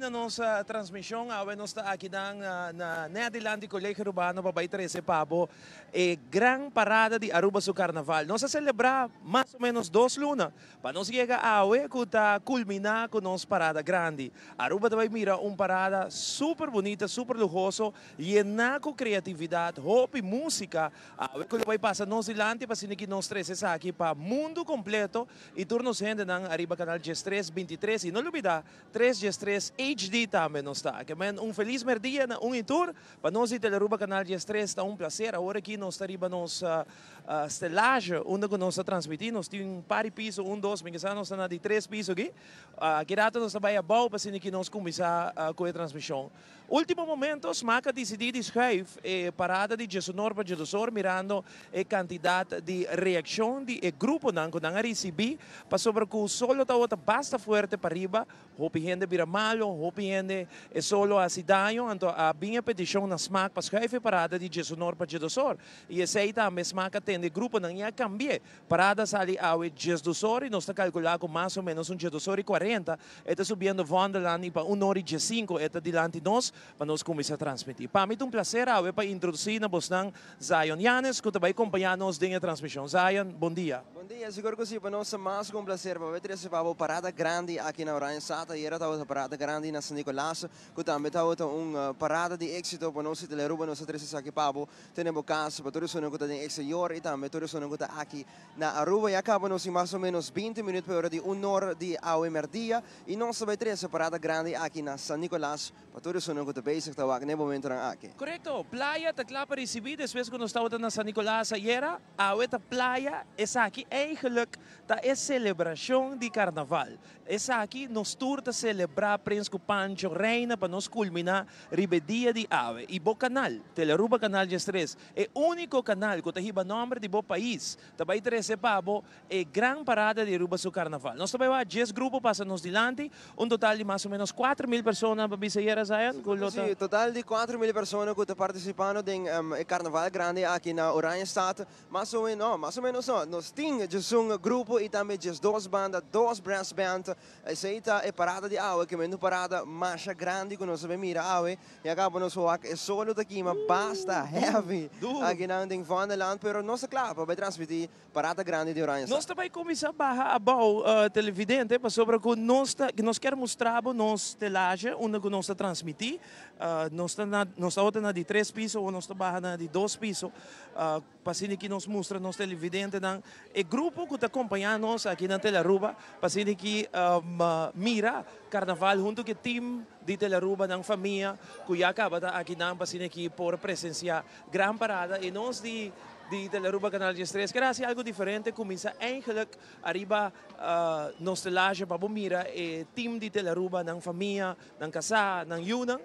na nossa transmissão, nós está aqui na Nederlandi Colégio Urbano para 13 Pabo, grande parada de Aruba su Carnaval. Nós a celebrar mais ou menos 2 lunas, para nós chegar a que culminar com nossa parada grande. Aruba também mira parada super bonita, super lujoso, llena com criatividade, hope e música. Que vai passar nós dilante para que nós três aqui para mundo completo e turnos gente ng Arriba Canal 3 23 e não olvidar 3 HD também não está. Que feliz merdia na tour para nós e Teleruba Canal 3 está prazer. Agora aqui nós arriba nos estelagem onde nós transmitir, nós temos par piso 1 2, mas nós está de 3 piso aqui. Que data nós vai abau para que nós começar com a transmissão. Último momento, Smaca decidiu escrever parada de Jesonor para Jedosor, mirando a quantidade de reação de grupo que não recebi, para sobre que solo está basta forte para arriba, hopi gente vira malo, hopi gente é solo a cidadão, então a minha petição na Smaca para escrever parada de Jesonor para Jedosor. E esse aí também Smaca tem grupo não ia cambiar, parada sali ao Jedosor e nós está calculando com mais ou menos Jedosor e 40, está subindo Vanderland para 1 hora e 5, está dilante nós, para nós começar a transmitir. Para mim é prazer para introduzir na Bosnan Zion Yanes, que vai acompanhar-nos na transmissão. Zion, bom dia. Bom dia, seguro que sim, para nós é mais um prazer para ver esse parada grande aqui na Oranjestad. E era uma parada grande na San Nicolás, que também uma parada de êxito para nós de Aruba, nós três aqui Pabo. Temos casa para todos os que estão em exterior e também todos os que estão aqui na Aruba. E acabamos em mais ou menos 20 minutos para hora de 1 hora de ao merdia. E nós vai ter essa parada grande aqui na San Nicolás para todos os que estão bezig te waken nesse momento aqui. Correto, playa tá klaar para receber, depois que nós estamos na San Nicolás era, a playa essa aqui eigenlijk tá é celebração de carnaval. Essa aqui nós tour tá celebrar Príncipe Pancho Reina para nós culminar ribedia de ave. E bo canal, Teleruba Canal 3, é o único canal que tem o nome de bo país. Também treze Pabo é grande parada de Aruba su carnaval. Nós também vai 10 grupos passam nos dilante, total de mais ou menos 4.000 pessoas para visitar Zion. Sim, total de 4.000 pessoas que estão participando do Carnaval Grande aqui na Oranjestad. Mais ou menos não. Nós temos um grupo e também 2 bandas, 2 brass bands. Essa é a parada de água, que é uma parada mais grande que nós vamos mirar água. E acabamos é solo daqui, mas basta heavy aqui na Vanderland, mas nós é claro para transmitir parada grande de Oranjestad. Nós também começamos a barra a televidente para sobre que nós queremos mostrar a nossa telagem, onde nós transmitir. Nós estamos na de 3 pisos ou nós estamos na de 2 pisos. Para que nos mostra nos televidentes o grupo que está acompanhando nós aqui na Teleruba, para que mira carnaval junto com o time de Teleruba, na família, que já acaba aqui para que por presenciar grande parada e nós de Teleruba Canal 3, que era assim algo diferente, começa eigenlijk arriba nos telagem para mira o time de Teleruba, na família, na casa, na Yunang,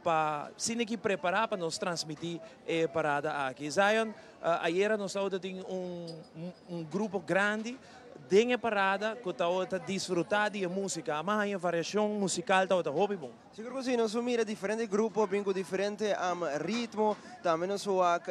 para se preparar para nos transmitir a parada aqui. Zion, ayer nós tínhamos grupo grande de parada que está desfrutar de música, a variação musical está hobby bom. Seguro que sim, nós mira diferentes grupos, com diferente ritmo, também nós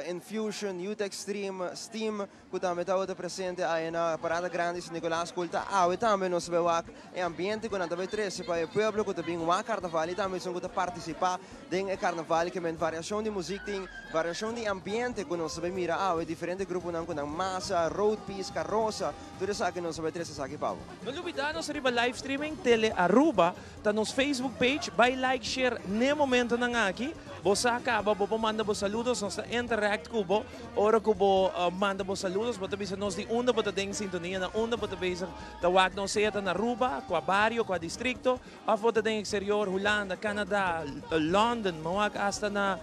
Infusion, Youth Extreme, Steam, que também está presente aí na parada grande de Nicolás Culta, e também nós vemos o ambiente que nós vemos para o povo que também o carnaval e também são que participar do carnaval, que é variação de música, variação de ambiente que nós vemos mira, diferentes grupos com massa, road piece, carroça, tudo isso que nós vemos aqui, Pablo. Não olvidar, nós arriba live streaming Tele Aruba, está nos Facebook page, vai like, share, no momento na aqui, você acaba, você manda vos saludos, nós interact com você, ora que você manda vos saludos, você bisa nós de onde você tem sintonia, na onde você bisa, tawag nós seja na Aruba, com a barrio, com a distrito, ou você tem exterior, Holanda, Canadá, London, mawag hasta na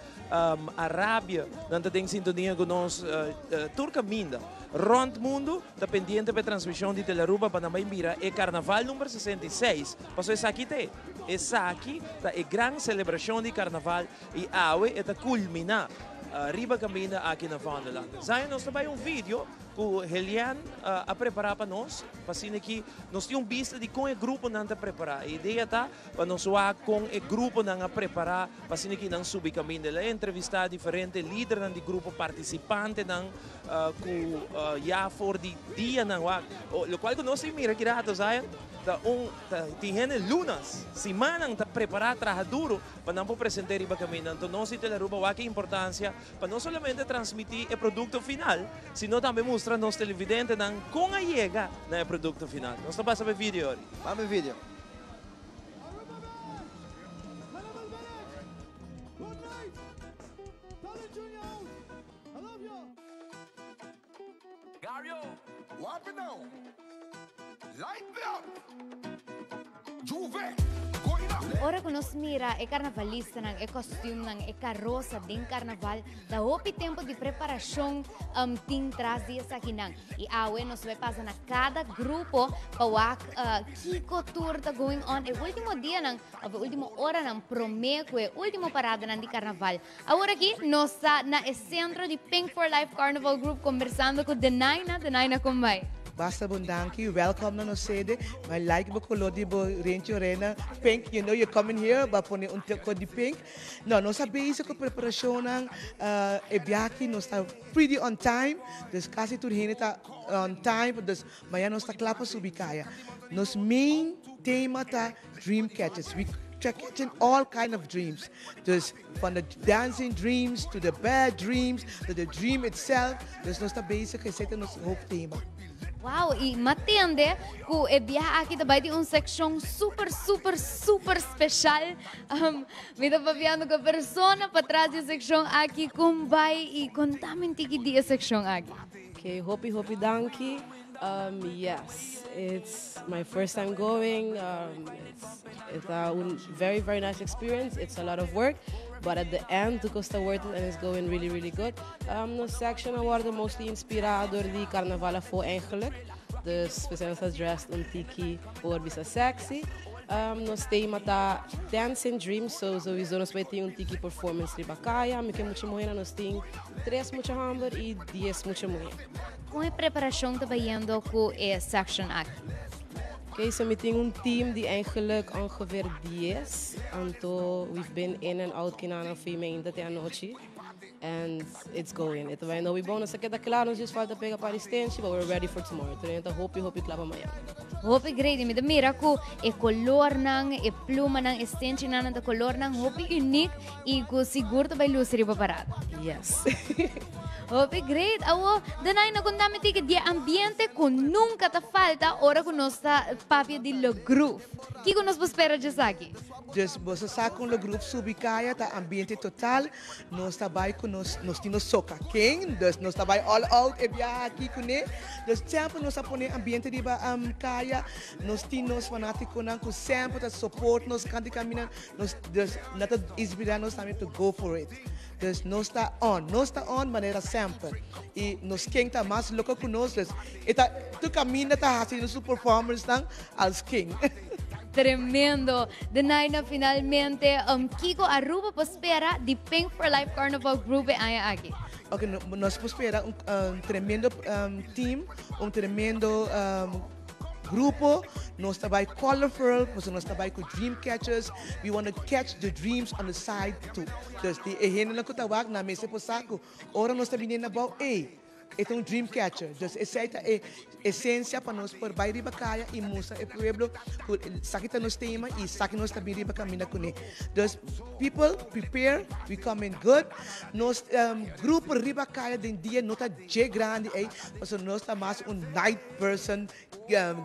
Arábia, nanta tem sintonia com nós, Turca Minda. Rond mundo, está pendiente para a transmissão de Teleruba para também mira é Carnaval número 66. Passou essa aqui, essa aqui é grande celebração de Carnaval e a está culminar. Riba caminha aqui na Vanderland. Zion, nós também vídeo que Helian a preparar para nós, para que nós temos vista de como o grupo não está preparar. A ideia está para nós com o grupo não preparar, para que não subir caminho dela, entrevistar diferentes líderes do grupo, participantes não que já for de dia não, o qual nós mira que rato sabe, tem lunas, semana está preparar trabalho duro para não apresentar o caminho. Então nós temos a importância para não somente transmitir o produto final, sino também mostrar nos televidentes como chega no produto final. Nós estamos para ver vídeo agora. Vamos ver vídeo. Gario, what happened now? Light me up. Juve, going up. Ora que nós mira é carnavalista, é costume, é carroça de carnaval, da hopi tempo de preparação tem traz dias aqui não. E awe nós vai passar na cada grupo para kiko tour tá going on. E último dia não, a última hora não prometo é última parada não de carnaval. Agora aqui nós está na centro de Pink for Life Carnival Group conversando com Denaina como vai? Basta bundanki, welcome na no sede. My like bo color di bo range arena pink. You know you're coming here, ba pone un ko di pink. No, no sa basic ko preparasyon ng ebiaki no sta pretty on time. Dus kasi tu hinita on time, dus maya no sta klapa subikaya. Nos main tema ta dream catchers. We catching all kind of dreams. Dus from the dancing dreams to the bad dreams to the dream itself. Dus no sta basic kasi ito nos hope tema. Wow, e matende que é biya aqui também de seção super especial. Me dá paviando com a persona para trás da seção aqui como vai e contamente que dia seção aqui. Okay, hopi danki. Yes, it's my first time going. It's a very nice experience. It's a lot of work, but at the end, it was worth it and it's going really good. No section worden mostly inspirado door die carnaval voor eigenlijk. Dus we zijn dressed in tiki, voor bisa sexy. Nos thema tá Dancing Dreams, so sowieso nos vai ter tiki performance riba kaya, me que muito morrer nos tem 3 muito hamburger e 10 muito morrer. Como a preparação está indo com a section aqui? Okay, so we have team die eigenlijk ongeveer 10. Anto, we've been in and out kinana female dat ja noche. And it's going. Ito vai no we bonus sa kita claro, nos just falta pegar para extension, but we're ready for tomorrow. Então hope klapa amanhã. Hope great, me mira ko e color nang e pluma nang extension nang da color nang hope unique e ko siguro ta vai lucer iba parada. Yes. Hope great. Awo, danay na kung dami tiket di ambiente ko nunca ta falta ora ko nosta papia di lo groove. Kiko nos espera aqui. Dus você sabe com o grupo subicaya tá ambiente total. Nós trabalha com nós temos soca king, dus nós trabalha all out e bia aqui com ele. Dus sempre nós apone ambiente de kaya, nós temos fanático não com sempre tá support nós canti caminhar, nós dus nata inspirar nós também to go for it. Dus nós está on maneira sempre. E nós quem tá mais louco com nós, dus eta tu caminha tá fazendo sua performance não als king. Tremendo. Denaina finalmente Kiko Aruba espera de Pink for Life Carnival Group aya aqui. Ok, nós espera tremendo team, tremendo grupo. Nós trabalhamos colorful, nós trabalhamos com dream catchers. We want to catch the dreams on the side too. Dus die henen ko tawag na mese po sako. Ora nós trabalhamos na bao ito é dream catcher. Dus essa é a essência para nós por bairro Bacaya e mostra o pueblo sakita nos tema e sakita nos tabiri bakamina kune. Dus people prepare, we come in good. Nos grupo Ribacaya den dia nota J grande mas nós tá mais night person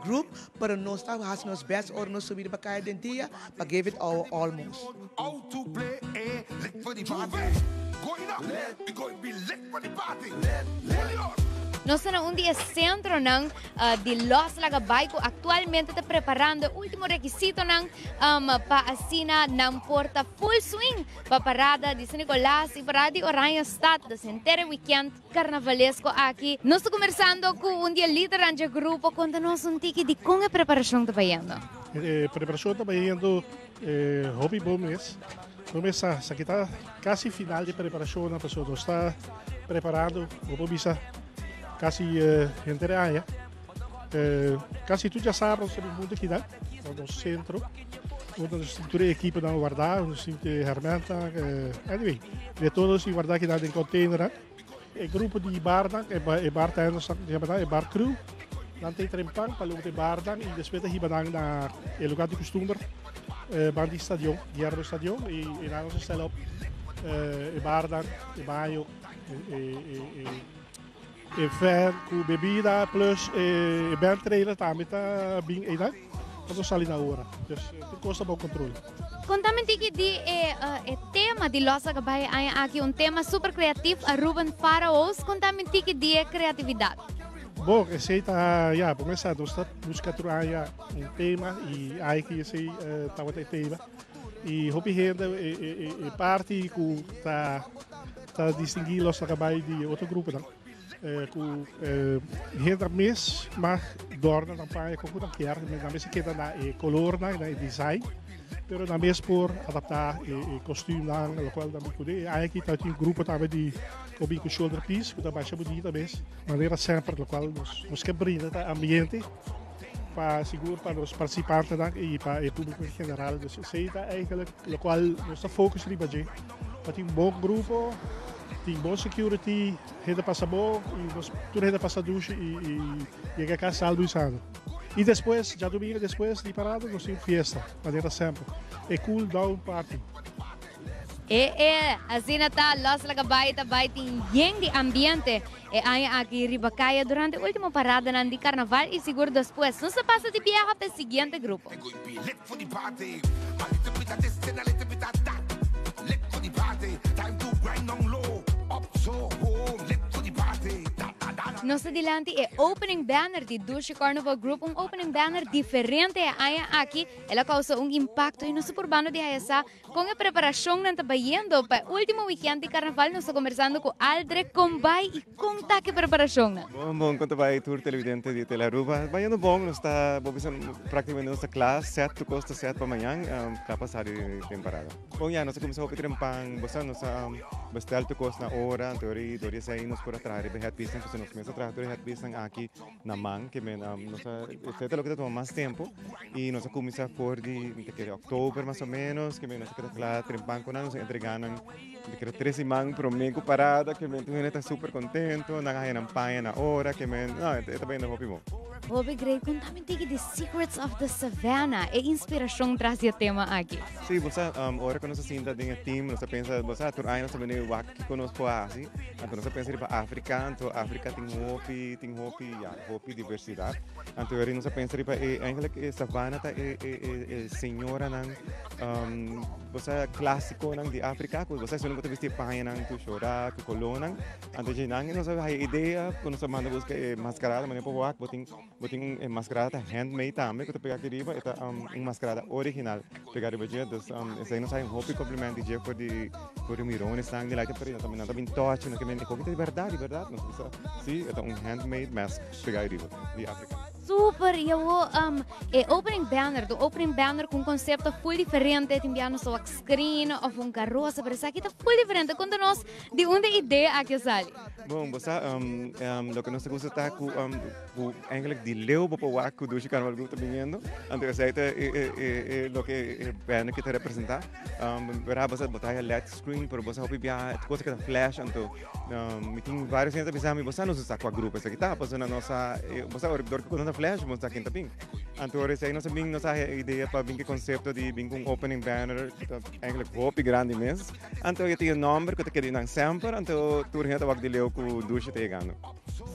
group, para nós tá fazendo nos best or nós subir Bacaya den dia para give it our almost. Out to play a lick for the party. Going up, we going to be lit for the party. Nós estamos dia centro de Los Lagabay, que atualmente está preparando o último requisito para assina ng porta full swing para parada de San Nicolás e parada de Oranje Stad, do inteiro weekend carnavalesco aqui. Nós estamos conversando com dia líder do grupo, conta-nos tiki de como a preparação está indo. A preparação está indo hobby bom mês. Vamos aqui está quase final de preparação, a pessoa está preparando, vamos bisa casi gente de área. Casi tu já sabe sobre o mundo aqui, né? No centro. Uma estrutura de equipe não guardar, um cinto de ferramenta, anyway, de todos e guardar aqui dentro em container. O grupo de bardan, bartenders, bar crew, dan tem trempang, para o bardan e depois de badang na lugar de costume, bandi stadion, Guilherme Stadion e na nossa stellen op, bardan, baio, fan com bebida plus band trailer também tá bem aí, né? Quando sai na hora, dus custa bom controle. Contame tiki di tema di Losa Gabay ay aqui tema super criativo a Ruben Faraos. Contame tiki di criatividade. Bom, receita, ja, começar a buscar tema e aí que esse tava tema e hopi gente parte com tá distinguir Losa Gabay de outro grupo, não? Com gente mês, mas dorna na praia com tudo que era, na mesa que na color na design, pero na mesa por adaptar costume na local da Micude, aí aqui tá um grupo também de com shoulder piece, que tá baixa bonita mesmo, maneira sempre local nos que brinda tá ambiente para seguro para os participantes e para o público em geral, dus sei tá eigenlijk local nos focus ali baje, para um bom grupo. Tem bom security, rede passa bom, e tudo rede passa duche e a casa saldo usado. E depois, já domingo depois de parada, nós temos festa, maneira sempre. É cool down party. Assim tá, Losa Gabay também tem bem de ambiente. Aí aqui Ribacaya durante a última parada de carnaval e seguro depois. Não se passa de viajar para o seguinte grupo. They're going to be lit for the party. A little bit of this and a little bit of that. Lit for the party. Time to grind on low. Up so home. Lit for the party. Nos adelante opening banner de Dushi Carnival Group, opening banner diferente aí aqui. Ela causa impacto e nosso urbano de Hayasa com a preparação não está bayendo para o último weekend de carnaval. Nós estamos conversando com Aldre Combay e conta que preparação. Bom, quanto vai tour televidente de Telaruba, vai indo bom, nós está praticamente nossa classe, 7 custa 7 para amanhã, está passar de temporada. Bom, já nós começamos a trempar, nós bastante alto custo na hora, teoria sair nos por atrás, de head business, nós começamos a trabalhar head business aqui na man, que nós é lo que toma mais tempo e nós começamos por de outubro mais ou menos, que nós queremos trempar com nós, entregando de 13 man para mim parada, que nós está super contento, nós ganhamos panha na hora, que está bem no hobby bom. Hobby Grey, contame tiki the Secrets of the Savannah, é inspiração traz o tema aqui. Sim, você hora que nós sinta de team, nós pensa, você tur aí nós também o que conosco assim, então nós pensa para África, então África tem hopi diversidade, então agora nós pensa para eigenlijk Savannah é senhora nan você clássico nan de África, você se não pode vestir panha nan tu chorar, tu colona, então já nan nós a ideia quando nós manda buscar mascarada, mas depois botin mascarada handmade também, que tu pegar aqui riba, é mascarada original, pegar riba dia, dus esse aí nós sai hopi complemento de por mirone sangue lá que para também não também touch, não que me coquete de verdade, nós precisa, sim, é handmade mask pegar riba de África. Super, e o opening banner com um conceito full diferente, tem só um screen ou carroça, parece que está full diferente. Conta-nos de onde a ideia aqui sai. Bom, você, o que nós gostamos com eigenlijk de leu para o arco do Carnaval Group também indo, então essa é o que banner que te representa. Verá você botar a LED screen para você ouvir a coisa que é flash, então tem vários gente pensando, você não usa com a grupo, essa aqui tá, passando a nossa, você ouvir com a flash, mas aqui também. Então essa aí nossa ideia para vir que conceito de vir com opening banner, eigenlijk hopi grande mesmo. Então eu tenho nome que eu quero ir sempre, então tu gente vai de leu com o duche chegando.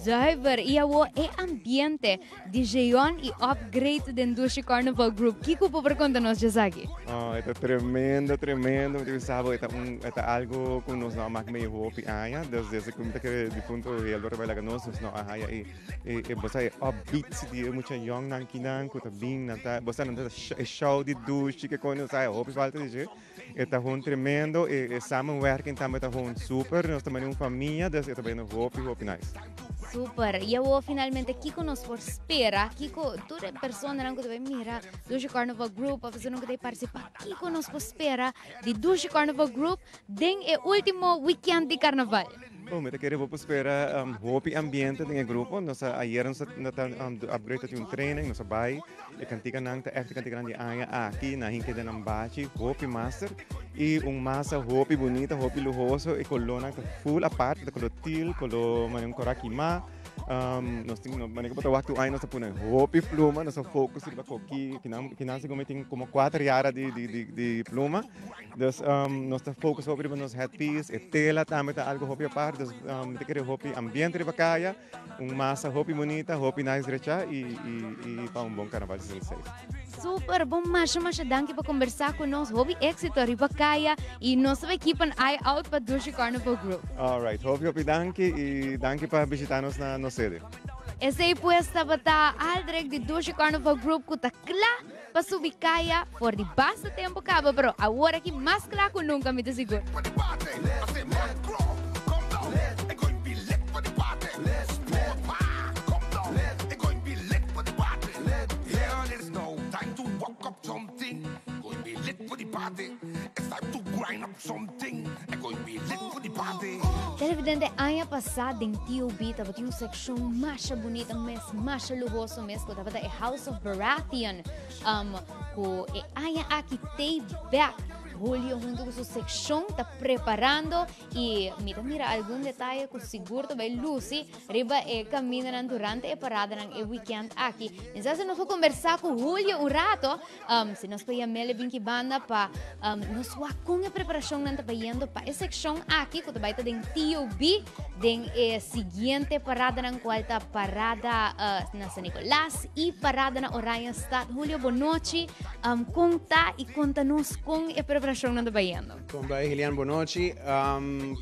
Zuiver, e o ambiente de Jeon e upgrade do Dushi Carnival Group. Que cupo por conta-nos, Jazaki? É tremendo, você sabe, é algo que nós não mais meio hopi aia, desde que de ponto ele trabalha com nós não aia e você upbeat de muito young nan kinang ko tabing nata você não é show de duche que quando sai hopi falta de está tremendo e samenwerking também está super, nós também uma família, desde também no hopi nice. Super, e eu finalmente Kiko nos for espera, Kiko, toda pessoa não que mira Dushi Carnival Group, a pessoa não que participar, Kiko nos for espera de Dushi Carnival Group, den é último weekend de carnaval. Oh, me querer vou espera hopi ambiente do grupo. Nós ayer nós upgrade de training, nós vai e cantiga nang ta echt cantiga nang aya aqui na hinke de nambachi hopi master e massa hopi bonita, hopi lujoso e colona full apart, colo til, colo manung korakima. Nós temos maneira para waktu ay nós punem hopi pluma, nós focus di ba koki kinasi cometing como 4 jara de pluma. Dus nós focus hopi nós headpiece, e tela também tá algo hopi apart. Dus me querer hopi ambiente de bacaya, massa hopi bonita, hopi nice recha e para bom carnaval 16. Super bom, Masha danke para conversar conosco. Hobby éxito, Ribacaya e nossa equipe Eye Out para Dushi Carnival Group. Alright, hopi danke e danke para visitar-nos na nossa sede. Essa aí puesta bata Aldrich de Dushi Carnival Group que tá claro para subir caia por de basta tempo acaba, pero agora que mais claro que nunca me seguro. Televidente, ano passado em TOB estava uma seção mais bonita, mais luxuosa mesmo, estava a House of Baratheon, que ano aqui tem back. Julio junto com sua secção está preparando e mira algum detalhe que seguro também Lucy riba caminhando durante a parada no weekend aqui. Então se nós vamos conversar com Julio um rato, se nós podemos mele vinki banda para nós com a preparação não está indo para a secção aqui que vai estar em TOB, den seguinte parada na qual está parada na San Nicolás e parada na Oranjestad. Julio, boa noite. Conta e conta-nos com a preparação não está indo. Como vai, Helian, boa noite.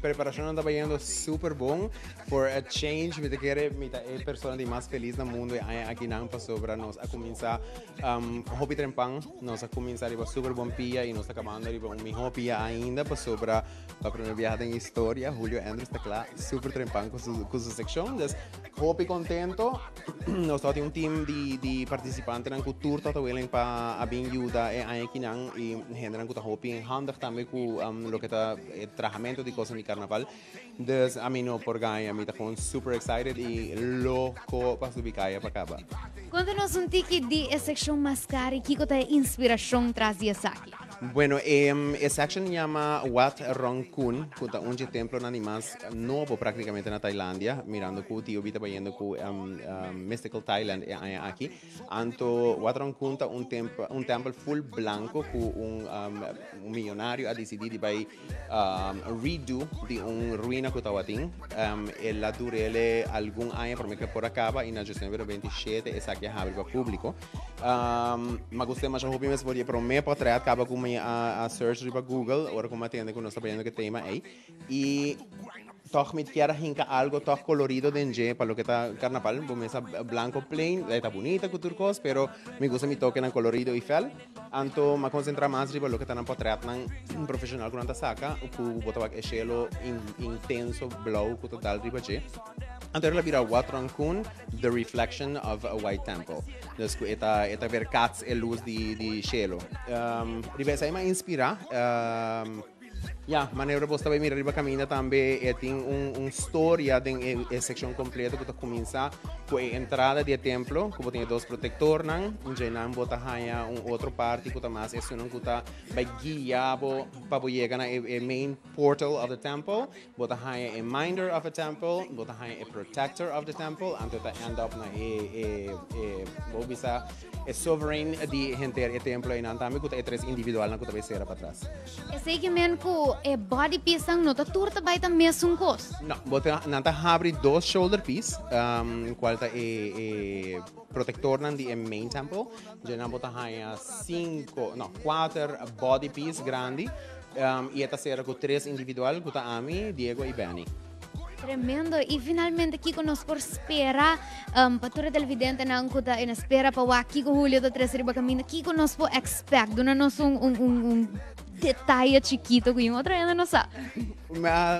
Preparação não está indo super bom. For a change, me quero a pessoa mais feliz no mundo aqui não passou para nós a começar hobby trempang, nós a começar a super bom pia e nós acabando de um melhor pia ainda passou para a primeira viagem em história. Julio Andrews está lá super trempang com sua secção. Então, hobby contento. Nós temos time de participantes na cultura tatuelen para a bem ajuda aqui não e generam com hobby handig também com o que está tratamento de coisas de carnaval. Dus a mim não por ganhar, a mim está super excited e louco para subir caia para acabar. Conta-nos tique de secção mais cara e que é a inspiração traz disso aqui. Bueno, essa section llama Wat Rongkun, que é um templo animais novo praticamente na Tailândia, mirando que o tio está vendo com Mystical Thailand aqui. Anto Wat Rongkun é um templo full branco que um milionário a decidir vai redo de ruína que estava tem. Ela dura ele algum ano para que por acaba e na dezembro 27 essa aqui é aberta para público. Mas gostei mais de mesmo porque para mim para trás acaba com a search para Google, agora como atende que nós estamos vendo que tema aí e toch me quer hinca algo toch colorido dentro para o que está carnaval, como essa blanco plain, está bonita com turcos, pero me gusta me toque na colorido e fel, anto me concentrar mais para o que está na portrait na profissional que não saca, o botar o estilo intenso blau com total riba je. Anto ela vira Wat Rongkun, the reflection of a white temple. Dus eta ver cats e luz de cielo. Riba sa me inspira. Maneira você vai mirar riba caminha também tem história tem a seção completa que começa com a entrada do templo que tem dois protetores já não bota haya outro parte que mais é não que vai guiar para chegar na main portal of the temple bota haya a minder of a temple bota haya a protector of the temple and to end up na bisa a sovereign de enter o templo e não também que é três individual na que vai ser para trás. Esse que men ko body piece ang nota turta vai ta mesmo cos. Não, bota nanta abre dois shoulder piece, qual tá protector nan di main temple, já não bota haya 4 body piece grande, e esta será com 3 individual, que tá Ami, Diego e Benny. Tremendo. E finalmente aqui conosco por espera patura televidente na ancuta e na espera para o aqui com Julio da Tres Riba Caminho. Aqui conosco expect dona nos detalhe chiquito que outra ainda não sabe.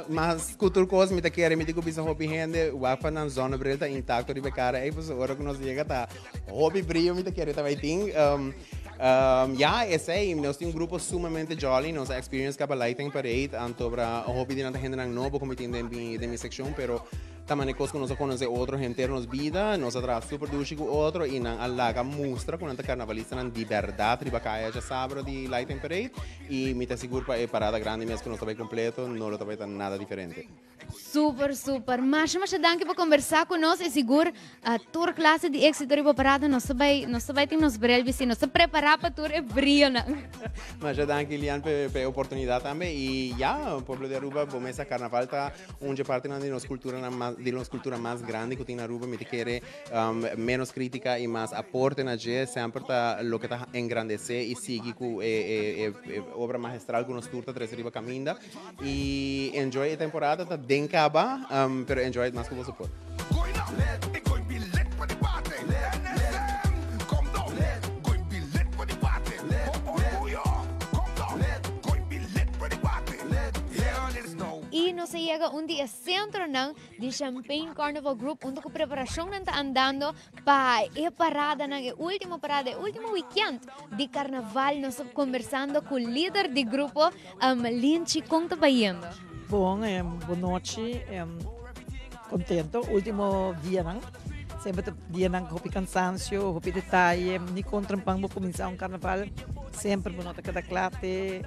Mas cultura coisa me tá querendo me digo bisa hobby rende o afa na zona breta intacto de becara aí você hora que nós chega tá hobby brilho me tá querendo também tem Ja, nós temos grupo sumamente jolly, nossa experience com a Lighting Parade, então para hobby de nada gente não novo como tem de minha seção, pero também coisa que nós conhece outro gente nos vida, nós atrás super duche com outro e não alaga mostra com anta carnavalista na de verdade, riba caia já sabe de Lighting Parade e me te seguro para parada grande mesmo que não está completo, não lo está nada diferente. Super, super. Mas danke por conversar conosco e seguro a tua classe de êxito riba parada nós vai ter nos breve se nós preparar para tour é brilho não. Mas já danke Lian pela oportunidade também e já o povo de Aruba bom essa carnaval tá onde parte de nossa cultura mais grande que tem na Aruba me te quer menos crítica e mais aporte na gente sempre tá lo que tá engrandecer e seguir com obra magistral que nós turta três riba caminda e enjoy a temporada tá bem caba pero enjoy it mais que você pode. Going up, it going be lit for the party. NSM, come down, going be lit for the party. New York, come down, going be lit for the party. Here it is now. E nós chega dia centro não de Champagne Carnival Group onde a preparação não está andando para a parada na última parada, último weekend de carnaval nós conversando com o líder do grupo Linchi conta baiando. Bom, boa noite, contento. Último dia, não? Sempre dia não, hopi cansancio, hopi detalhe, nem contra para começar um carnaval, sempre boa noite cada classe,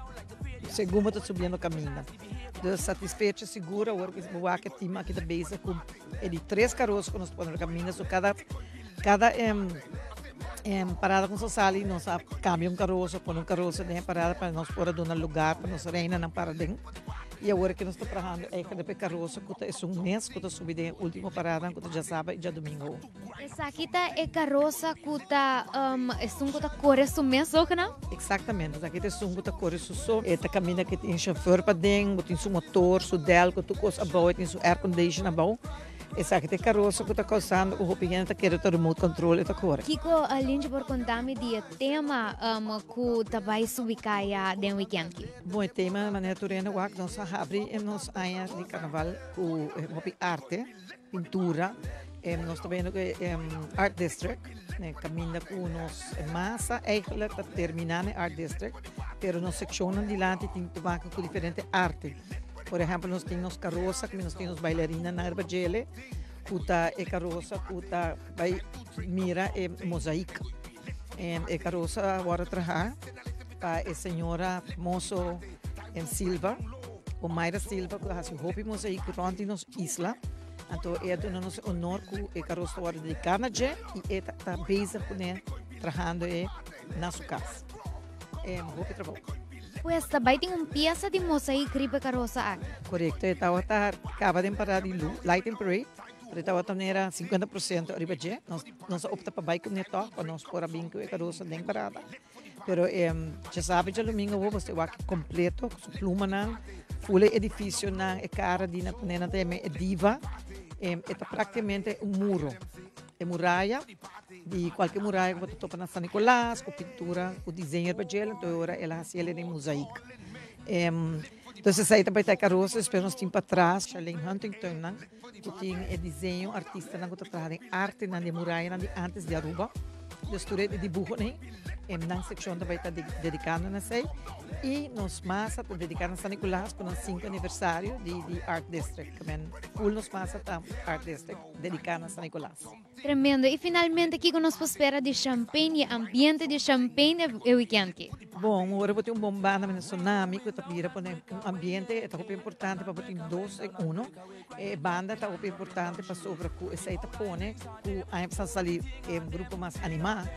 segundo estou subindo o caminho. Estou satisfeita, segura, o que vou aqui time aqui da base com de 3 carros que nós podemos caminhar, so cada parada com sali, nós cambia carroço, põe carroço de parada para nós poder dar lugar para nós reina na parada. E agora que nós estamos trabalhando é cada carroça que é mês que está subindo a última parada que já sabe já domingo. Essa aqui é carroça que está corre o mês ou não? Exatamente, essa aqui é que está corre o é a caminha que tem chauffeur para dentro, tem seu motor, seu del, que tu coisa abaixo, tem seu air conditioner abaixo. Essa aqui é carroça que está causando o pequeno está querendo remote control eta corre. Kiko, além de por contar-me de tema que também se ubica de weekend. Bom, o tema maneira turena que nós abrimos nós área de carnaval com arte, pintura, nós também no Art District, né, caminha com nós massa eigenlijk para terminar no Art District, pero nós seccionamos de lá tem que com diferente arte. Por exemplo, nós temos carroça, que nós temos bailarinas na Herbagele, kuta e carroça, kuta vai mira e mosaico. E carroça agora trabalhar para a senhora moço em Silva, o Mayra Silva, que faz o hobby mosaico onde nos isla. Então, é do nosso honor que a carroça agora dedicada na gente e está bezig com ele, trabalhando na sua casa. É um hobby trabalho. Pues também tem peça de mosaico riba carroça aqui. Correto, estava acaba de parar de Lighting Parade, estava também era 50% riba de, nós opta para bike neto, para nós pôr bem com a carroça nem parada. Pero já sabe já domingo você vai completo, com pluma na, full edifício na, cara de na também é diva, é praticamente muro. É muralha, de qualquer muralha que você topa na San Nicolás, com pintura, com desenho para ela, então agora ela faz ela em mosaico. Então, aí também tem carroça, espero nós temos para trás, Charlene Huntington, que tem desenho, artista, que trabalha em arte, na muralha, antes de Aruba. Eu estudei de dibujo, na seção também está dedicada a sei. E nós massa está dedicada a San Nicolás com o 5º aniversário de Art District. Full nos massa está Art District dedicada a San Nicolás. Tremendo. E finalmente aqui que nós espera de Champagne, ambiente de Champagne é o weekend aqui. Bom, agora vou ter um bombada no tsunami, que está vira para o ambiente, é muito importante para ter 2 em 1. Banda está muito importante para sobre o essa pone, que aí precisa sair grupo mais animado.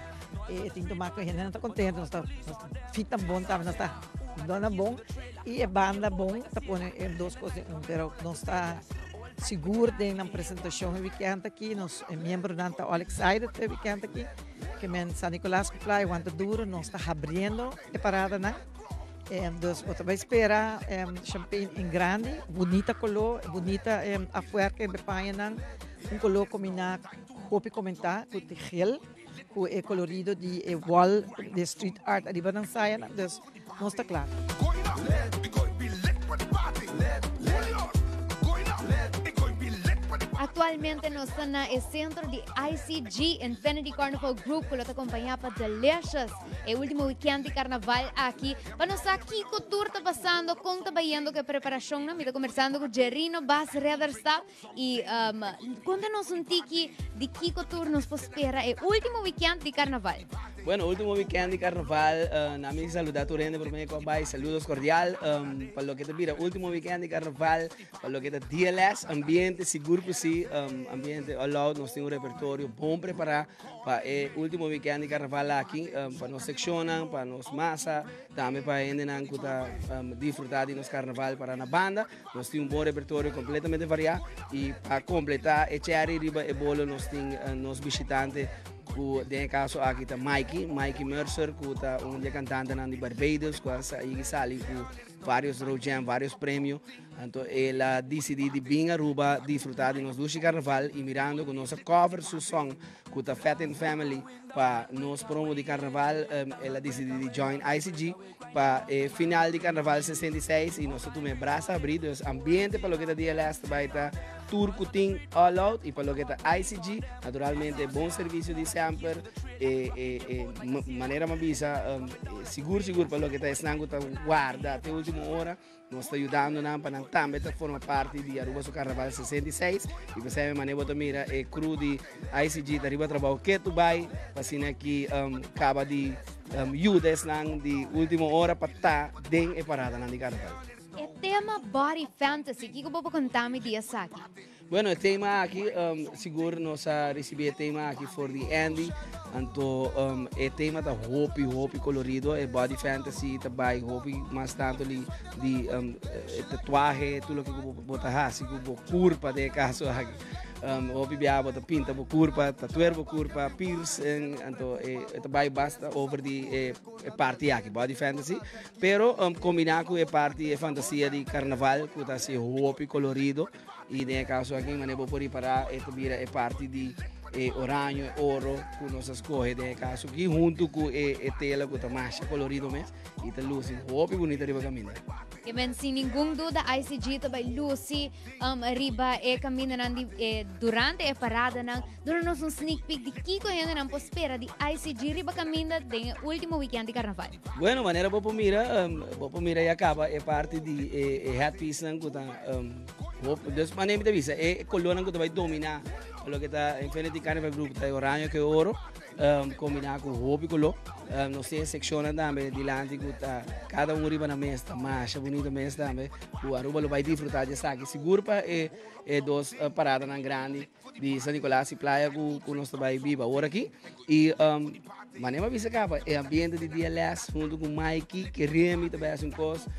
Tem que tomar com a gente, não está contente, nós está fita bom, nós está dona bom, e a banda bom, está pondo 2 coisas em 1, mas nós está seguro na apresentação do weekend aqui, nós membro da Alex Side do weekend aqui, que men San Nicolás que fly, quanto duro, nós está abrindo a parada, né? Então, você vai esperar Champagne em grande, bonita color, bonita a fuerca em Bepanha, color combinado, hope comentar, com o gel, com o colorido de wall de street art arriba na saia, então não está claro. Atualmente nós estamos no centro de ICG Infinity Carnival Group, que está acompanhado para Delicious. É o último weekend de carnaval aqui. Para nós aqui, que o tour está passando, como está vendo que a preparação, né? Estou conversando com Gerino Bass Rederstaff e conta-nos um tique de que o tour nos espera. É o último weekend de carnaval. Bueno, último weekend de carnaval, na minha saludar tu rende por mim com bai, saludos cordial, para lo que te mira, último weekend de carnaval, para lo que te DLS, ambiente seguro que sí, ambiente all out, nós temos um repertório bom preparado para o último weekend de carnaval aqui, para nós seccionar, para nós massa, também para ainda não disfrutar de nosso carnaval para na banda, nós temos bom repertório completamente variado e para completar, e cherry riba e bolo nós temos nos visitantes. Nesse caso aqui está Mikey Mercer, que está cantante de Barbados, que está ali com vários Road Jam, vários prêmios. Então, ela decidiu de vir a Aruba, disfrutar de nosso carnaval e mirando com nossa cover su song, que está Fat and Family, para nosso promo de carnaval, ela decidiu de join ICG para final de carnaval 66 e nós temos braço abrido, ambiente para o que está DLS, vai estar tour Kuting all out e para o que está ICG, naturalmente bom serviço de samper, maneira mabisa, seguro para o que está estando guarda até a última hora, nós está ajudando para também formar parte de Aruba su Carnaval 66 e você maneira de mira é cru de ICG da riba trabalho que tu vai assim aqui acaba de ajudas de última hora para estar dentro e parada na de carnaval. É tema Body Fantasy, o que eu vou contar me dia aqui? Bueno, o tema aqui, seguro nós recebemos o tema aqui for the Andy, então o tema está hopi colorido, é Body Fantasy, também hopi mais tanto de tatuagem, tudo que eu vou botar assim, que eu vou curva de caso aqui. Hopi biaba ta pinta bo curva, tatuer bo curva, piercing, então também basta over de parte aqui, Body Fantasy, pero combinar com a parte fantasia de carnaval, que está assim hopi colorido. E nesse caso aqui, mas vou por para a parte de orange e ouro que nós escolhemos. Nesse caso aqui, junto com a tela que está mais colorido mesmo. E está luz, muito bonita riba caminho. E bem, sem nenhuma dúvida, a ICG também luz, riba e caminho durante a parada, dando-nos sneak peek de que ainda não espera de ICG riba caminho no último weekend de carnaval. Bueno, maneira vou por mira e acaba a parte de headpiece que está dus maneira de vista é coluna que vai dominar o que está Infinity Carnival Group está orange que ouro combinar com roupa e color nós temos secção também de lante que está cada riba na mesa mais bonita mesa também o Aruba vai disfrutar de aqui seguro para duas paradas na grande de São Nicolás e Praia que nós vai viva agora aqui e maneira vista acaba é ambiente de DLS junto com Mikey que Remy também é coisa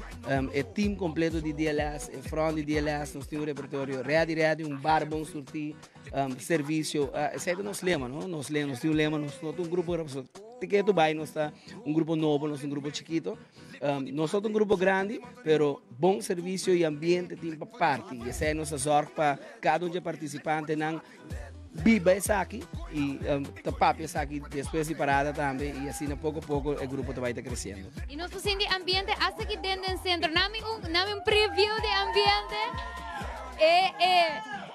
é time completo de DLS é front de DLS nós temos um repertório ready barbão surti serviço etc nós lema não nós temos um lema nós temos um grupo que tu vai nós está um grupo novo nós um grupo chiquito nós somos um grupo grande pero bom serviço e ambiente tem para parte essa é nossa sorte para cada de participante não viva essa aqui e tapar essa aqui depois de parada também e assim pouco a pouco o grupo vai estar crescendo. E nós fazemos de ambiente hasta aqui dentro do centro, nami preview de ambiente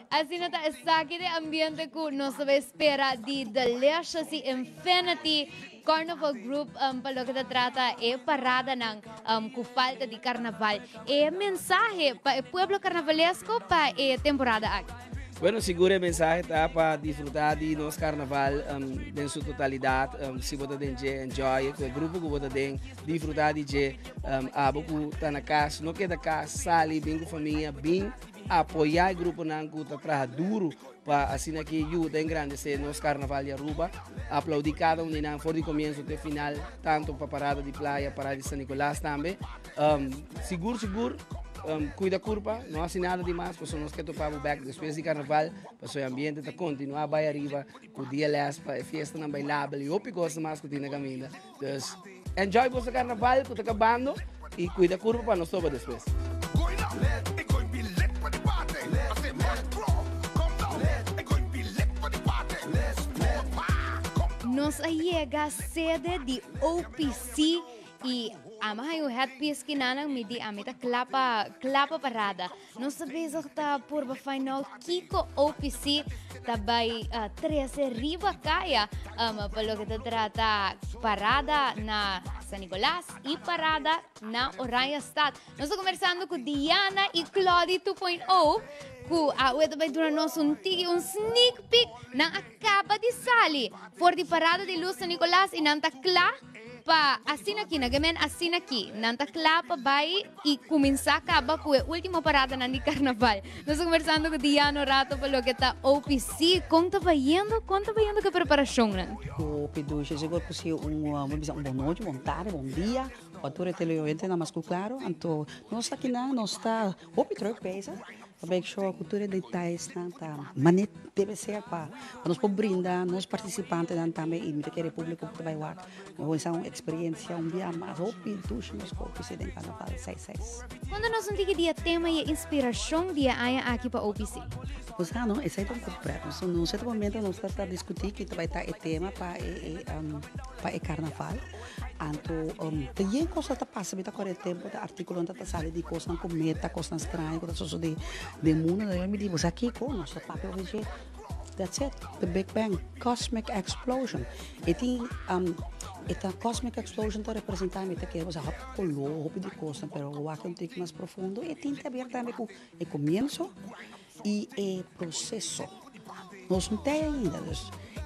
assim está aqui de ambiente que nós espera de Delicious e Infinity Carnival Group para o que trata é parada com falta de carnaval é mensagem para o povo carnavalesco para a temporada aqui. Bueno, seguro a mensagem está para desfrutar de nosso carnaval em sua totalidade. Se você tem enjoy, o grupo que você tem desfrutar de abo que está na casa, não queda casa, sali bem com a família, bem apoiar o grupo que está atrás duro para assim que ajuda em grande ser nosso carnaval de Aruba. Aplaudir cada um de nós, for de começo até final, tanto para parada de praia, parada de São Nicolás também. Seguro. Cuida curva, não há nada demais, porque nós queremos topar o back depois de carnaval, para o ambiente está continuar para arriba, com o dia leste, para a festa não bailável, e o que gosta mais que tem na caminho. Então, enjoy o carnaval, que está acabando, e cuida curva para nós topar depois. Nos chega a sede de OPC E ama yung headpiece kinanang midi amita klapa parada. No sabes ta por ba final Kiko OPC tabay 13 riba kaya palo que trata parada na San Nicolas e parada na Orania Stad. Nós estamos conversando com Diana e Claudia 2.0 ku awet bay dura nos un sneak peek ng acaba di sali for di parada di Luz San Nicolas inantakla pa asinaki nagamen asinaki nantakla pa bay e kuminsa acaba ku última parada na ni Carnaval. Nós conversando com Diana rato pelo que tá OPC conta vayendo que preparação né. O peduche chegou por si uma boa noite, bom tarde, bom dia. O ator teleoente na masco claro, anto nós aqui não está o Petro pesa. Para make sure a cultura de detalhes tá manet deve ser para nós por brindar nós participantes também e me querer público que vai lá vamos uma experiência dia mais rápido dos meus corpos de Carnaval 66. Quando nós não dia tema e inspiração dia aí aqui para OPC. Pois não, esse é tão completo. No certo momento nós está discutir que vai estar o tema para o Carnaval. Anto tem coisa tá passa bita corre tempo da artigo tá sale de coisa não cometa coisa estranha coisa de mundo daí me digo aqui com nosso papel hoje that's it the Big Bang cosmic explosion esta cosmic explosion tá representando meta que você colou de coisa pero o aqui um pouco mais profundo e tem abertamente com o começo e o processo nós não tem ainda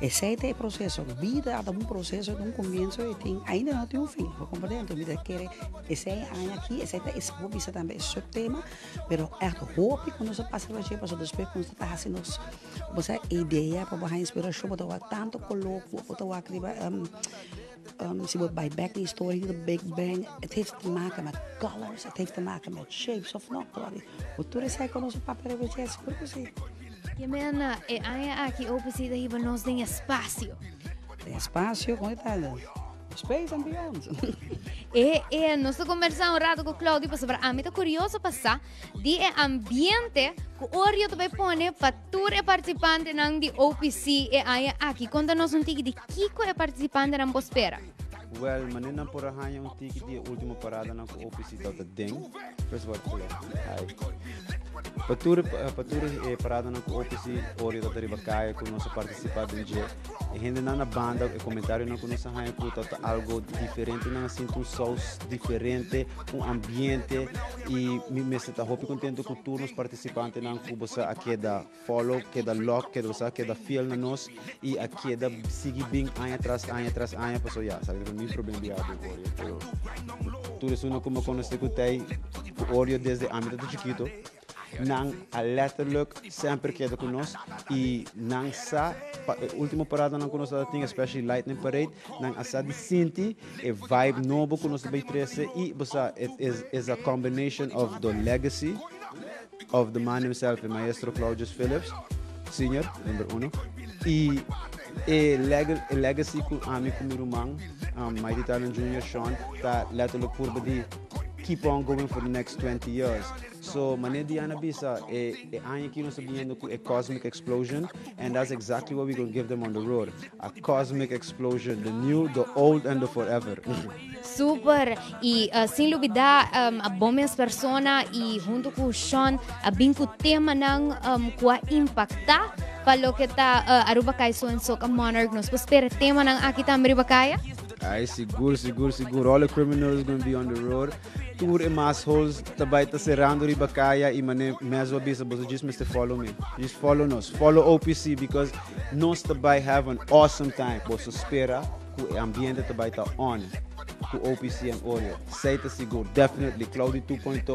esse é o processo, a vida é um processo, de um começo e ainda não tem um fim, vou compreender, então esse é aqui, esse hobby também é seu tema, mas é hobby quando você passa para depois quando você está fazendo você ideia para a inspiração, para tanto coloco, para se você vai back the story do Big Bang, het heeft te maken met colors, het heeft te maken met shapes of not, o tudo isso é quando você papel é super possível. E mena, aqui OPC daí nós tem espaço. Tem espaço, como está? Space and beyond. Nós estamos conversando um rato com o Claudio sobre a mim tá curioso passar de ambiente que o Oreo vai pôr para todos os participantes de OPC e aqui. Conta-nos um tique de Kiko é participante na Bospera. Well, manina por a hanya um tique de última parada na OPC da Ding. First what for Patura parada na OPC Oreo da Ribacaya com nosso participante em dia. E ainda na banda e comentário na nossa hanya puta algo diferente na sinto um som diferente, um ambiente e me está hope contento com todos os participantes na Cuba aqui da follow, que da lock, que da feel na nós e aqui da seguir bem anha atrás passou já, sabe, não tem problema de Oreo. Tudo isso não como conhece que tem Oreo desde âmbito de chiquito. Nang letterlijk sempre queda conosco e nang sa última parada nang conosco tinha especially Lightning Parade nang asa de sinti e vibe novo conosco bem 13 e bossa it is a combination of the legacy of the man himself, Maestro Claudius Phillips Senior, number 1 e legacy com amigo meu irmão Mighty Talent Junior Sean tá letterlijk por de keep on going for the next 20 years. So, Diana Bisa, aqui nós estamos vendo a cosmic explosion, and that's exactly what we're going to give them on the road. A cosmic explosion, the new, the old, and the forever. Super! E sem dúvida, a boas pessoas e junto com o Sean, a binco tema ng impacta para o que está Arubacay so and so ka Monarch nos espera tema ng akita Arubacaya? Ay, seguro. All the criminals going to be on the road. Tour e mass holes, tabay ta serrando Ribacaya e mane mesmo bisa, but just Mr. Follow me. Just follow us. Follow OPC because nós tabay have an awesome time. Boso espera que o ambiente tabay ta on. To OPC and Oreo. Say to seguro, definitely. Claudia 2.0.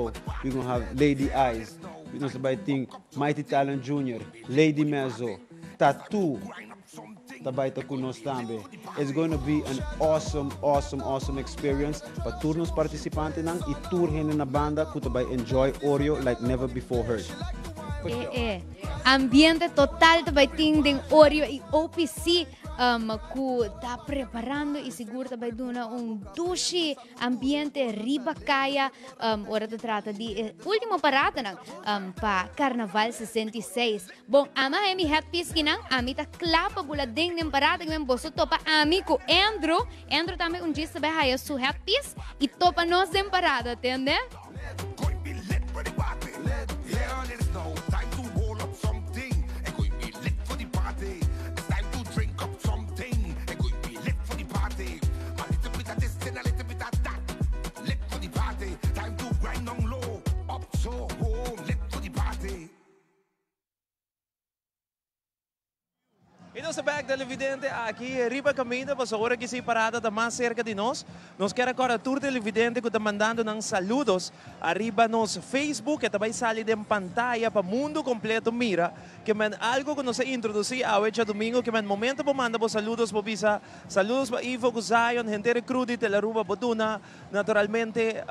We're going to have Lady Eyes. We're going to tabay ting Mighty Talent Junior. Lady Mezzo. Tattoo. Tabaita kunos tambe. It's going to be an awesome experience. Para todos os participantes nang i-tour na banda que tabay enjoy Oreo like never before heard. Ambiente total tabay ting ding Oreo e OPC que está preparando e seguro também dona duche ambiente riba caia. Ora se trata de última parada para Carnaval 66. Bom, ama é mi headpiece que não, a mi tá clapa bula ding nem parada que me bosso topa ami com Andrew. Andrew também dia sabe aí su headpiece e topa nós dem parada, entende? Yeah, there's no time to hold up something. And going to be lit for the party. It's time to drink up something. And going to be lit for the party. A little bit of this and a little bit of that. Lit for the party. Time to grind on low. Up so home. Lit for the party. E nossa back televidente aqui, riba caminho, para agora que se parada está mais cerca de nós. Nós queremos agora tour televidente que está mandando ng saludos arriba nos Facebook, que também sai de pantalla para mundo completo mira, que man algo que nós introduzir a hoje domingo, que man momento para mandar por saludos para Bisa, saludos para Ivo Guzayon, gente Crudi, Telaruba Botuna, naturalmente,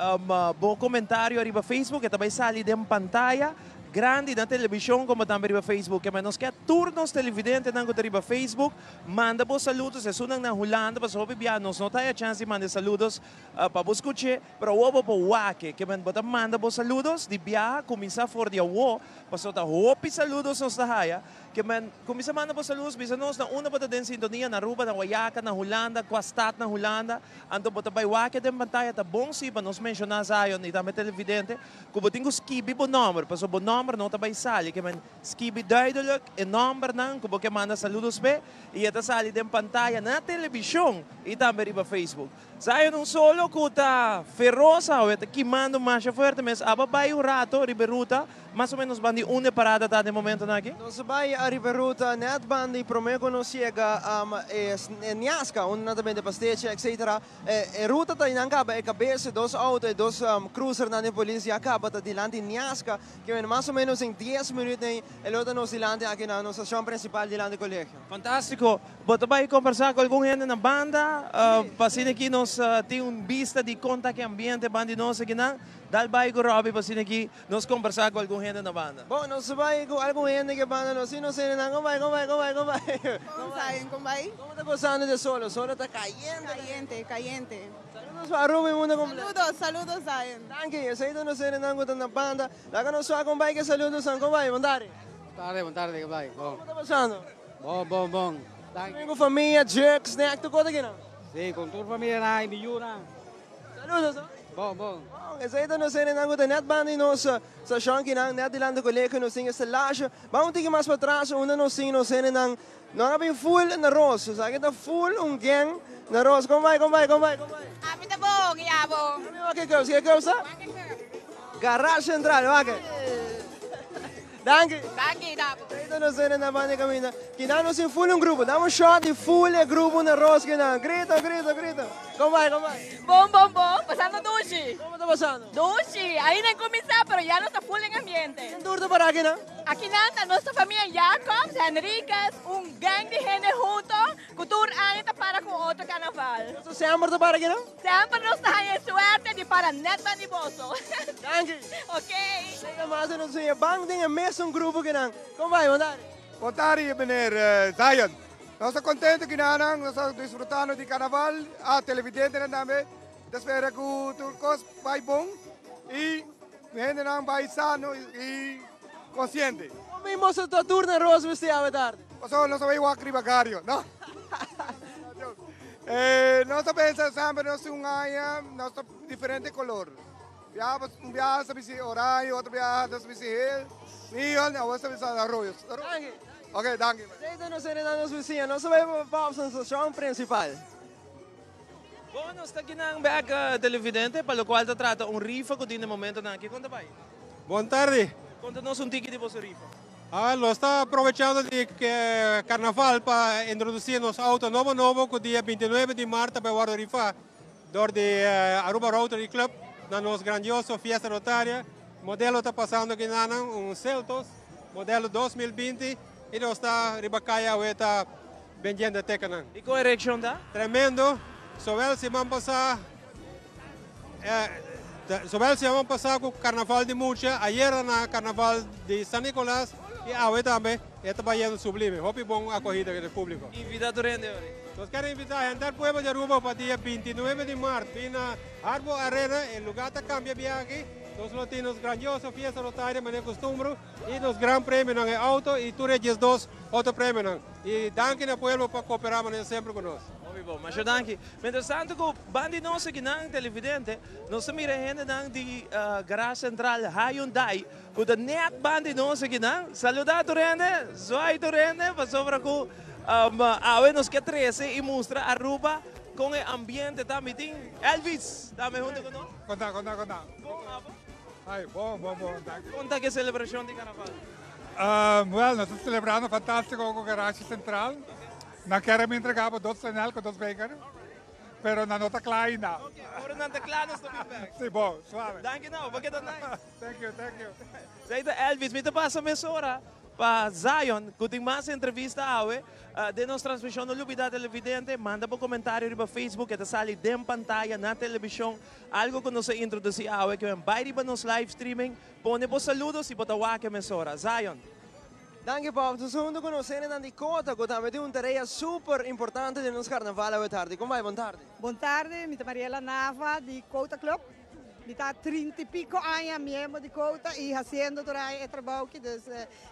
bom comentário arriba Facebook, que também sai de pantalla. Grande na televisão como também no Facebook. Que nos quer turnos televidentes na riba Facebook. Manda por saludos. É sunang na Holanda. Para sobe bianos. Não tem a chance de mandar saludos para vos escutar. Para o ovo para o wake. Que manda por saludos. De biar. Começar for de o. Para só tá hopi saludos nos tahaya. Que começa manda por saludos. Bisa nos na una para den sintonia na Aruba, na Wayaka, na Holanda, Kwastat na Holanda. Anto para bay wake den pantalla. Tá bom si para nos mencionar sayon. E também televidente. Como tingo skibi po number. Para so po number não também sali que man skibi duidelijk en number nang como que manda saludos be e esta sali den pantalla na televisão e também riba Facebook. Sayo nung solo kuta ferosa o esta que manda mais forte mas ababay o rato riba ruta mais ou menos bandi une parada tá de momento na aqui. Nós vai a riba net bandi promego nos chega Niasca, naturalmente pasteche, etc. E ruta tá inancaba e cabeça dos autos e dos cruiser na polícia acaba tá dilante Niasca que mais ou menos em 10 minutos e outra nos dilante aqui na nossa estação principal dilante do colégio. Fantástico. Bota vai conversar com algum gente na banda, pasine aqui nos tem vista de conta que ambiente bandi nos aqui na dal vai com Robbie pasine aqui nos conversar com algum gente na banda. Bom, nós vai com algum gente que banda nós não sei não como vai. Como vai? Como está passando de solo? Solo está Caliente. Saludos para Ruby mundo completo. Saludos Zion. Thank you. Sa ito no sene nang gutan na banda. Laga no sa akong bike saludos ang kumbay, mandari. Tarde, kumbay. Como está passando? Bom. Com família, jerks, snack, tu conta aqui não? Sim, com toda a família na Miura. Saludos. Bom. Sa ito no sene nang gutan net banda nos sa Shanky nang net dilando colégio no singa sa laje. Vamos ter que mais para trás, una no sino sene nang não é bem full na rosa, sabe que tá full gang na rosa. Como vai? Ami tá bom, iabo. Que causa? Garage central, vaca. Danke. Dabo. Ito no sene na banda caminha. Que não nos full grupo, dá shot de full grupo na rosa que não. Grita. Como vai? Bom. Pasando duche. Como tá passando? Duche. Ainda em começar, pero ya no está full en ambiente. Duro para aqui, não? Aquí nada, nuestra familia Jacobs, Enriquez, un gang de gente junto, cultura año para con otro carnaval. Sempre para aqui, não? Sempre nos trae suerte de para netman de bozo. Danke. Ok. Chega mais no sei, bang ding mesmo grupo que não. Como vai, mandar? Boa tarde, meneer Zion. Nós estamos contentes que nós estamos desfrutando de carnaval, a televidente também. Espero que o turcos vai bom e a gente não vai sano e consciente. Como você está turno rosa vestido à tarde? Nós vamos ao Acribacário, não? Nós pensamos sempre nós nós diferente color. Um viaja sabe horário, outro viaja sabe neon, a outra sabe arroios. Ok, danke. Dito no sei na nos vizinhos, nós vamos para a estação principal. Bom, nós está aqui na back televidente, para o qual trata rifa que tem momento na aqui. Conta vai. Boa tarde. Conta-nos ticket de vossa rifa. Lo está aproveitando de carnaval para introduzir nos auto novo que dia 29 de março para o rifa door de Aruba Rotary Club na nos grandioso fiesta rotária. Modelo está passando aqui na Celtos, modelo 2020 e nós está ribacaya o está vendendo até canan. E qual ereção tá? Tremendo. Zowel si man pasa Zowel se vamos pasar com o Carnaval de Mucha, ayer na Carnaval de San Nicolás e hoje também, é trabalhando sublime. Hope bom acolhida do público. Invitado rende. Nós queremos invitar a gente pueblo de Aruba para dia 29 de março, vir na Arbor Arena, o lugar está cambia bem aqui. Nós temos grandiosa fiesta rotária, mas é costume, e nos grandes prêmios é auto, e tu reges dois outro prêmio. E danke ao pueblo para cooperar sempre conosco. Bom, mas danke. Interessante que bandi nosso aqui na televidente, nós mira gente de garagem central Hyundai, que da net bandi nosso aqui na, saludar tu rende, zoai tu rende, para sobre que nos que 13 e mostra Aruba com o ambiente também. Elvis, também junto conosco. Conta. Ai, bom. Conta que celebração de Carnaval. Well, nós estamos celebrando fantástico com o garagem central. Não quero me entregar para 2 anel com 2 bakers, mas não está claro ainda. Agora não está claro, nós estamos bem. Sim, bom, suave. Danke não, porque tá nice. Thank you. Saída Elvis, me passa a mesora para Zion, que tem mais entrevista hoje, de nossa transmissão no Lubida Televidente, manda por comentário para Facebook, que está sali de pantalla na televisão, algo que nós introduzir hoje, que é baile para nos live streaming, põe por saludos e para a mesora. Zion. Danke Bob, tu segundo conoscere dan di Cota, que também tem uma tarefa super importante de nos carnaval hoje tarde. Como vai, boa tarde? Boa tarde, me chamo Mariela Nava, de Cota Club. Me está 30 e pico anos mesmo de Cota e fazendo durante o trabalho.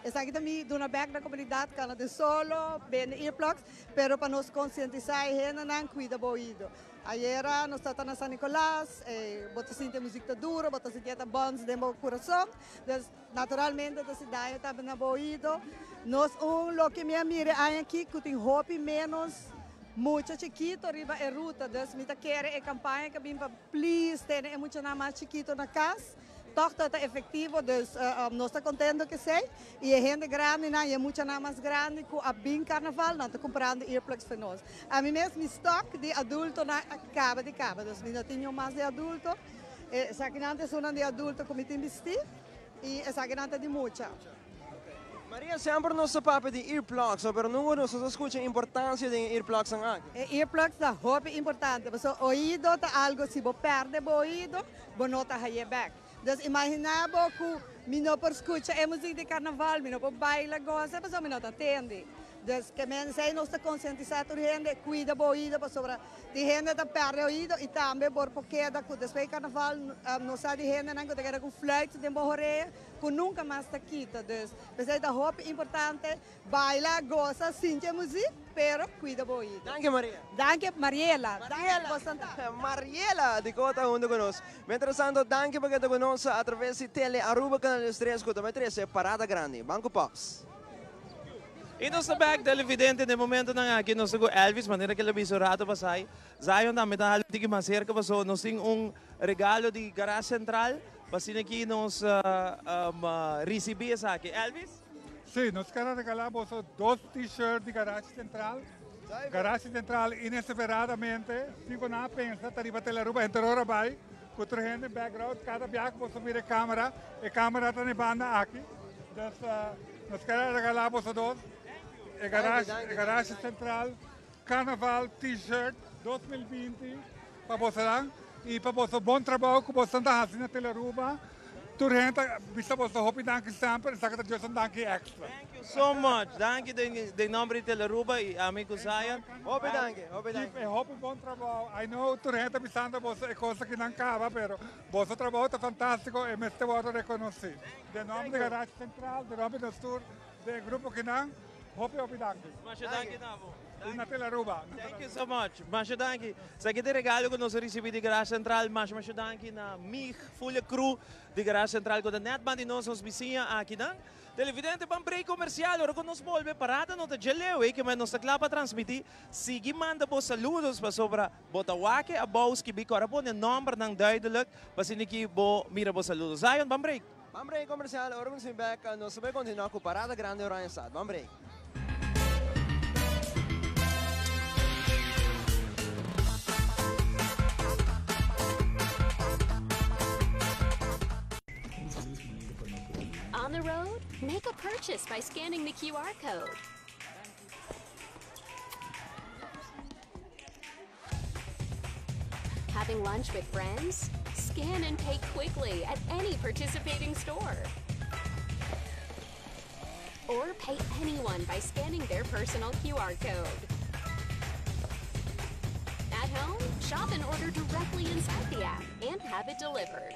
Então, aqui também dou uma back na comunidade, que não solo, bem earplugs, pero para nos conscientizar e gente não cuida boido. Ayer nós estávamos na San Nicolás, bota sentir música dura, bota sentir bons de meu coração. Então, naturalmente, a cidade estava na boido. Nós, lo que me mira aqui, que tem roupa menos, muito chiquito, riba é ruta. Então, me quer a campanha que vem para, please, tenha muito mais chiquito na casa. Toch está efetivo, então nós estamos contentes que sei. E a gente grande, e é muito mais grande que a bem carnaval, não está comprando earplugs para nós. A mim mesmo, estoque de adulto na acaba de cabo, então ainda tenho mais de adulto. Essa aqui não é uma de adulto que me tem vestido, e essa aqui não é de muita. Maria, sempre nos papo de earplugs, mas não nos escuta a importância de earplugs aqui. Earplugs é roupa importante, porque o ouvido é algo, se você perde o ouvido, você não está back. Então, imaginava que me não escuta a música de carnaval, me não baila, gosta, mas me não atende. Então, que me sei, nós estamos conscientizados de gente, cuida do ouvido, sobre de gente que perde o ouvido e também por porque depois do carnaval, nós sabemos de gente que tem com flight de morrer, que nunca mais está quita. Então, é roupa importante, baila, gosta, sente a música, pero cuida do ouvido. Danke, Maria. Danke, Mariela. Mariela de Cota junto conosco. Mentre tanto, danke perché te conosce attraverso Tele Aruba Canal 3, que também 13 Parada Grande. Banco Pops. E nós estamos back televidente no momento na aqui nós temos Elvis, maneira que ele visorado para sair. Zion também está ali que mais cerca passou. Nós temos regalo de garagem central, para aqui nós receber essa aqui. Elvis? Sim, nós queremos regalar 2 t-shirts de garagem central. Garagem central inesperadamente, fico na pensa, está ali para Teleruba, entre hora vai, com o gente background, cada viagem você mira a câmera, e a câmera está na banda aqui. Então, nós queremos regalar 2. Garagem Central, Carnaval T-shirt 2020 para você lá e para você bom trabalho que você está fazendo na Teleruba. Turenta, vista você roupa danke sempre, sabe que você danke extra. Thank you so much. Danke de nome de Teleruba e amigo Zion. Roupa danke. Roupa bom trabalho. I know Turenta pensando você é coisa que não acaba, pero você trabalho está fantástico e me estou reconhecido. De nome de Garagem Central, de nome do tour, do grupo que não. Hope danke. Masha danke navo. Na Teleruba. Thank you so much. Masha danke. Sa aqui regalo que nós recebemos de Garagem Central, masha danke na mig full crew de Garagem Central que net band nós nos vizinha aqui na. Televidente para break comercial, ora que nós volve parada não tá geleu, que mas nós tá para transmitir. Sigue manda por saludos para sobre Botawake, a boss que bicora por o número ng duidelijk, para siniki bo mira por saludos. Zion, bam break. Bam break comercial, ora nós back, nós vai continuar com Parada Grande ora em estado. Bam break. On the road, make a purchase by scanning the QR code. Having lunch with friends? Scan and pay quickly at any participating store. Or pay anyone by scanning their personal QR code. At home, shop and order directly inside the app and have it delivered.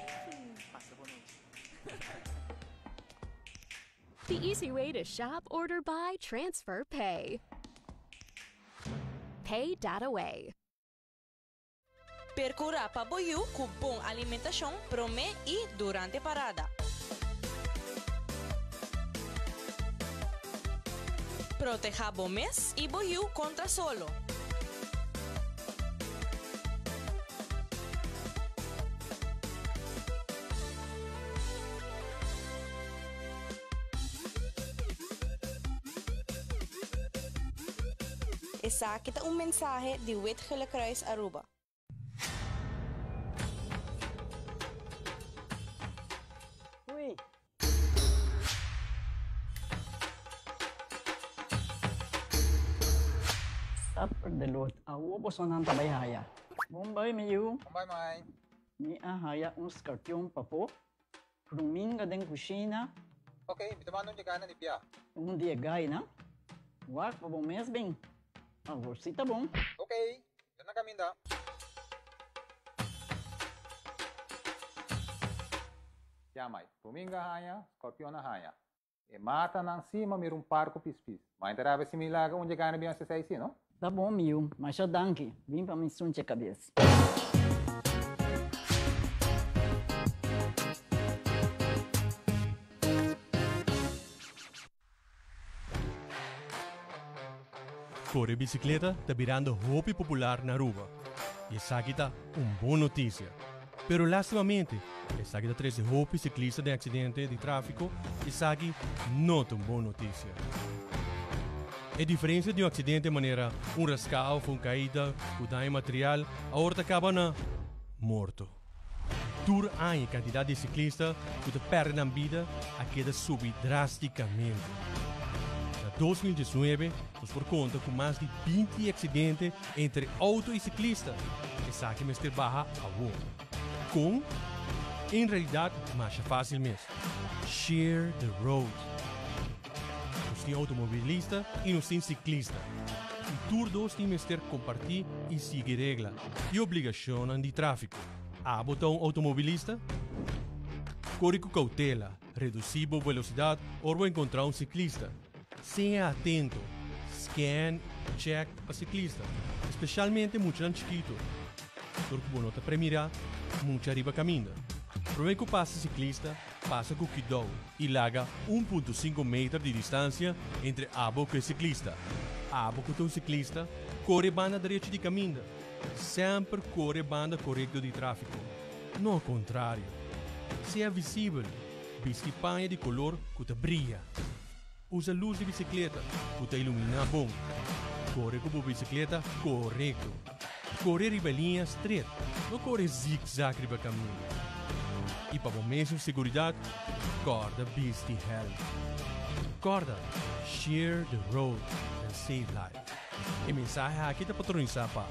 The easy way to shop, order, buy, transfer, pay. Pay that way. Percurra pa boiú com bom alimentação promê e durante parada. Proteja bom mês e boiú contra solo. Essa aqui é mensagem de Wetgele Kruis Aruba. Ui. Tapper de lot, awo po sonan tabayhaya. Bombay miyu. Bombay mai. Ni ahaya skartyong papo. Pruminga den kusina. Okay, bitamano niya ka na ni Pia. Dia gay na. Wak pa bom mes bem. Agora sim tá bom. Okay, yan na kami da. Yamay, Puminga haya, Scorpion na haya. E mata ng cima mayroong parco pispis. Mainterava si Milaga onde gana bem sa saisi, no? Tá bom, Mil, mas já danke. Vim para me sunte a cabeça. Corre bicicleta está virando hobby popular na Aruba. E essa aqui tá boa notícia. Pero lastimamente, essa aqui tá 13 hobby ciclista de acidente de tráfico, essa aqui não é boa notícia. A diferença de acidente de maneira rascal, uma caída, o dano material, a horta acaba na morto. Tur a quantidade de ciclistas que perdem a vida, a queda sube drasticamente. 2019, nós por conta com mais de 20 acidentes entre auto e ciclista. Essa aqui Mr. Baja avô. Com, em realidade, mais fácil mesmo. Share the road. Nós temos automobilista e nós temos ciclista. E todos dois temos que compartilhar e seguir regra e obrigação de tráfico. A botar automobilista? Corre com cautela, reduzir a velocidade ou encontrar ciclista. Seja atento, scan, check a ciclista, especialmente muito chiquito. Porque você nota primeira, muito arriba caminha. Primeiro que passa ciclista, passa com cuidado e larga 1,5 metros de distância entre abo e ciclista. Abo com o ciclista, corre banda direita de caminho. Sempre corre banda correta de tráfego. Não ao contrário. Seja visível, veste panha de color que brilha. Usa luz de bicicleta, que ilumina bom. Corre com a bicicleta correto. Corre riba linha estreita, não corre zig-zag riba caminho. E para mesmo segurança, corda beast helm. Corda, share the road and save life. E mensagem aqui está patronizada para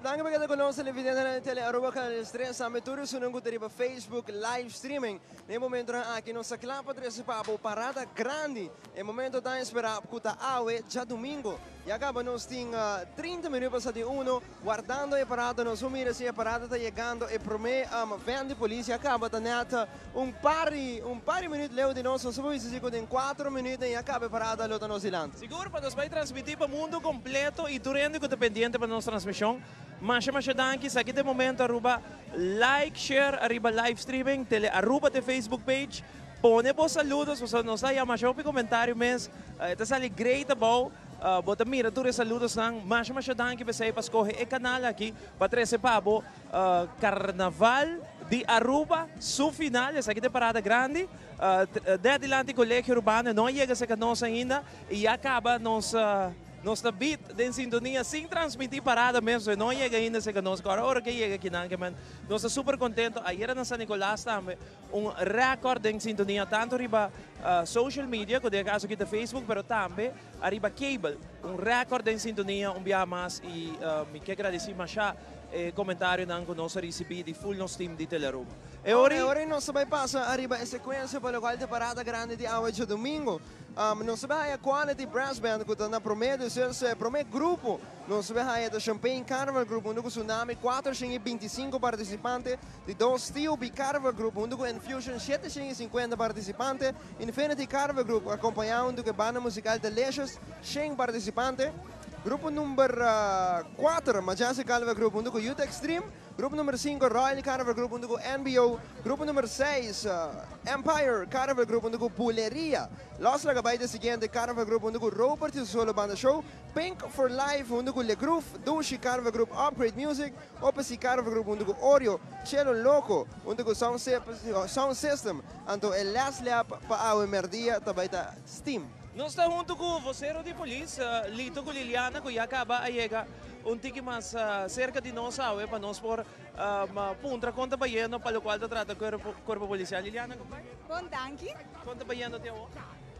Danke bagay ko sa televidente na tele Aruba Canal 3 sa meturo sunong ko diri pa Facebook live streaming. Ne momento na aqui no sa Clapa 3 Pabo parada grande. E momento da espera kuta awe já domingo. E acaba nos tem 30 minutos de uno guardando a parada nos umira se a parada está chegando e promete vem de polícia acaba da neta pari minutos leu de nós só se dico em 4 minutos e acaba a parada lota nos ilante. Seguro para nós vai transmitir para o mundo completo e durante que dependente para nossa transmissão. Mas danke sa aqui de momento Aruba like, share, arriba live streaming, tele Aruba de Facebook page. Pone po saludos, nos dá mais um comentário mês. Ita sali great about. Bota mira, tu saludos ng mas danke para para escolher o canal aqui para trazer Pabo Carnaval de Aruba, su final, essa aqui de parada grande. De adelante colégio urbano não chega a ser nós ainda e acaba nos Nós está beat em sintonia sem transmitir parada mesmo. Não chega ainda se conosco. Agora que chega aqui não, man. Nós está super contento. Ayer na San Nicolás também recorde em sintonia tanto riba social media, que é caso aqui do Facebook, pero também arriba cable. Recorde em sintonia, dia mais e me quero agradecer mais comentário que nós recebemos de full nosso time de Teleruba. Ora nós também passa arriba a sequência pela qual a parada grande de hoje domingo. Nós sabemos a quality brass band que está na promedio ser promedio grupo. Nós sabemos a Champagne Carnival Group, onde o Tsunami 425 participantes, de dois Steel B Carnival Group, onde o Infusion 750 participantes, Infinity Carnival Group, acompanhado do banda musical Delicious 100 participantes. Grupo número 4, Majestic Carnival Group, onde o Youth Extreme. Grupo número 5, Royal Carnival Group, onde o NBO. Grupo número 6, Empire Carnival Group, onde o Puleria. Los Lagabayda seguinte, Carnival Group, onde o Robert e Solo Banda Show. Pink for Life, onde o Le Groove. Dushi Carnival Group, Upgrade Music. Opus Carnival Group, onde o Oreo. Cello Loco, onde o Sound System. Anto el last lap para a merdia, também está Steam. Nós estamos junto com o voceiro de polícia, Lito com Liliana, que já acaba a chegar tiki mais cerca de nós, para nós por punta conta baiano, para o qual trata o corpo policial. Liliana, companheiro? Bom, danke. Conta baiano te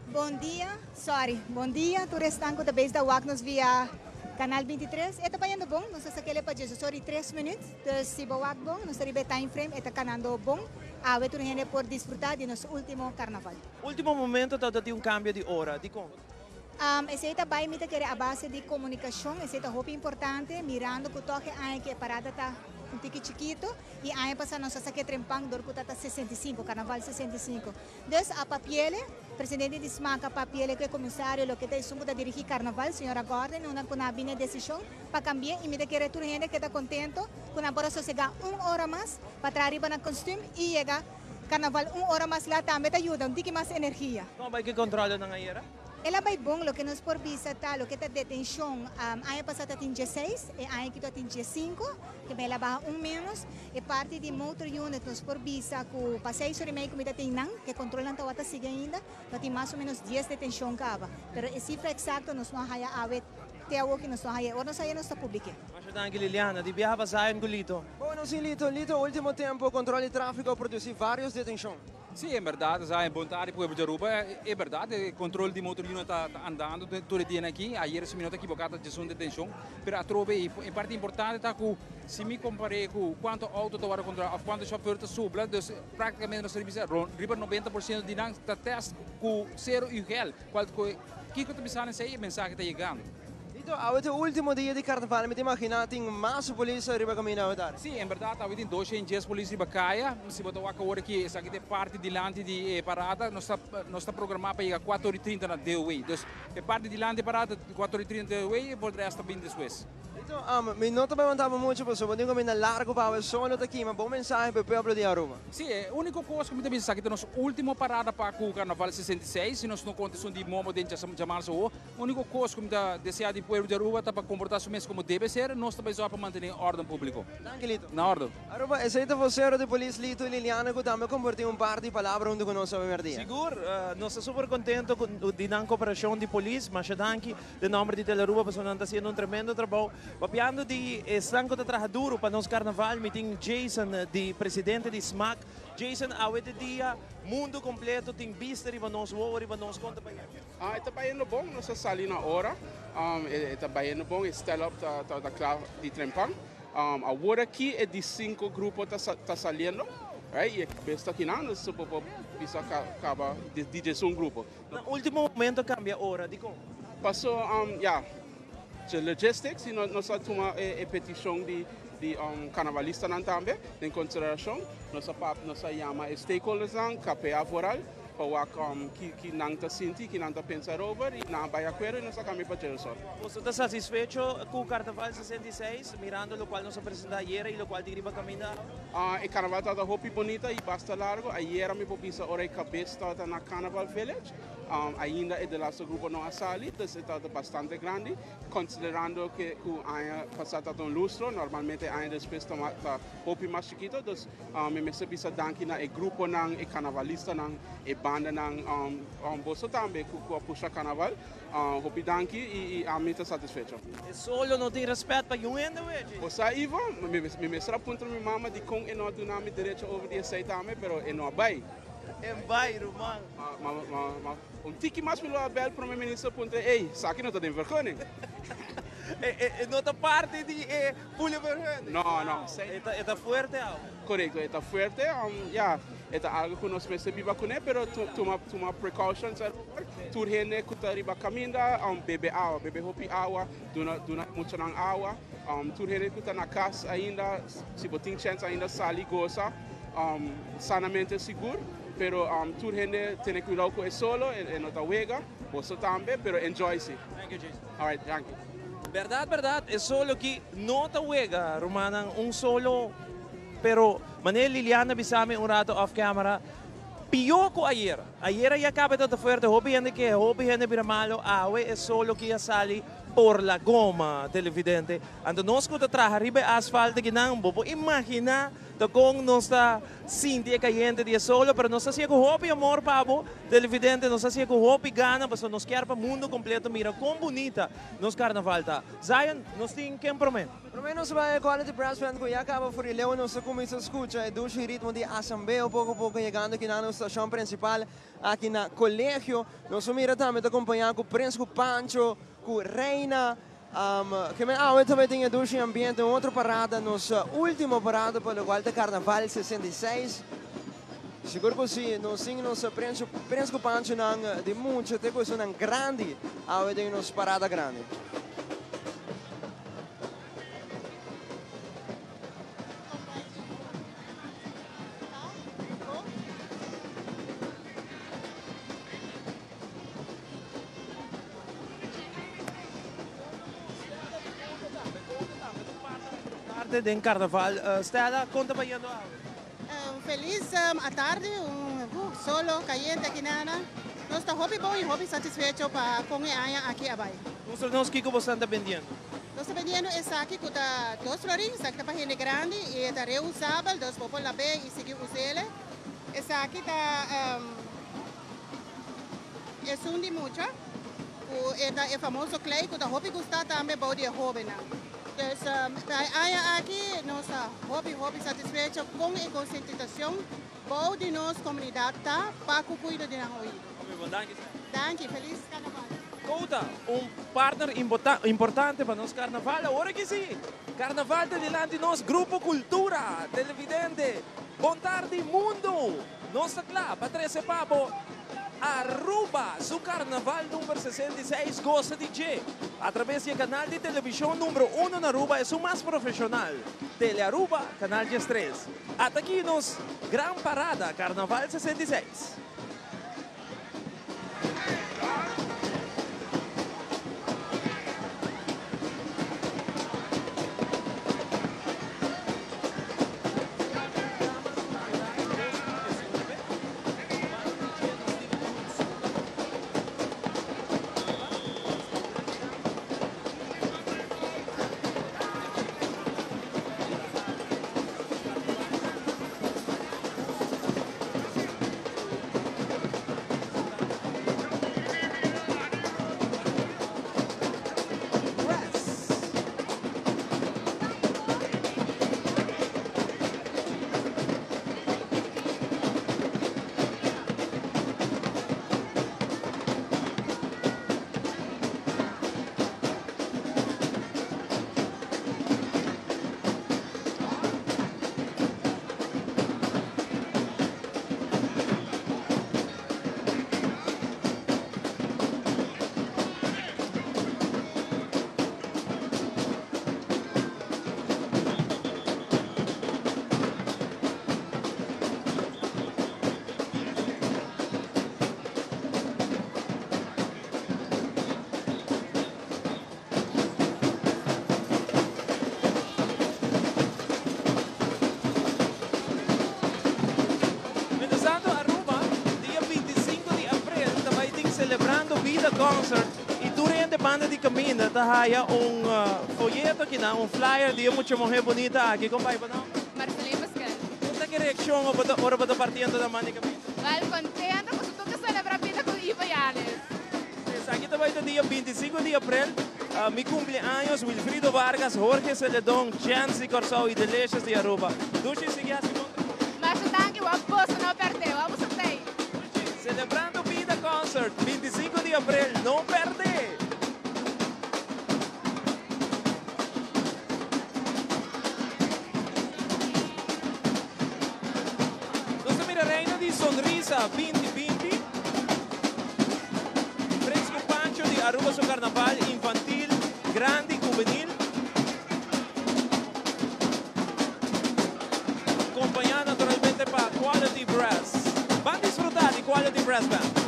Bom dia, tu restanco da base da Wagnos via Canal 23. Ito pa yan bom, nós sakele pa Jesus, 3 minutos, dus si bawag bom, nós ribe time frame, ito kanando bom. Awe tu rende por disfrutar de nosso último carnaval. Último momento tá de cambio de hora, de como? Esse aí vai me ter a base de comunicação, esse é muito importante, mirando que o toque aí que a parada tá um tique chiquito e aí passa nossa saque trempang dor que tá 65, carnaval 65. Dus a Papiele, presidente de SMAC, a Papiele que é comissário, lo que tá sumo da dirigir carnaval, senhora Gordon, uma com a bine decisão para cambiar e me ter que retornar gente que tá contento, com a bora só chegar 1 hora mais para trazer na costume e chegar carnaval 1 hora mais lá também te ajuda, um tique mais energia. Como vai que controla na ngaira? Ela vai bom, lo que nos por visa tá, lo que tá detenção, aí passa tá 16, e aí que tá 5, que vai lá 1 menos, e parte de motor unit nos por visa com passeio sobre meio que tem nang, que controlam tá wata siga ainda, tá tem mais ou menos 10 detenção cava. Pero a cifra exacta nos não haya awet, te awo que nos não haya, ou nos haya nos tá publique. Mas danke Liliana, di viaja sayon com Lito. Bueno, sim, Lito, último tempo, controle de tráfego, produzir vários detenções. Sim, é verdade, já é vontade para o Jaruba, é verdade, o controle de motor está andando todo o dia aqui, ayer esse minuto equivocado de som de detenção, mas a trove, em parte importante, está que se me comparei com quanto auto está contra, ou quanto chauffeur está subla, então praticamente no serviço, riba 90% de nang está teste com zero UGL, que eu estou pensando em mensagem está chegando. Então, o último dia de carnaval, me imagina, tem mais polícia arriba caminhando a dar. Sim, em verdade, há 210 polícia riba caia, se botar o acabou aqui, essa aqui é parte de lante de parada, nós está programado para chegar 4h30 na DOE, então, é parte de lante de parada, 4h30 na DOE, e por resto bem depois. Então, me não também mandava muito, pessoal, mas digo, me largo para o som aqui, mas bom mensagem para o povo de Aruba. Sim, a única coisa que me também sabe que nossa última parada para o Carnaval 66, se nós não condição de momo dentro de chamar-se o, única coisa que me deseja de povo de Aruba para comportar-se mesmo como deve ser, nós também só para manter ordem público. Danke, Lito. Na ordem. Aruba, esse é o vocero de polícia Lito e Liliana, que também compartilham par de palavras onde conosco a merdia. Seguro, nós estamos super contentes com a cooperação de polícia, mas danke, de nome de Teleruba, porque nós está fazendo tremendo trabalho. Papiando de estanco de trabalho para nosso carnaval, me tem Jason, de presidente de SMAC. Jason, awete dia, mundo completo, tem vista riba nos uo, riba nos conta pa yan. Ita bayano bom, nasa sali na ora. Ita bayano bom, stella up da clave de trempang. A hora aqui é de 5 grupos tá saliendo. Right? E besta aqui não, nós podemos bisa acaba de um grupo. No último momento cambia hora, de como? Passou, de logistics, nós toma a petição de carnavalista também, em consideração, nós chama stakeholders, KPA foral, para que não está sentindo, que não está pensando over, e não vai acordo, e nós caminhamos para o sol. Você está satisfeito com o Carnaval 66, mirando o qual nós apresentamos ayer e o qual deriva caminhar? O Carnaval está muito bonito e bastante largo. Ayer me popisa hora a cabeça está na Carnaval Village. Ainda é do nosso grupo não sali, então está bastante grande, considerando que há passado um lustro, normalmente ainda depois está mais chiquito, então me precisa danke na grupo não, carnavalista não, banda ng Boso também com a Puxa Carnaval. Hopi danki e a mim está satisfeito. Solo não tem respeito para o ende, hoje. O Ivo, me mestra punto minha mama de com e não do nome direito over de aceita também, pero e não vai. É vai, Roman. Tiki mais me lo abel para o ministro punto, ei, sabe que não está de vergonha. Não está parte de pulha vergonha. Não. Está forte, Correto, está forte. Está algo que nós mesmos viva com ele, pero toma precautions. Tur hene kuta riba caminda, bebe água, bebe hopi água, duna muito ng água. Tur hene kuta na casa ainda, se botin chance ainda sali goza, sanamente seguro. Pero tur hene tem cuidado com isso solo, não está huega, você também, pero enjoy-se. Thank you, Jason. All right, thank you. Verdade, é solo que não está huega, Romanan, solo, pero Manel Liliana bisame rato off camera, Piyoko ayer ya acaba de fuerte, hopi gente biramalo, awe é solo que ya sali por la goma, televidente. Ando nos kuta traja ribe asfalto que não bobo, imagina to kung nos está sinti cayente dia solo, pero nos hacía con hopi amor pabo, televidente, nos hacía con hopi gana, pues nos quer para mundo completo, mira como bonita nos carnaval tá. Zion, nos tem quem promet? Promenos vai quality brass band que já acaba por Leão, nós começamos a escutar do ritmo de assembleia, pouco a pouco chegando aqui na nossa estação principal, aqui na colégio. Nós mira também acompanhar com o Prince, com o Pancho, com Reina. Que também tem um ambiente, outra parada, nossa última parada para o Volta Carnaval 66. Seguro que sim, nós temos nossa Prince com o Pancho de muito, tem coisa grande, tem nossa parada grande. De carnaval. Stella, conta para yendo Feliz à tarde, solo, caliente aqui nana. Nós estamos hobby bom e hobby satisfeito para comer aqui abaixo. Nós que você está vendendo? Nós estamos vendendo essa aqui que está 2 florins, essa aqui está para gente grande e está reusável, dos popos lá bem e seguir usá-la. Essa aqui está é de mucho. É famoso clay que está hobby gostar também para o hobby. Aqui nossa hobby satisfeito com a conscientização boa de nossa comunidade para cuidar de nós. Danke, feliz carnaval. Kouta, partner importante para nós carnaval, agora que sim. Carnaval de delante nós, Grupo Cultura, televidente, Bom Tarde Mundo, nossa clá, Patrícia Pabo, Aruba, su carnaval número 66, goza DJ. A través del canal de televisión número 1 en Aruba, es su más profesional. Tele Aruba, canal 3. Hasta aquí nos gran parada, carnaval 66. Concert e durante a banda de caminho há folheto aqui, flyer de muito bonita aqui. Como vai, não? Marcelino Pascal. Qual é a reação agora para partindo da banda de caminho? Contenta, Bayanes. Aquí também no dia 25 de abril, mi cumpleaños, Wilfrido Vargas, Jorge Celedón, Jancy Corsao e Delicious de Aruba. Dushi, sigue assim. Mas o tanque, o aposto não perdeu. Vamos a play. Celebrando Vida Concert, 25 de abril, não perde! Nossa mira reina de Sonrisa 2020, Fresco Pancho de Aruba su Carnaval, infantil, grande e juvenil. Acompanhado naturalmente para Quality Brass. Van disfrutar de Quality Brass Band.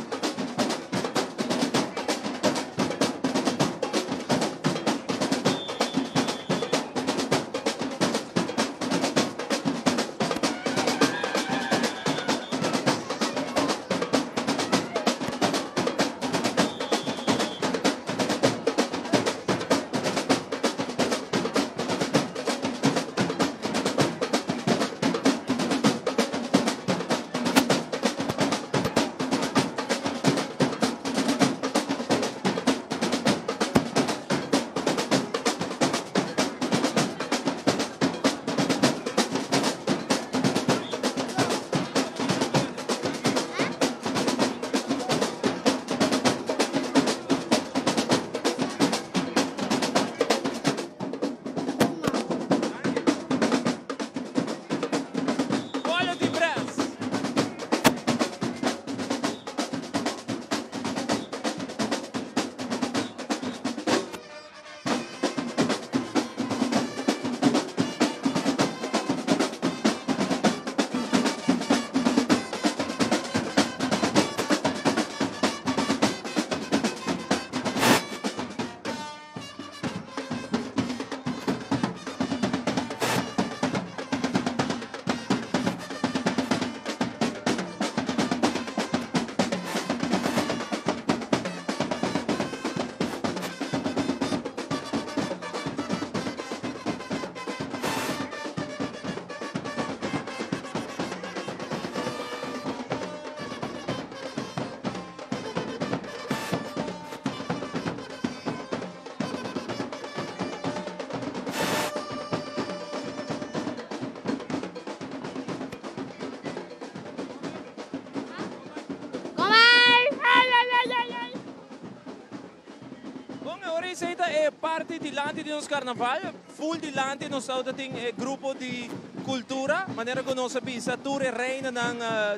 É parte de lante de nosso carnaval, full de lante nós tem grupo de cultura, maneira que nós sabemos, tour é reina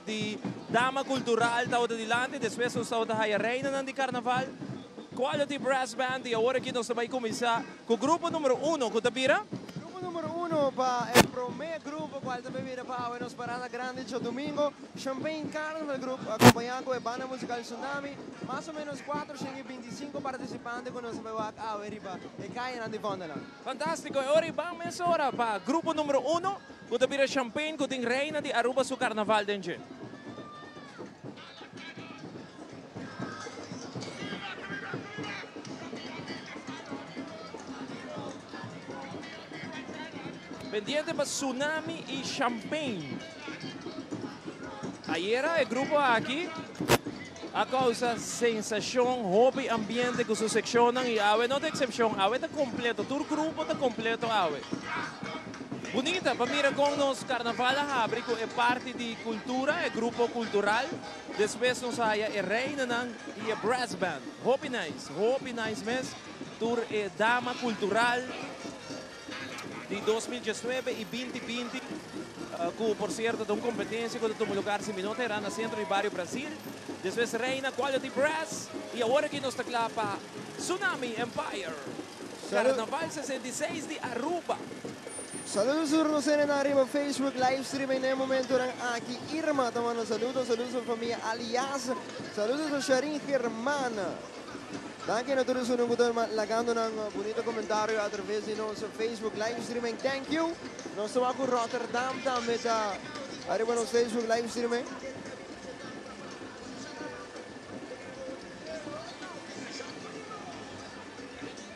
de dama cultural de lante, depois nós a reina de carnaval, Quality Brass Band, e agora que nós vamos começar com o grupo número 1, com Tabira? Grupo número 1 para o primeiro grupo, qual também vira para a parada grande de domingo, Champagne Carnival Group, acompanhado com a banda musical Tsunami, mais ou menos 425 participantes que nós vamos a Aruba e caem na Divonda. Fantástico, e agora vamos agora para o grupo número 1, com Tabira Champagne, com a reina de Aruba su Carnaval dentro. Pendiente para Tsunami e Champagne. Ayer o grupo aqui, a causa sensação, hobby, ambiente que se seccionam e awe não tem exceção, awe está completo, todo grupo está completo awe. Bonita, para mira com nos carnaval abre é parte de cultura, é grupo cultural. Depois nos há é reina e é brass band. Hobby nice mesmo. Tour é dama cultural de 2019 e 2020, que por certo de uma competência que tem lugar em Minota, era no centro do bairro Brasil. Depois reina Quality Brass e agora que nós está lá para Tsunami Empire. Carnaval 66 de Aruba. Saludos nos en arriba Facebook live stream en el momento aquí Irma tomando saludos a familia Alias, saludos a Sharin Germana. Danke natuurlijk zo nog lagando een bonito commentario a través de onze Facebook live streaming. Thank you. Nós estamos aqui em Rotterdam também tá arriba no Facebook live streaming.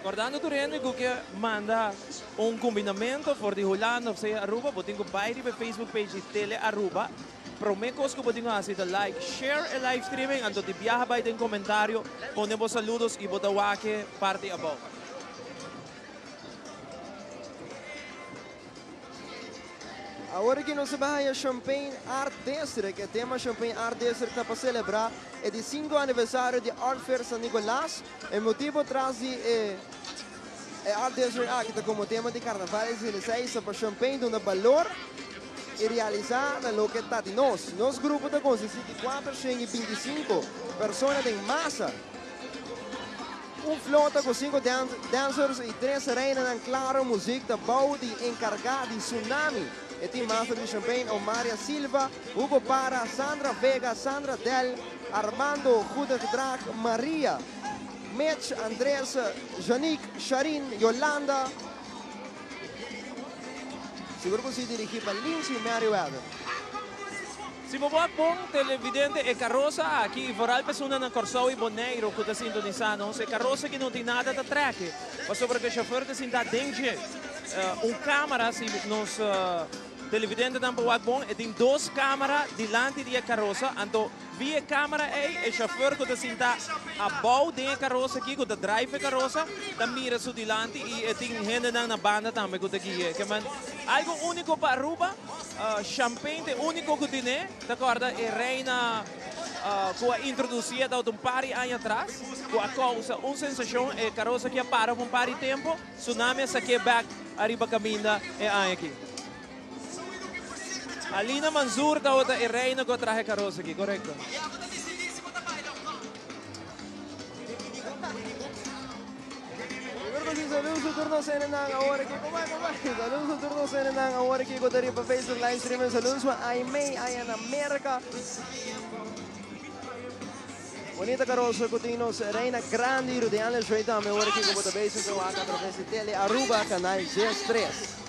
Guardando Turene que manda combinamento voor de Holland of Aruba, botinho bij de Facebook page Tele Aruba. promecos que podemos hacer like, share el live streaming, anto te viaja by den comentario, ponemos saludos y botawake parte above. Agora que nós vai a Champagne Art District, o tema Champagne Art District está para celebrar é de 5 aniversário de Art Fair San Nicolás. O motivo traz de Art District aqui como tema de carnaval e 16 para Champagne dando valor e realizar o que está de nós. Nosso grupo está com 2425 pessoas em massa. Flota com 5 dancers e 3 reinas em claro música da bouw de encarregado de Tsunami. E tem master de Champagne, Maria Silva, Hugo Para, Sandra Vega, Sandra Del, Armando Goedengedrag, Maria, Mitch, Andres, Janique, Sharin, Yolanda. Seguro que se dirigir para Lindsay Merriweather. Se você bom televidente e carroça aqui, voral pessoa na Corsão e Boneiro que está sintonizando, é carroça que não tem nada de traque, mas sobre que o chofer está sentado dentro, câmera se nos televidente não pode bom, e tem 2 câmeras diante da carroça, então via câmera o chofer que está sentado abaixo da carroça aqui, que está drive a carroça, está mira su diante e tem gente na banda também que está aqui, que man algo único para Aruba. Champagne é único que tem, d'accordo? E reina que introduzia da um par de anos atrás, que a causa uma sensação é carroça que para um par de tempo, Tsunami saque back arriba caminha e aqui. Alina Manzur da outra é reina que traje carroça aqui, correto? Saludos ao turno sa inang award aqui. Saludos ao turno sa inang award aqui. Ko dari pa Facebook live streaming. Saludos a Aimee, ayan America. Bonita carroça que tem nos Reina Grande, rodeando o jeito a meu aqui com o beijo que eu hago através de Tele Aruba, canal G3.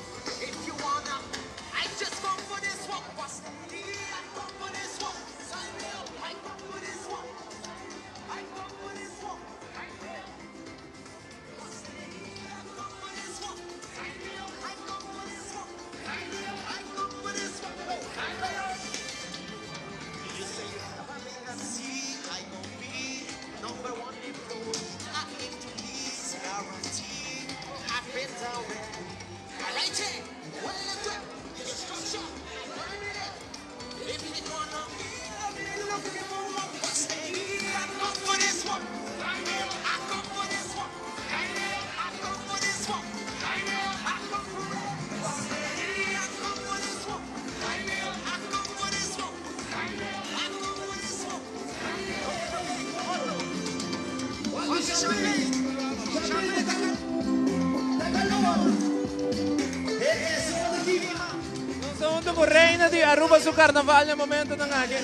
Reina di Aruba su carnaval no momento ng akin.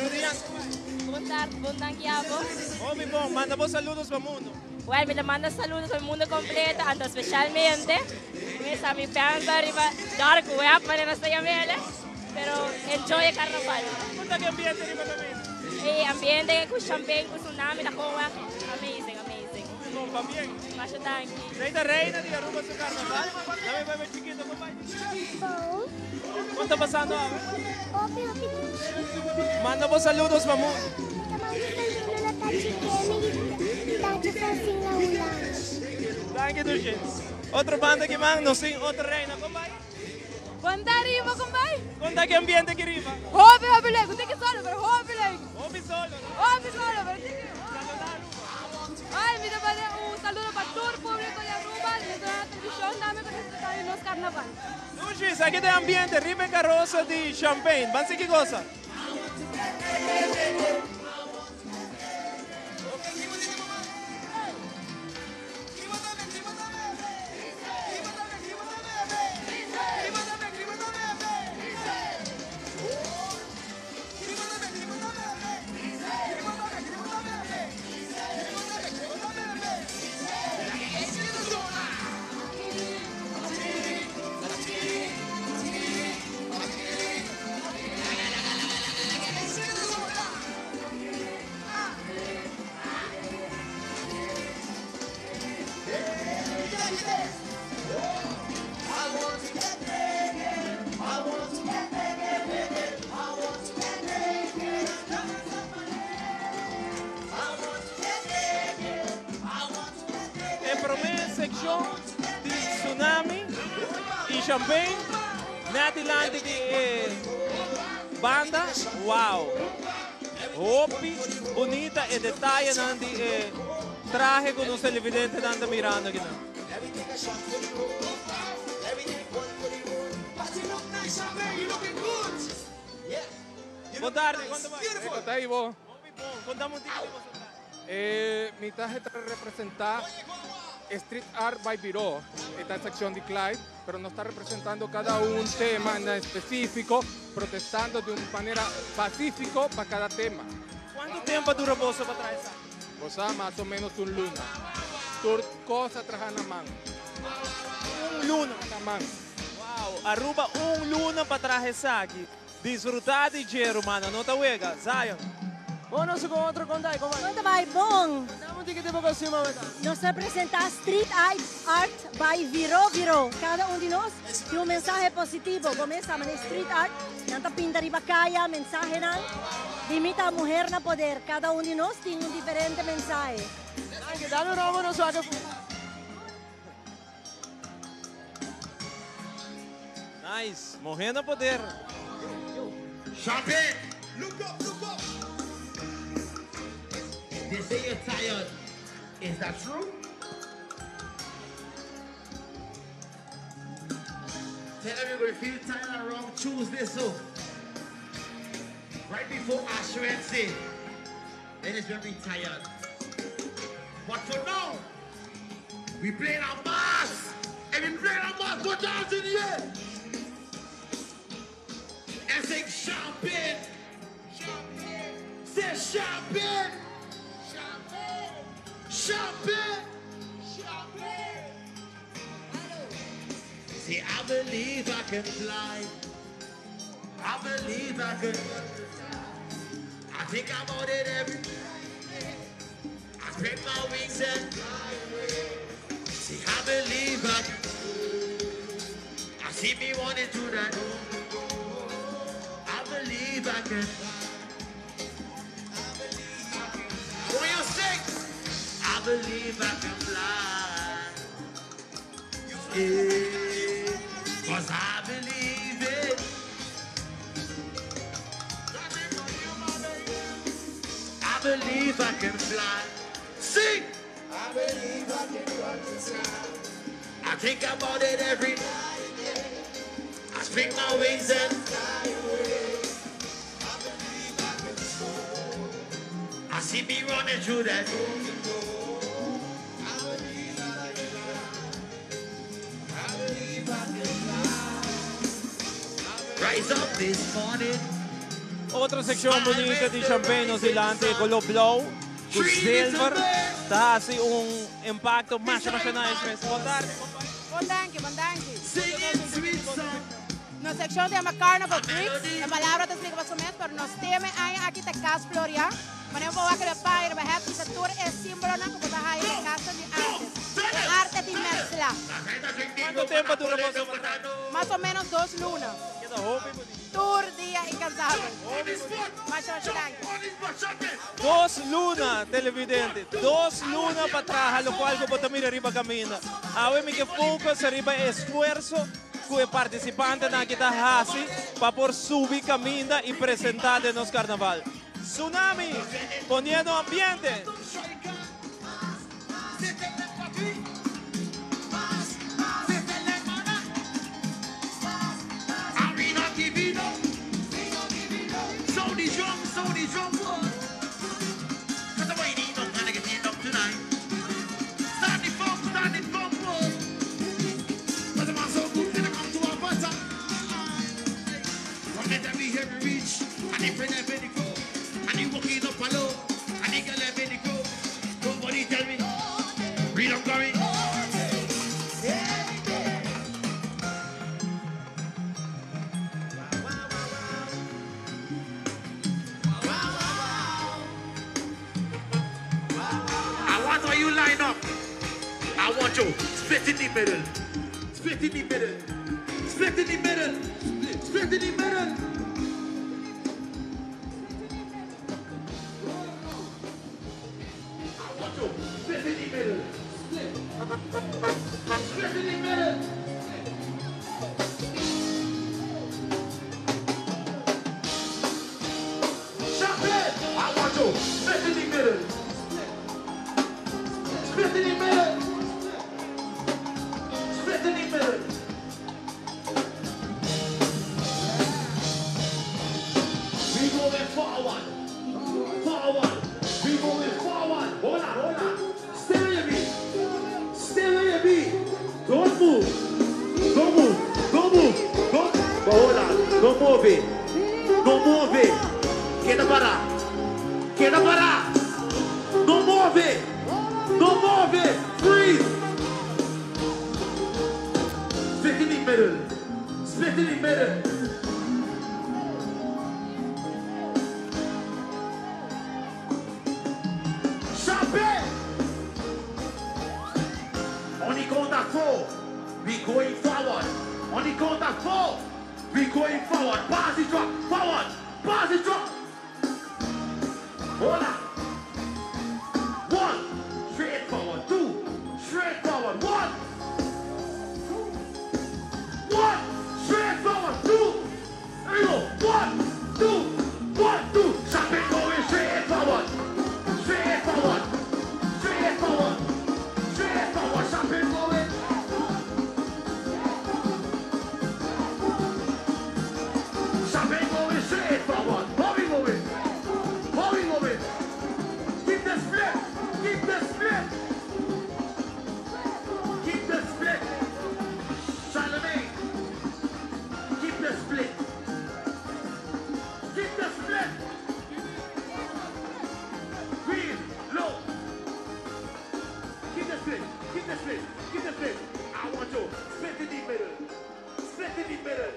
Boa tarde, bom tanquiabo. Obi bom, manda po saludos para mundo. Well, me manda saludos al mundo completo, ando especialmente a mi pianta arriba, dark web para la sayamele, pero enjoy el carnaval. Punta que ambiente arriba también. Y ambiente con champagne, con tsunami, la coa, amazing, amazing. Bomba bien. Masha tanki. Reina di Aruba su carnaval. Dame bebé chiquito, compadre. ¿Cuánto pasando ahora? Manda vos saludos, mamón. Thank you, Dushin. Otro banda que man, no sin otra reina, compadre. Quanta arriva, compadre? Quanta che ambiente che arriva? Hobby, lei, non che solo, per hobby lei. Hobby solo? Hobby solo, per te. Ai, mi devo dare un saluto per tutto il pubblico di Aruba, di una tradizione también per rispettare il nostro carnaval. Dushin, sai che è ambiente, arriva carroza di champagne, ma sai che cosa? di Champagne, Natilantic banda, wow. Hopi, bonita e detalle nandi traje con un televidente nanda mirando gina. Boa tarde, quanto vai? Ecco, tá aí, bom. Conta-me um pouquinho. Mi tarjeta representa Street Art by Biro, esta sección de Clyde, pero no está representando cada un tema en específico, protestando de una manera pacífica para cada tema. ¿Cuánto tiempo duró vos para traer esa? O sea, más o menos un luna. Tur cosa trajan a mano. Un luna? A mano. Wow, Aruba luna para traer esa aqui. Desfrutar de dinheiro, mano, não tá uega, Zion. Bueno, su con otro contai, ¿cómo ¿Dónde va? Bon. Dame un ticket para cima, ¿verdad? Nos representa Street Art by Viro. Cada uno de nosotros tiene un mensaje positivo. Comenzamos en Street Art, nanta pinta riba kaya, mensaje nan. Limita a mujer na poder. Cada uno de nosotros tiene un diferente mensaje. Dale un robo, no suave. Nice, morrendo a poder. Champagne, look up. They say you're tired. Is that true? Tell them you're going to feel tired around Tuesday, so right before Ash Wednesday, then it's going to be tired. But for now, we playing our mass, and we playing our mass, go down to the end. And sing champagne. Say champagne. Champagne. See, I believe I can fly. I believe I can. I think about it every day. I spread my wings and fly away. See, I believe I can. I see me wanting to that. I believe I can. When you sing, I believe I can fly. Yeah, 'cause I believe it. I believe I can fly. Sing! I believe I can run the sky. I think about it every night. I spread my wings and fly away. I believe I can soar. I see me running through that. Rise up this morning. Outra secção bonita de Champagne nos ilante, color blow, com silver, dá assim impacto mais nice. Boa tarde. Bom danke. Na secção de uma Carnival Drinks, a palavra te explica mais ou menos, pero nós temos aqui a Casa Floria, mas eu vou aquele pai, mas essa tour é símbolo na como está aí a casa de arte de mezcla. Quanto tempo dura você? Mais ou menos 2 lunas. Tour dia incansável. Mas danke. 2 lunas, televidente. 2 lunas para trás, lo cual como también arriba camina. Ahora me que focus arriba esfuerzo que participante na kita hasi para por subir camina y presentar de nos carnaval. Tsunami, poniendo ambiente. Sound the drum. Cause the way they don't wanna get in up tonight. Start the funk, cause the man so good, they come to our butter. From let them be here to reach, and they friend them very go, and they walking up alone, and they get them very go. Nobody tell me, read up going. You line up. I want you split in the middle. Split in the middle. Split in the middle. Split in the middle. I want you split in the middle. Split in the middle. Não move. Não move. Queda parar. Queda parar. Não move. Não move. Freeze. Split in the middle. Split in the middle. Champagne. On the count of 4, we going forward. On the count of 4, we going forward. Pass it drop, forward. Pass it drop. Hold on. 1, straight forward. 2, straight forward. 1, straight forward. 2, there you go. 1, 2, 1, 2. Champagne going straight forward. Straight forward. Straight forward. Straight forward. Champagne going. Champagne going straight forward. How we moving? How we moving? Keep the split. Keep the split. Keep the split. Charlemagne. Keep the split. Keep the split. Green, low. Keep the split. Keep the split. Keep the split. I want you. Split in the middle. Split in the middle.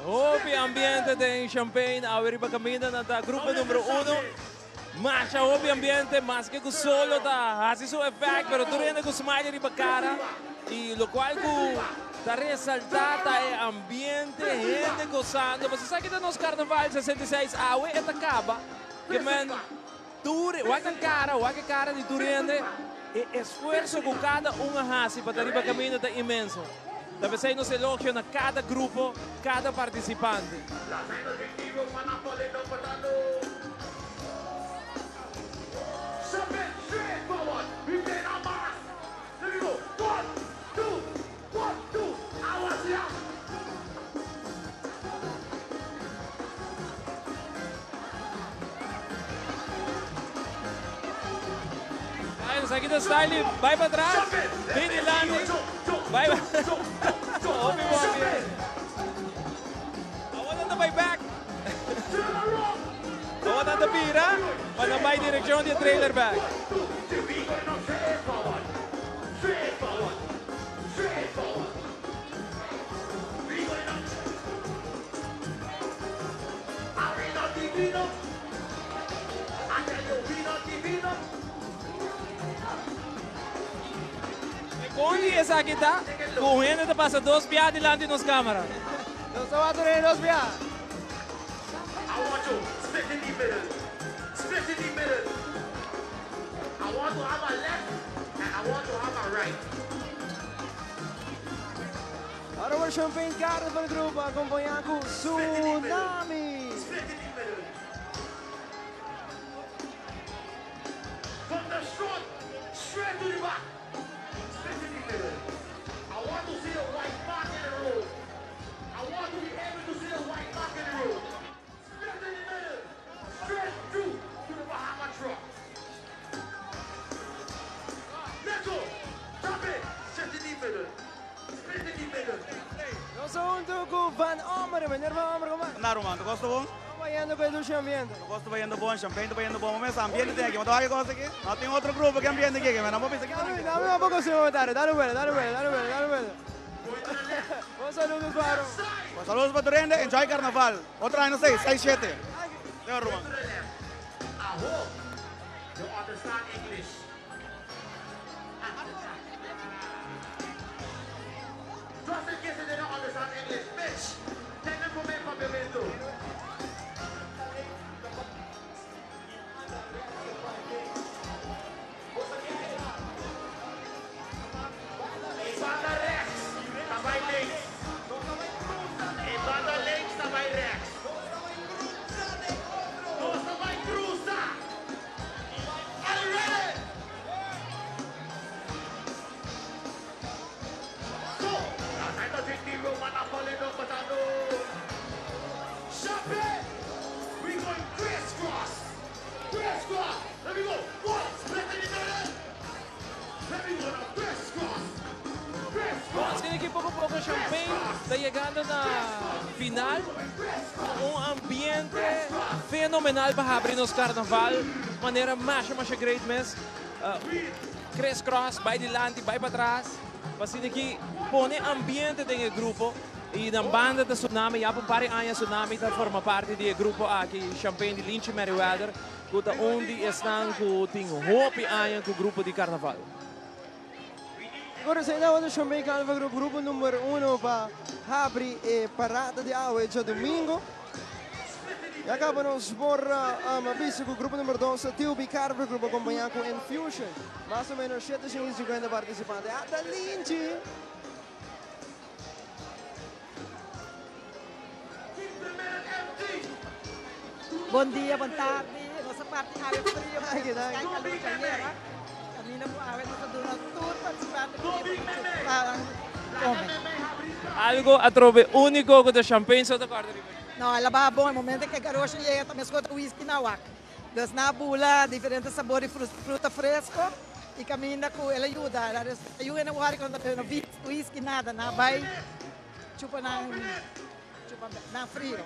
Hopi ambiente de Champagne. Ahora caminando hasta grupo número 1. Mas hopi ambiente, más que solo está hace su efecto, pero tú vienes con smile riba cara y lo cual está resaltada el ambiente, gente gozando. Mas sabe que nos carnaval 66 awe esta acaba que men ture, guarda cara de turende e esfuerzo com cada hasi para arriba caminho está imenso. Deve ser nos elogio a cada grupo, cada participante. Champagne straight forward. We play our mark. There we go. 1, 2, 1, 2. I was here. Aí, aqui da style, vai para trás, vem de landing, vai para Hopi mo ambiente. Awan na may back. Awan na pira, panabay direksyon di trailer back. Onde essa aqui tá? Correndo tá passa 2 piadas delante nos câmeras. Não só a turene 2 piadas. I want you split in the middle. Split in the middle. I want to have a left and I want to have a right. Agora o Champagne Carnival Group acompanhado com Tsunami. Split in the middle. From the front, straight to the back. Split in the middle. I want to see the white mark in the road. I want to be able to see the white mark in the road. Split in the middle. Straight through to the Bahama truck. Let's go. Jump in. Split in the middle. Split in the middle. Não sou com Van Omer, meneer Van Omer, como é? Claro, mano, tu gosta bom? Acompanhando com o Dulce Ambiente. Eu gosto bem bom, Champagne bem bom, mas ambiente tem aqui, mas tu vai gostar aqui? Não tem outro grupo que ambiente aqui, mas não vou pensar aqui. Dá-me um pouco seu comentário, dá-me bueno. Bom saludos para Bom saludos para Turende, enjoy carnaval. Outra ano 6, 6, 7. Deu, Roman. I hope you understand English. Just in case they don't understand English, Mitch, take them for me from the window. Banda rechts, dabei links. Banda links, dabei rechts. Los dabei cruza. Are you ready? So, I don't think the Roman are falling up, but I know. aqui pouco a pouco Champagne está chegando na final. Ambiente fenomenal para abrir nos carnaval. Maneira mais great mes. Criss cross, vai dilante, vai para trás. Assim aqui, põe ambiente dentro do grupo. E na banda da Tsunami, já por pare anos Tsunami está forma parte do grupo aqui, Champagne de Lynch Merriweather, onde estão com hope anos com o grupo de carnaval. Agora, sai da Champagne Carnaval, grupo número 1 para abrir a parada de água de domingo. E acabamos por aviso com o grupo número 2, TUB Carver, grupo acompanhado com Infusion. Mais ou menos 750 participantes. Até Lynch! Bom dia, boa tarde. Nossa parte de água fria, mas cai calor banheira. Camina por água, nossa dona, tudo participante que Algo a trove único com o Champagne, só da corda. Não, ela vai bom, no momento que a garocha chega, também escuta whisky na wak. Dus na bula, diferentes sabores de fruta fresco. E camina com ela ajuda. Ela ajuda na hora quando não vi whisky nada, não vai chupa na frio.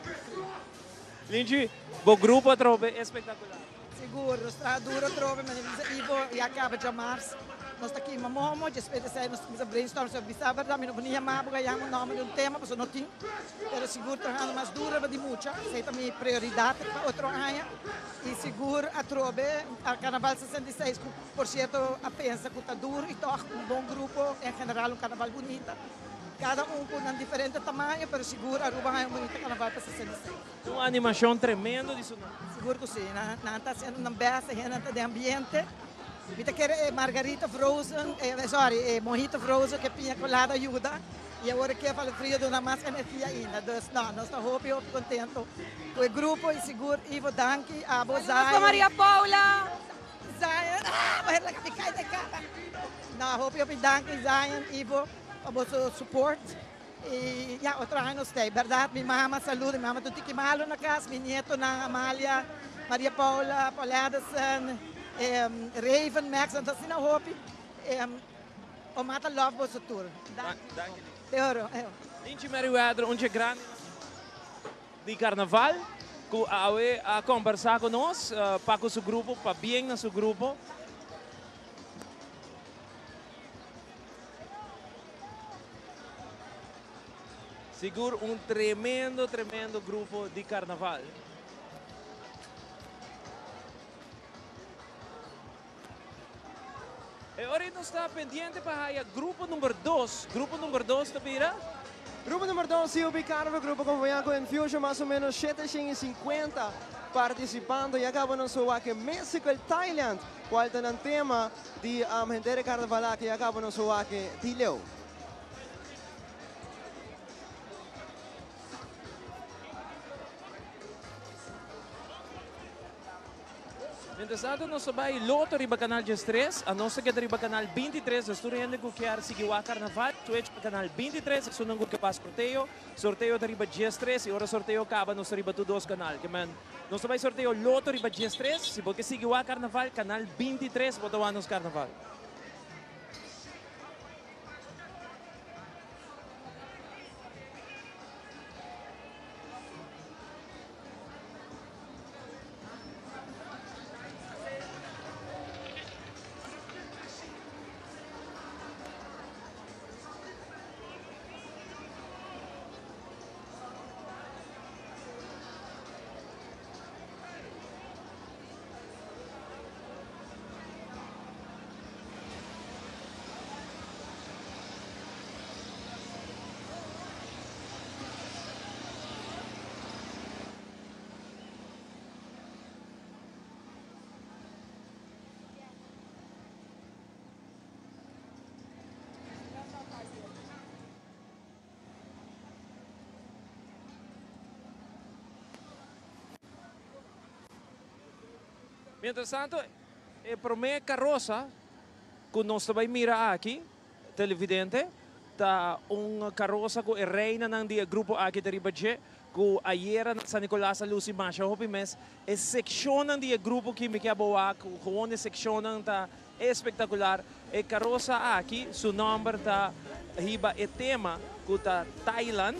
Lynch, o grupo a trove espetacular. Seguro, está duro trove, mas Ivo e acaba de março. Nós estamos aqui, mamamo, de espera sair, nós estamos a brainstorm sobre a verdade, não vamos chamar, porque é um nome de um tema, mas não tem. Pero seguro, trabalhando mais duro, de muita, sei também prioridade para outro ano. E seguro, a trove, a Carnaval 66, por certo, a pensa que está duro, e toca um bom grupo, em geral, um Carnaval bonito. Cada um com um diferente tamanho, mas seguro, a Aruba é um bonito Carnaval para 66. Uma animação tremenda disso. Seguro que sim, não está sendo uma besta, não de ambiente. Vita quer margarita frozen, mojito frozen que pinha colada ajuda. E agora que fala frio de uma mais energia ainda. Então, nós estamos muito contentes. O grupo é seguro, Ivo Danke, Abo Zion. Maria Paula. Zion, mas ela me cai da cara. Não, hope eu Danke, Zion, Ivo, para o suporte. E outro ano está, verdade? Minha mama saúde, minha mama tudo que malo na casa, minha neto na Amália, Maria Paula, Paul Addison. Raven, Max, en dat is nou hoop ik. Om te lopen op de tour. Dank je. Lynch Merriweather, onde grande de carnaval, que a conversar com nós, para o seu grupo, para bem no seu grupo. Seguro tremendo grupo de carnaval. E ora nós está pendiente para o grupo número 2. Grupo número 2, Tapira? Grupo número 2, CUB Carnaval, grupo acompanhado com Infusion, mais ou menos 750 participantes. E acabamos de México e Thailand, qual é o tema de gente de carnaval que acabamos de Tileu. Interessado, nós vai loto riba canal 3, a nossa que riba canal 23, estou ainda com que seguir o carnaval, Twitch canal 23, estou não que faz sorteio da riba 3 e ora sorteio acaba nós riba tu 2 canal, que man, nós vai sorteio loto riba 3, se você seguir o carnaval canal 23, botar nos carnaval. Mientras tanto, para minha carroça, que nós também mira aqui, televidente, tá carroça que é reina ng grupo aqui de Ribadje, que ayer na San Nicolás a Lucy Masha, hopi mes, é seção ng grupo que me quer boa, que gewoon é seção tá espetacular, e carosa aqui, su number ta hiba e tema kuta Thailand.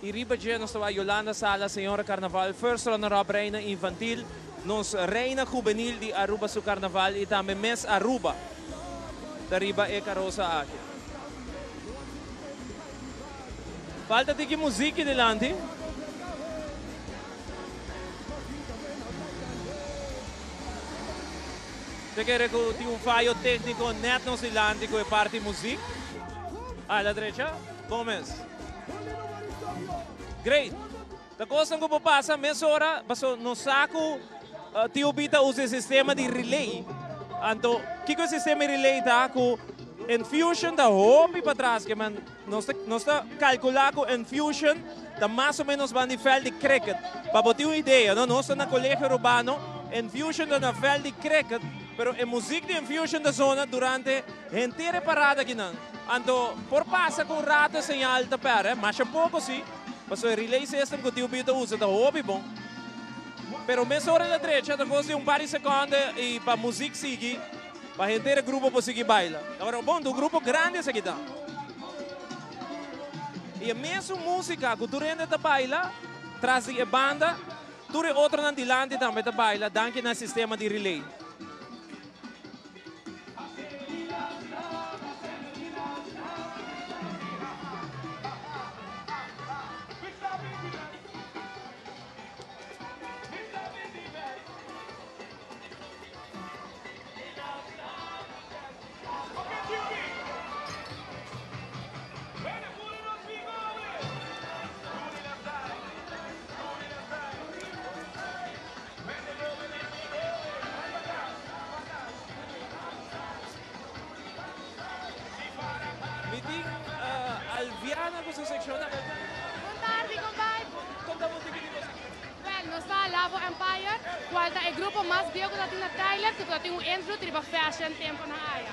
E riba dyan nos tawa Yolanda Sala, Senhora Carnaval, first runner-up reina infantil, nos reina juvenil di Aruba su Carnaval e também mes Aruba. Da riba e carosa aqui. Falta de que música delante. Você quer que tenha um falho técnico net nos delante com a parte música? À direita, bom mês. Great. Da coisa que passa, mês hora, no saco, tio Bita usa o sistema de relay. Então, o que é o sistema de relay tá com infusion da hopi para trás, que man, nós está calcular com infusion da mais ou menos van de veld de cricket. Para ter uma ideia, não? Nós estamos no colégio urbano, infusion da veld de cricket, pero a música de infusion da zona durante a inteira parada aqui não. Então, por passa com rato señal da pera, mas é pouco sim. Mas o relay system que o tio Bita usa da hopi bom. Pero meia hora da direita, da coisa de par de segundos e para a música seguir. Para o grupo conseguir bailar. Agora, bom, do grupo grande esse aqui tá. E a mesma música que tu rende da baila, traz a banda, tu re outro não dilante também da baila, danke no sistema de relay. Alviana con su sección. Buon tardi, compadre. Conta muito que digo. Well, nós está Lavo Empire, qual é o grupo mais viejo que tem na Thailand, que tem um intro de fashion tempo na área.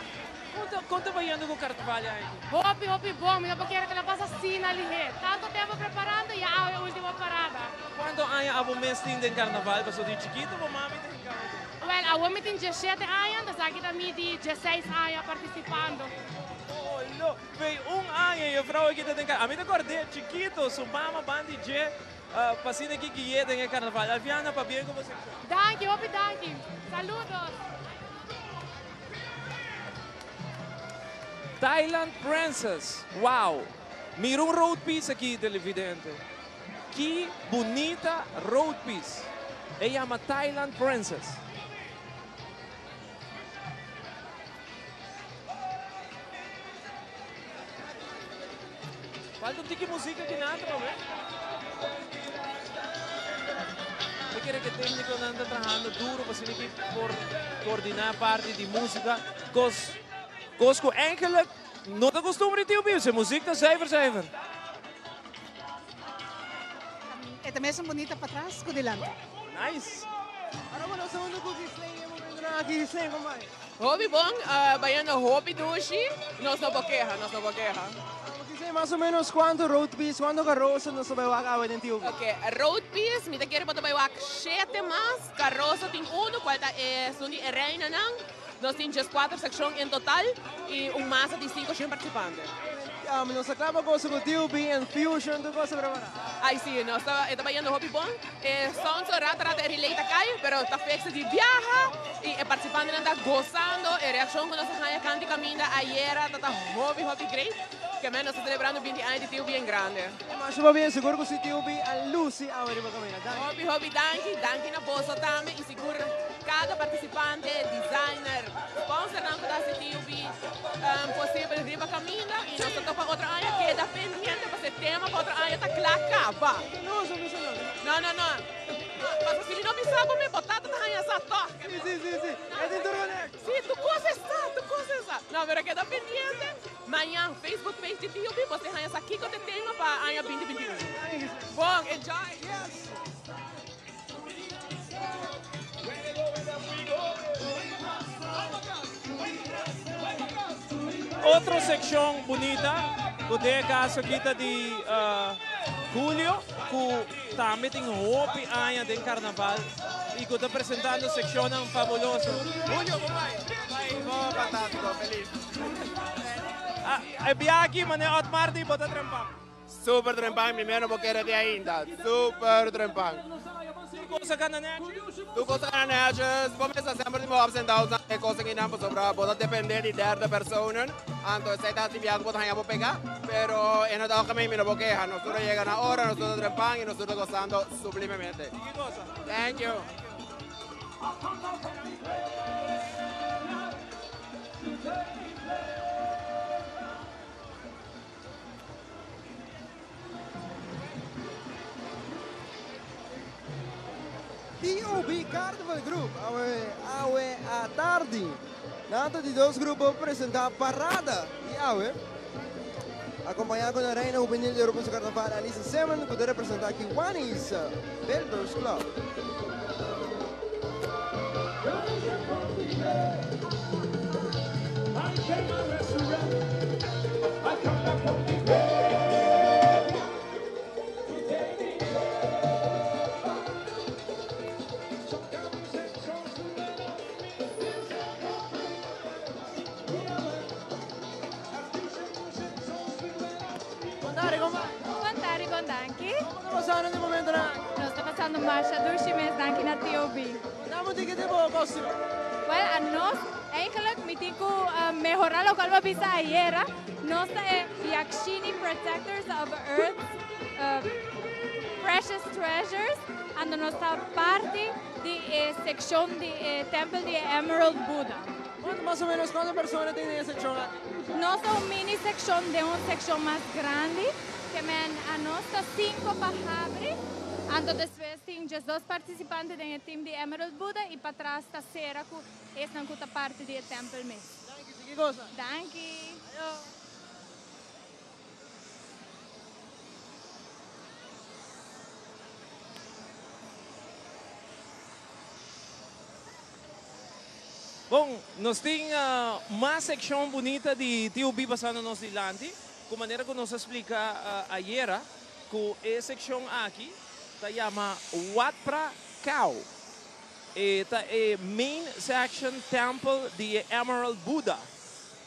Conta vaiando com o carnaval aí. Hopi, bom, não porque que ela passa assim ali. Tanto tempo preparando e a última parada. Quando há a mês de carnaval, você de chiquito ou mami tem carnaval? Well, a homem tem 17 anos, então aqui também de 16 anos participando. Olha, veio ano e a vrouw aqui tem carnaval. A mim acordei chiquito, sua mama bandi je, passando aqui que é tem carnaval. Alviana, para bem com você. Danke, Hopi, danke. Saludos. Thailand Princess. Wow! Mira um road piece aqui, televidente. Que bonita road piece. Ela chama Thailand Princess. Falta um tique música aqui nada, não é? Eu quero que o técnico anda trabalhando duro para coordenar a parte de música. Cosco eigenlijk não te costume de ouvir, se música está zuiver. É também são bonita para trás, com dilante. Nice. Para mo na sa uno ko gisling mo na gisling ko mai. Hobby bom, baiano hobby dushi, nós não boqueja. Gisling mais ou menos quanto road piece, quanto carroça nós vai waka em tio. Ok, road piece, me te quero botar vai waka 7 mais, carroça tem 1, qual é sundi reina não. Nós temos 4 secções em total e massa de 5 participantes. Nós acabamos com o tio em fusion, tu cosa preparar? Aí sim, nós estamos trabalhando hobby bom. São só rata relay tá cai, pero está feito de viaja e participando está gostando. A reação que nós ganhamos canto caminha ayer tá hobby great. Que nós estamos celebrando 20 anos de tio bem grande. Mas eu bem seguro que o tio a Lucy a ver para caminhar. Hobby danke na bolsa também e seguro cada participante, designer, sponsor não que dá esse tio possível riba caminha e nós estamos para outra área que é pendiente para esse tema para outra área tá clacava. Não. Mas se não me sabe me botar tá aí essa toca. Sim. É de turno. Sim, tu coisa está. Não, mas queda pendiente. Amanhã Facebook page de tio você aí essa aqui que eu tenho para área 2021. Bom, enjoy. Yes. Outra secção bonita, que é a casa aqui de Julio, que também tem roupa de carnaval. y que está presentando sección fabuloso. Julio, ¿cómo va? Fantástico, feliz. Aqui, mano, Otmar, di bota trempang. Super trempang, primeiro porque era de ainda. Super trempang. Cosa ka na netjes? Tu cosa ka na netjes? Começa sempre de ups and downs. É coisa que não pode sobrar. Pode depender de derde personen. Então, se está tibiado, pode ganhar para pegar. Pero, en el caminho, não queja. Nosotros llega na hora, nosotros trempang y nosotros gozando sublimemente. Thank you. TOB Carnival Group, awe à tarde. Nada de dois grupos apresentar parada. E awe, acompanhado com a reina juvenil de Europa do Carnaval, Alisa Semen, poder representar aqui Wanis Builders Club. Passando di momento Nós estamos passando marcha dos chimes daqui na TOB. Não tem que ter costume. Well, a nós, eigenlijk, me tico melhorar o calma bisa ayer. Nós é Yakshini Protectors of Earth, Precious Treasures, and nossa parte de secção de Templo de Emerald Buddha. Mais ou menos quantas pessoas tem nessa secção? Nós é uma mini secção de uma secção mais grande, que a nossa 5 para abrir. Então, depois tem 2 participantes do time de Emerald Buddha e para trás está Sera, que é a parte do templo mesmo. Danke. Bom, nós temos uma secção bonita de TOB passando nos dilante, com maneira que nos explica ayer, que a secção aqui se chama Wat-Pra Cow. Esta é main section temple de Emerald Buddha.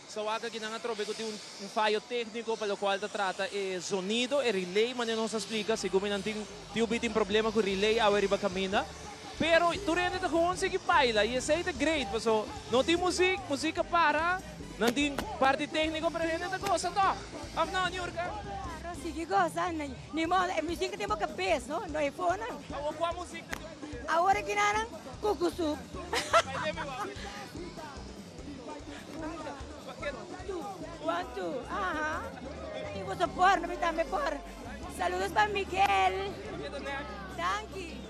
So, aqui que nós trobe que tem fallo técnico para o qual se trata é sonido e relay, mas nos explica se como não tem TOB tem problema com relay, a riba caminha. Pero turene ta gewoon sige baila e sei ta great, so não tem música para, não tem parte técnica para gente ta cosa to. Of não, Niurka. Sige goza, ni mo música tem boca pes, no? No é fona. Qual música? Agora que nana cucusu. One, two. Ajá. E você por, não me dá me por. Saludos para Miguel. Thank you.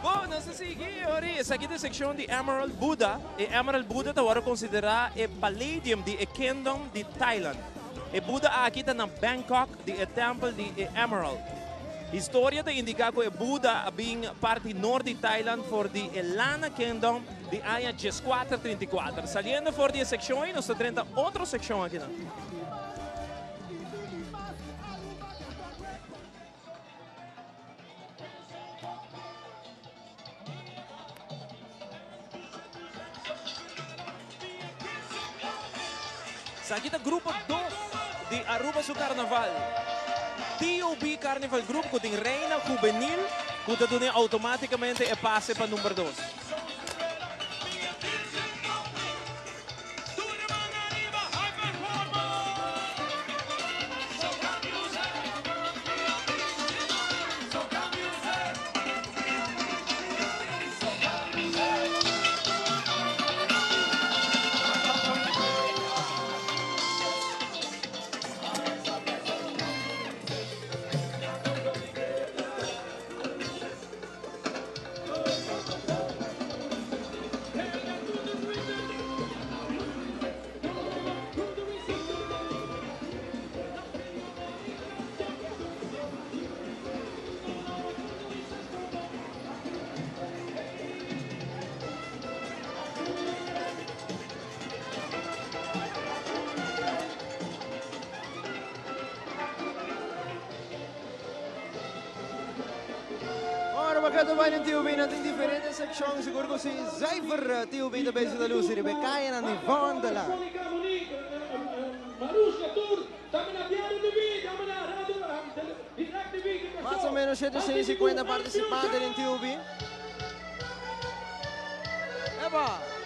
Bom, nós seguimos agora. Essa aqui é a secção de Emerald Buddha. E Emerald Buddha está agora considerado o Palladium de Kingdom de Thailand. E Buddha aqui está na Bangkok, de Temple de Emerald. História te indica que o Buddha é parte norte de Thailand for the Elana Kingdom de ano 1434. Saliendo for the secção, nós temos outra secção aqui. Aqui está o grupo 2 de Aruba do Carnaval. TOB Carnival Group, que tem reina juvenil, que está automaticamente e passe para o número 2. Agad naman ng TUB natin diferente seksyon. Siguro ko si Zypher TUB na beso na lusi. Rebecca ng Yvonne Dala. Más o menos 750 participantes en TUB. Epa!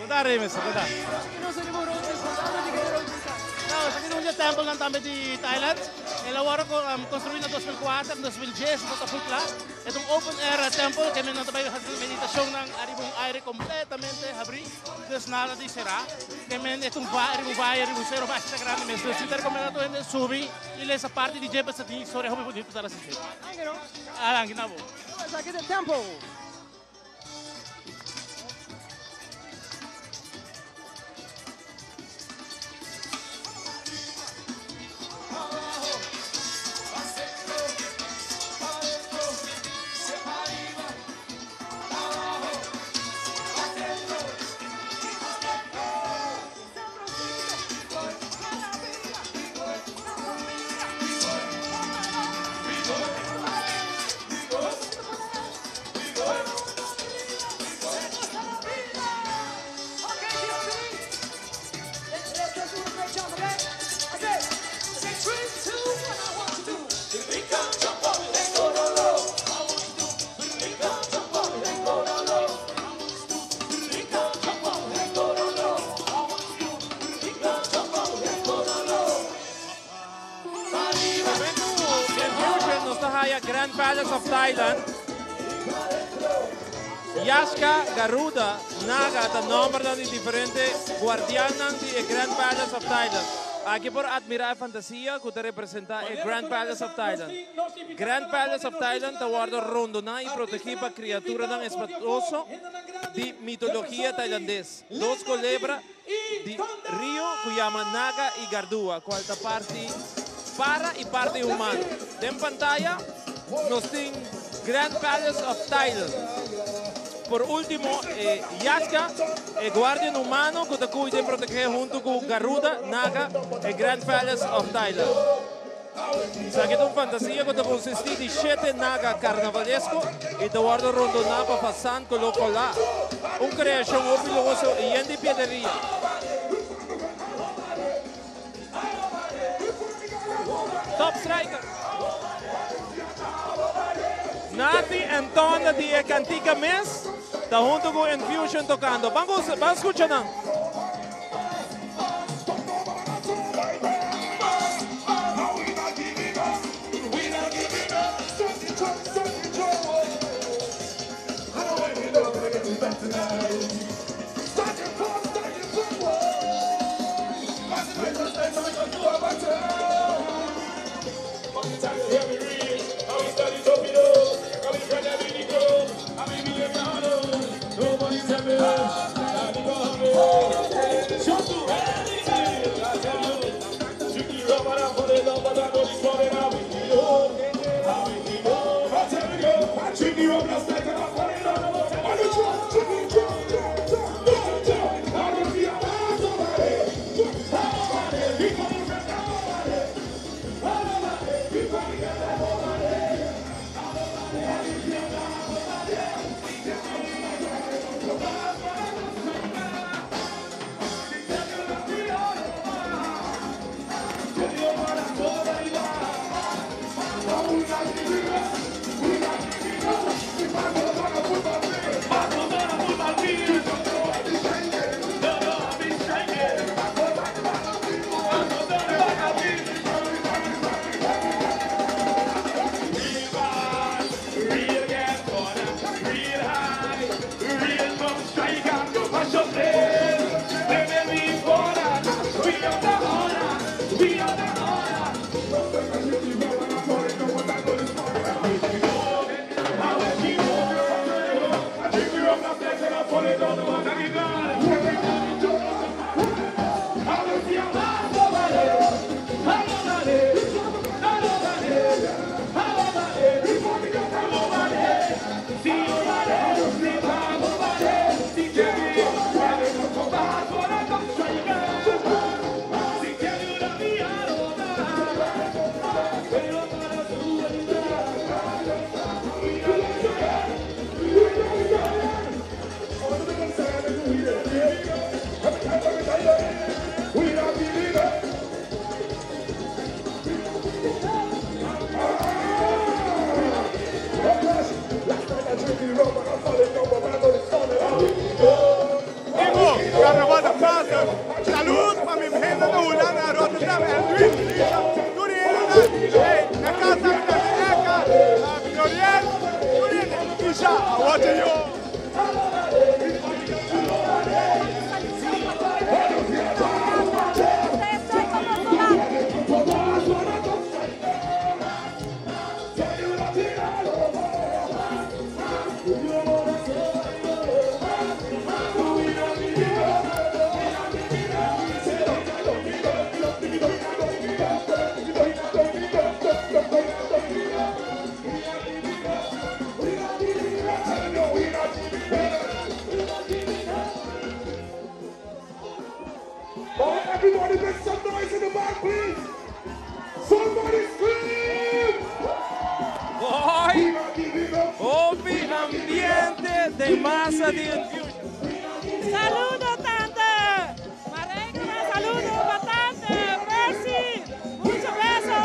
Mandare, messo, mandare. No, sa kinunja temple ng Tambe di Thailand. Elawara ko construído na 2004, 2010, ito futla. Itong open air temple, kami natabay sa meditasyon ng aribong aire completamente habri. Des nada di será. Kami itong bahay, aribong zero basta sa grande meso. Sinter kami na to hindi subi. Ile sa parte di Jepa sa di sorry hobi po dito para sa sila. Ang ginabo. Sa kita temple. Grand Palace of Thailand. Yaska, Garuda, Naga, at ang number na di diferente guardián ng Grand Palace of Thailand. Aquí por admirar fantasía que te representa el Grand Palace of Thailand. Grand Palace of Thailand tawardo rondo na y proteger para criatura ng espatoso di mitología tailandés. Dos culebra di río que llama Naga y Gardua, cuarta parte para y parte humano. En pantalla nos tiene Grand Palace of Thailand. Por último, Yaska, el guardián humano que te cuida y protege junto con Garuda, Naga, el Grand Palace of Thailand. Sa que fantasia que consiste di 7 naga carnavalesco e te guardo rondona para fasan coloco lá. Creação opiloso e em piederia. Top striker. Nati Antônia de Cantica Mes, tá junto com Infusion tocando. Vamos escutar não. Everybody make some noise in the back, please. Somebody scream. Boy, Opi ambiente de masa de Infusion. Saludo tante. Marenga, saludo bastante. Merci. Mucho beso.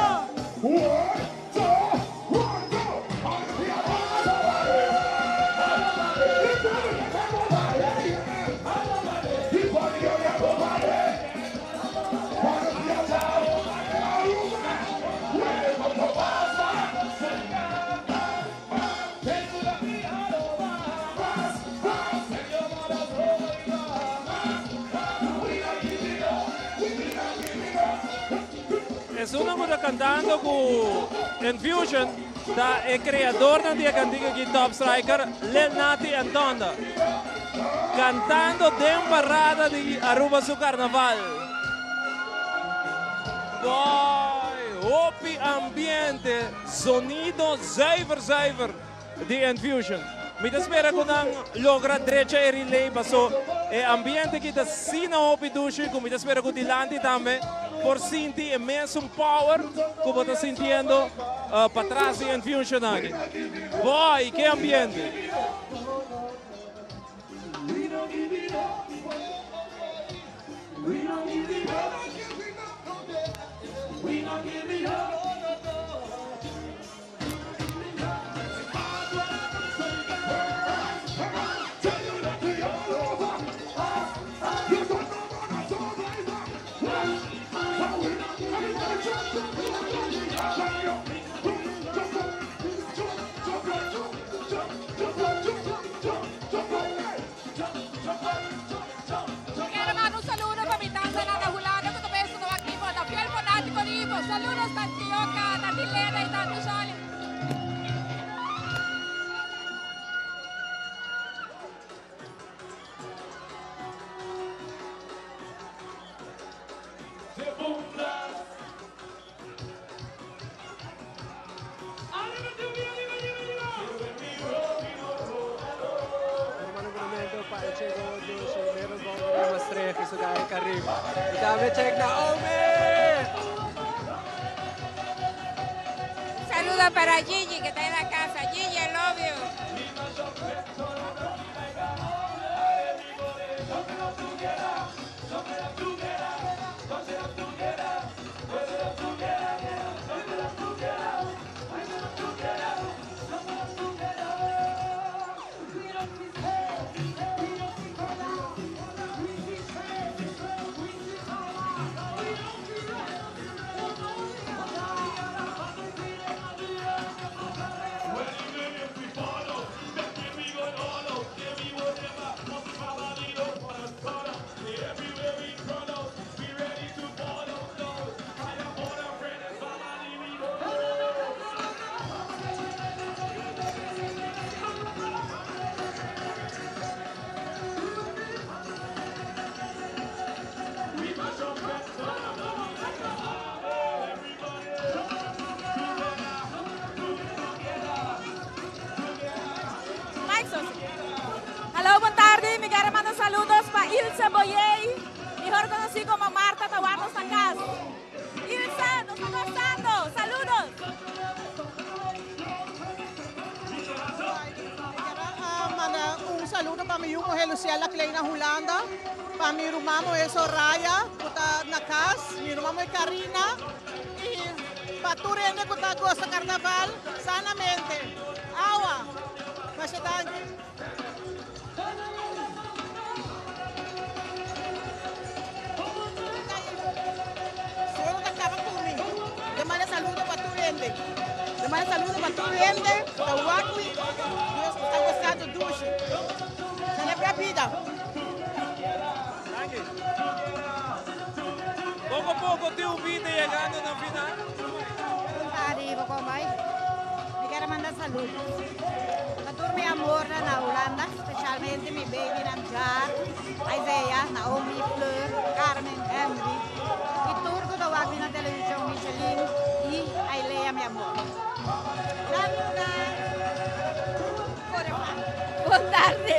Es uno que está cantando con Infusion, da el creador de la cantica aquí Top Striker, Lil Nati Antônia, cantando de parada de Aruba su carnaval. Boy, hopi ambiente, sonido zuiver di Infusion. Mi espera ko nang logra derecha e relay baso e ambiente kita sina hopi dushi, como mi espera ko dilanti tambe por sinti e mesmo power como tá sintiendo para trás di Infusion aqui. Boy, que ambiente! Saludos tanti Oka, tanti Lena e tanti Charlie. Saludos para Gigi que está en la casa. Gigi, I love you. Hello, buenas tardes. Me quiero mandar saludos para Ilse Boyey, mejor conocido como Marta Tawarnos Sacas. Ilse, nos está gustando. Saludos. Un saludo para mi mujer Luciana Kleina Holanda, para mi hermano es Soraya, que está en la casa, mi hermano es Karina, y para tu rende que está gosta carnaval sanamente. Agua, mas está saludo para tu rende. Demais saludo para tu rende, para o Acui, Deus que está gostando do duche. Celebra a vida. Poco a poco te ubita llegando a la final. Arriba, comay. Me quero mandar saludos. Para todo meu amor na Holanda, especialmente meu baby Namjar, Isaiah, Naomi, Fleur, Carmen, Henry. E tudo que eu vi na televisão, Michelin e Aileia, meu amor. Boa tarde.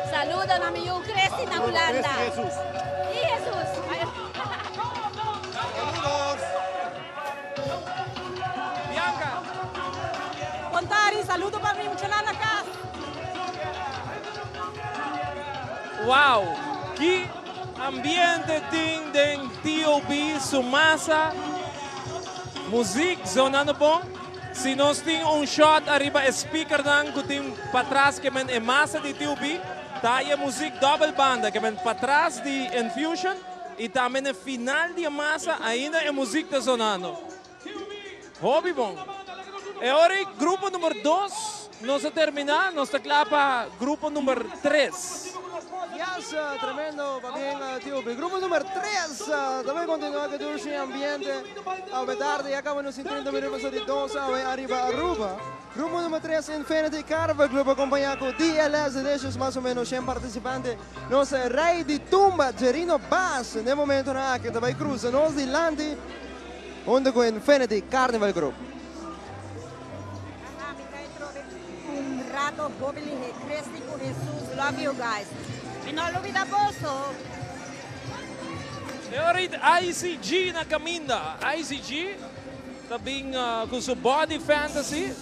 Saludos a mi Cresti na Holanda. Jesus. E Jesus. Saludos. Bianca. Boa tarde, saludo para mim, Michelin na casa. Wow, que ambiente tem de TOB, Sumasa, música sonando bom. Se nós temos shot arriba speaker dan que tem para trás que é massa de TOB, tá aí a música double banda que é para trás de Infusion e também no final de massa ainda é música tá sonando. Hobby bom. E agora grupo número 2, nós terminar, nós tá claro para grupo número 3. Yes, tremendo, va bien, TOB. Grupo número 3, também continua que durante o ambiente. A tarde, acabamos em 30 minutos de 12, arriba Aruba. Grupo número 3, Infinity Carver Club, acompanhado com DLS, deixa mais ou menos 100 participantes. Nós, Rei de Tumba, Gerino Bass, no momento na que vai cruzar, nós de Landi. junto con Infinity Carnival Group. Un rato Bobili Cristi con Jesus. Love you guys. E não olvida bolso. E ora ICG na caminda. ICG tabing com seu Body Fantasy.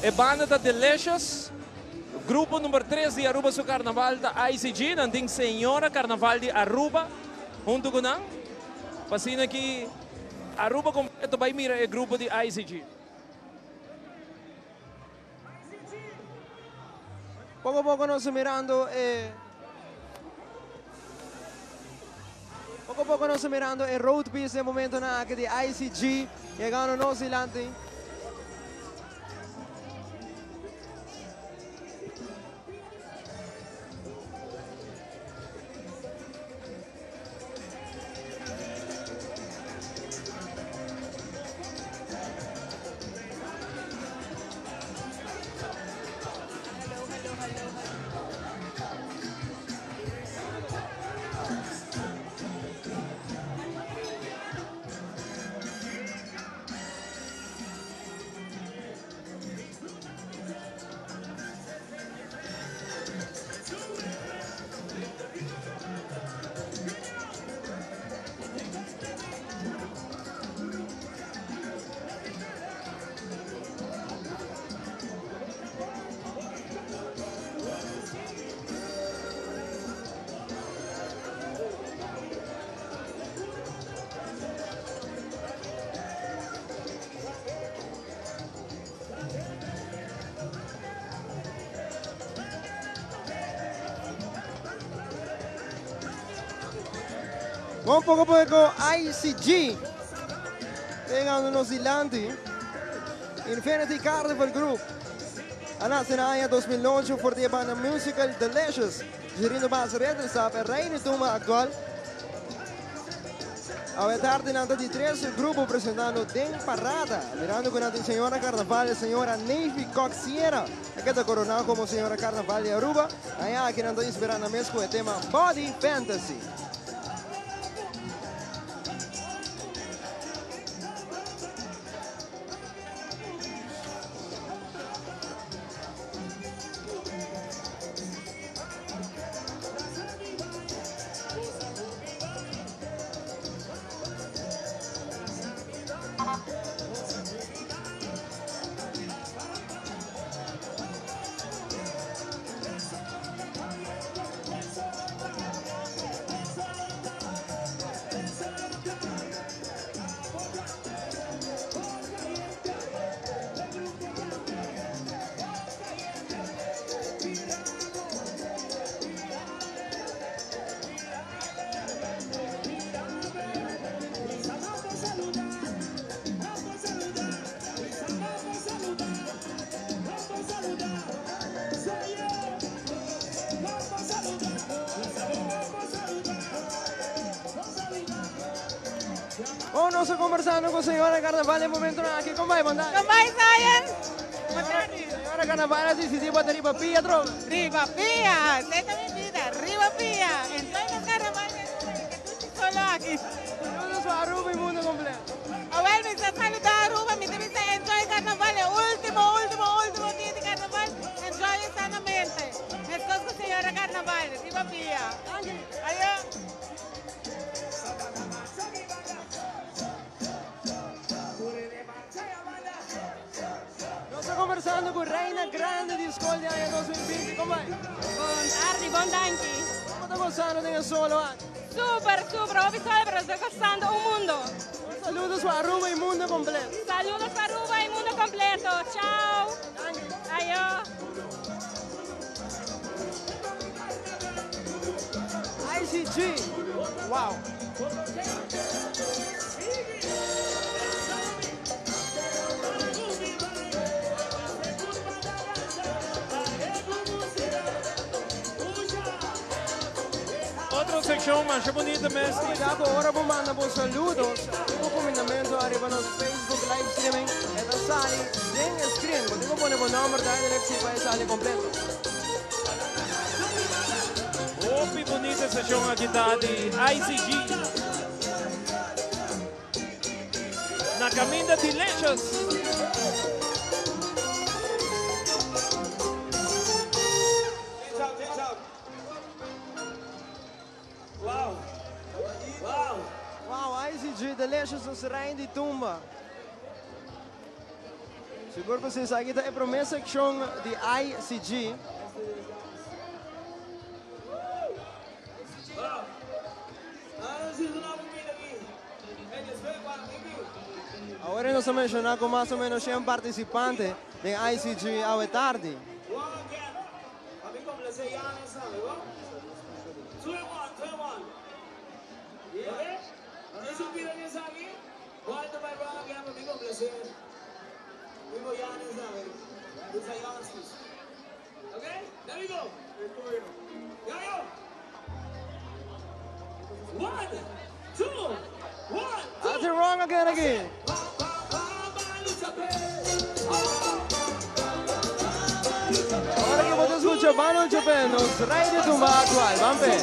E banda da Delicious. Grupo número 3 de Aruba su Carnaval da ICG. Nanding Senhora Carnaval de Aruba. Junto com nang. Pasina que Aruba completo vai mira é grupo de ICG. Poco a poco nos mirando Poco a poco nos mirando el road piece de momento na de ICG. Llegando New Zealand. Un poco a poco ICG. Llegando New Zealand. Infinity Carnival Group. Anak senaya 2009 voor de banda musical Delicious. Gerindo base red está per Reine Tuma actual. A tarde nada de 3 grupo presentando Den Parada. Mirando con la señora Carnaval, la señora Navy Coxiera. Aquí está coronado como señora Carnaval de Aruba. Allá aquí nada inspirando a mesmo el tema Body Fantasy. Vamos conversando con señora Carnaval en momento aquí con vai mandar. Con vai Zion. Señora Carnaval decisivo a Riva Pia tro. Riva Pia, teta medida, Riva Pia. Entonces el carnaval que tú solo aquí. Saludos a Aruba y mundo completo. A ver, me está saludando a Aruba, me dice enjoy carnaval, último día de carnaval, enjoy sanamente. Esto es con señora Carnaval, Riva Pia. Adiós. Conversando con Reina Grande di Scoldi año 2020, come vai? Buon danki. Come sta gozando del solo anno? Super, ho visto pero estoy gozando un mundo. Saludos a Aruba y mundo completo. Saludos a Aruba y mundo completo. Ciao. Adiós. ICG. Wow. Outra secção mais bonita mesmo. Cuidado, agora vou mandar por saludos. O comentamento arriba no Facebook live streaming. Esta sale en screen. Vou poner o número da eleição para salir completo. Opi bonita secção aqui da de ICG. na Caminda Delicious. Wow. Wow. Wow, ICG Delicious nos Rain de Tumba. Siguro pa siya kita e promessa section de ICG. Ahora nos mencionar con más o menos 100 participantes de ICG a tarde. Okay, there we go. One, two, one. That's it wrong again. Ahora que vos escuchas Bano Chopin, nos Rain de Tumba actual. Vampe.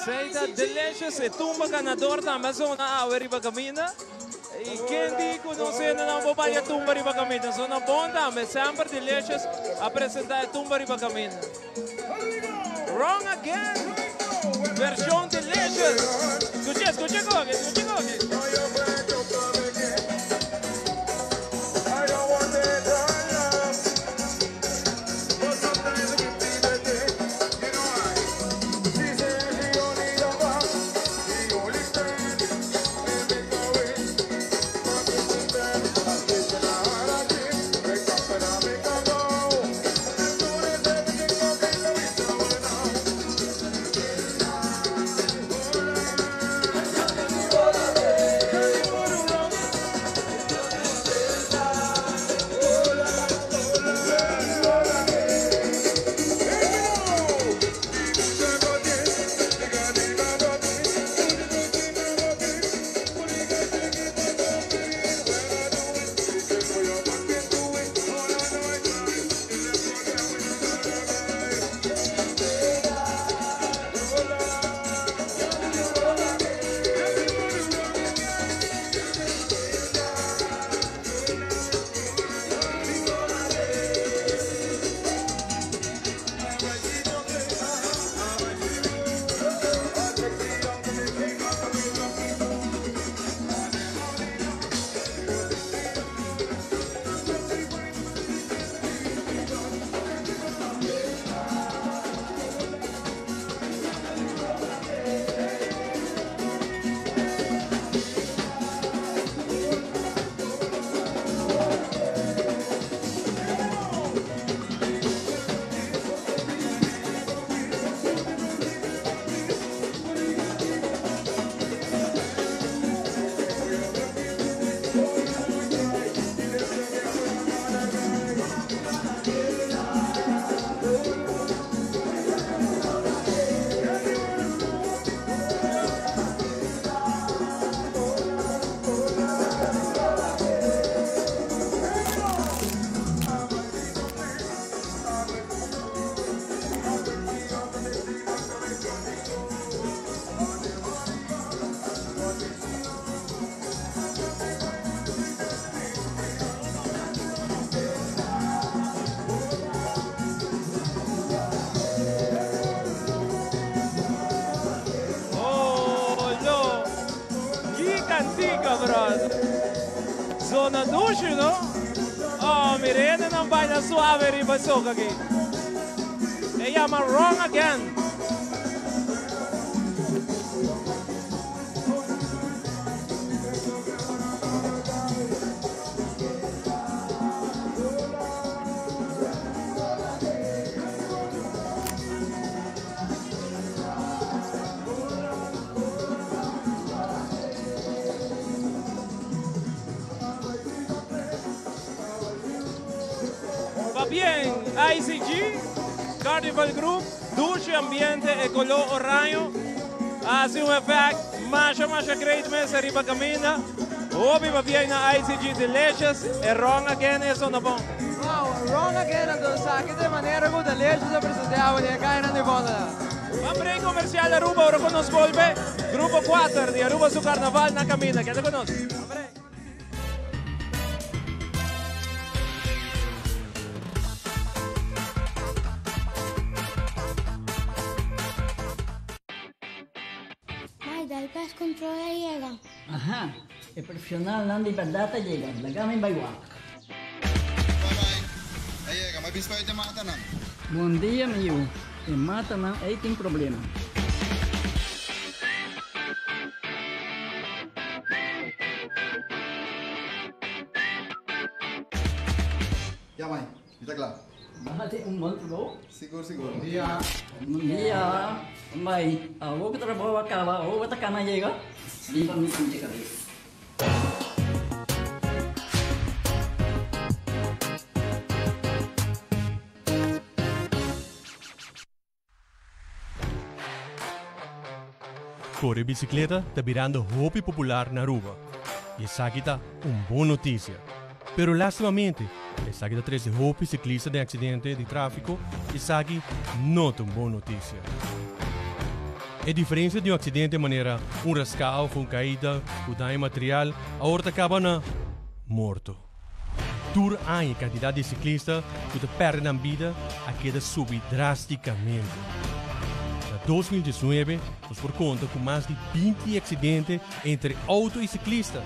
Seita Delicious e Tumba ganador da Amazona Awe riba caminda. E quem di conhecendo não vou para Tumba riba caminda. Zona bonda, mas sempre Delicious apresentar Tumba riba caminda. Wrong again. Versão Delicious. Escuche coge. So na douche, no? Oh, mirene ng baila suave riba soka aqui. Ella ma wrong again. Bien, ICG, Carnival Group, Dulce Ambiente e color oranho. Assim um effect, macha great mesa riba camina. Obi va bien na ICG Delicious e wrong again eso na bom. Wow, wrong again ang dosa. Kita maneira ko Delicious na presentava niya kaya na nivona. Pambre comercial Aruba, ora con nos volve. Grupo 4 di Aruba su Carnaval na camina. Queda con nos. El pez controla llega. Ajá, el profesional na liberdade llega. Lagami baywak. Aí, mas bispo de mata não. Bom dia, meu. E mata não, aí tem problema. Ya, mãe, está claro. Bahati bro. Seguro, seguro. Bom dia. Bom dia. Mãe, vou que trabalho acaba, vou que tá chega. Limpa me sente cabeça. Corre bicicleta está virando hobby popular na Aruba. E essa aqui tá boa notícia. Pero lastimamente, essa aqui tá 13 hobby ciclistas de acidente de tráfico e essa aqui não é uma boa notícia. A diferença de acidente de maneira rascado, uma caída, o dano material, a horta acaba na morto. Tour a quantidade de ciclistas que perdem a vida a queda subir drasticamente. Em 2019, nós por conta com mais de 20 acidentes entre auto e ciclista.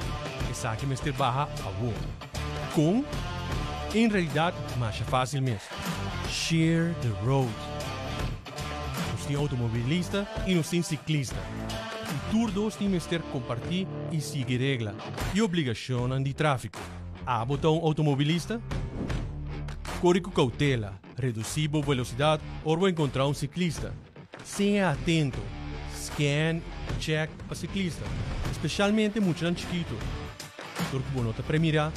Essa aqui é barra a voa. Com, em realidade, mais fácil mesmo. Share the road. Nós temos automobilista e nós temos ciclista. E todos dois temos que compartilhar e seguir regras e obrigações de tráfego. A botar um automobilista? Corre com cautela, reduzir a velocidade ou encontrar um ciclista. Seja atento, scan, check para ciclista, especialmente muito chiquito. Porque você não está mirar,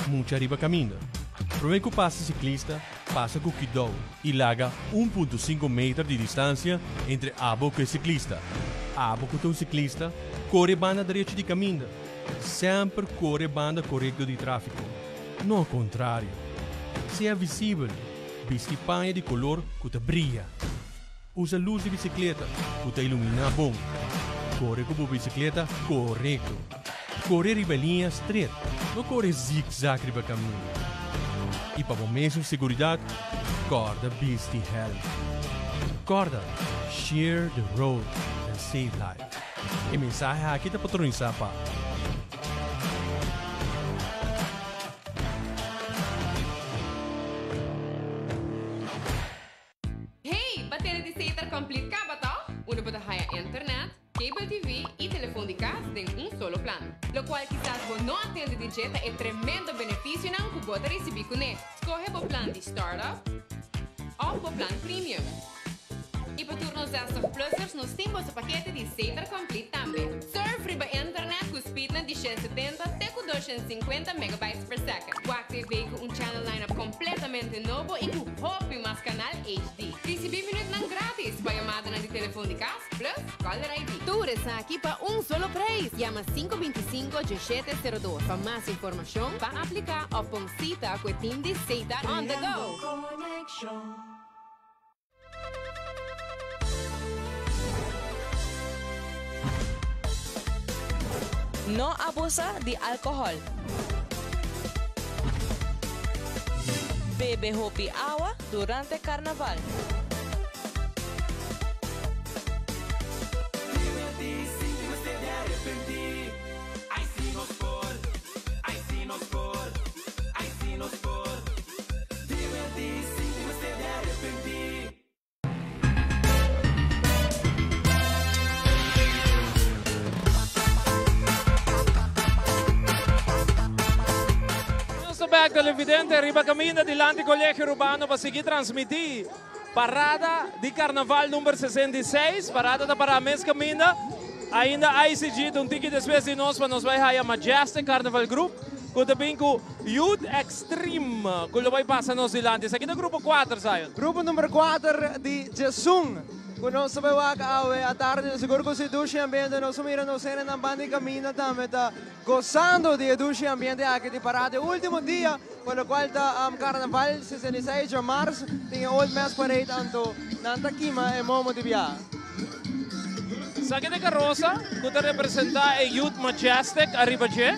muito arriba caminha. Prova que passa ciclista, passa com cuidado e larga 1,5 metros de distância entre abo e ciclista. Abo com o ciclista, corre banda direita de caminho. Sempre corre banda correta de tráfego. Não ao contrário. Seja visível, veste panha de color que brilha. Usa luz de bicicleta, que ilumina bom. Corre com a bicicleta correto. Corre riba linha straight, não corre zig-zag riba caminho. E para o mesmo segurança, corda beast help. Corda, share the road and save life. E mensagem aqui está patronizada para Complete Cabatal, uno puede haya internet, cable TV y teléfono de casa en un solo plan. Lo cual quizás vos no atiende de jeta es tremendo beneficio que vos recibir con él. Escoge el plan de startup o el plan premium. Y para turnos de estos plusers nos tenemos el paquete de Zeta Complete también. Surf riba internet con speed de 170 até 250 megabytes per second. O activei com channel lineup completamente novo e com hobby mais canal HD. Recebi minutos grátis para chamada de telefone de casa plus caller ID. Tour está aqui para solo preço. Llama 525-1702 para mais informação, para aplicar ou pôr cita com o time de Zeta on the go. No abusa de alcohol. Bebe hopi agua durante carnaval. Ai, sim, nos por. back televidente, arriba caminda dilante Colégio Urbano para seguir transmitir parada de Carnaval número 66, parada da Paramês caminda, ainda ICG, um ticket depois de nós para nos vai a Majestic Carnaval Group, com também com Youth Extreme, que vai passar nos dilante. Isso aqui é o grupo 4, Zion. Grupo número 4 de Jesung. Kung nós sabemos que a tarde seguro que se duche ambiente nós mira nos cena na banda caminha também tá gozando de duche ambiente aqui de parada último dia pelo qual tá Carnaval 66 de março tem Old Mass Parade anto nanta kima é momo de viagem. Sa de carroça que representa a Youth Majestic arriba je.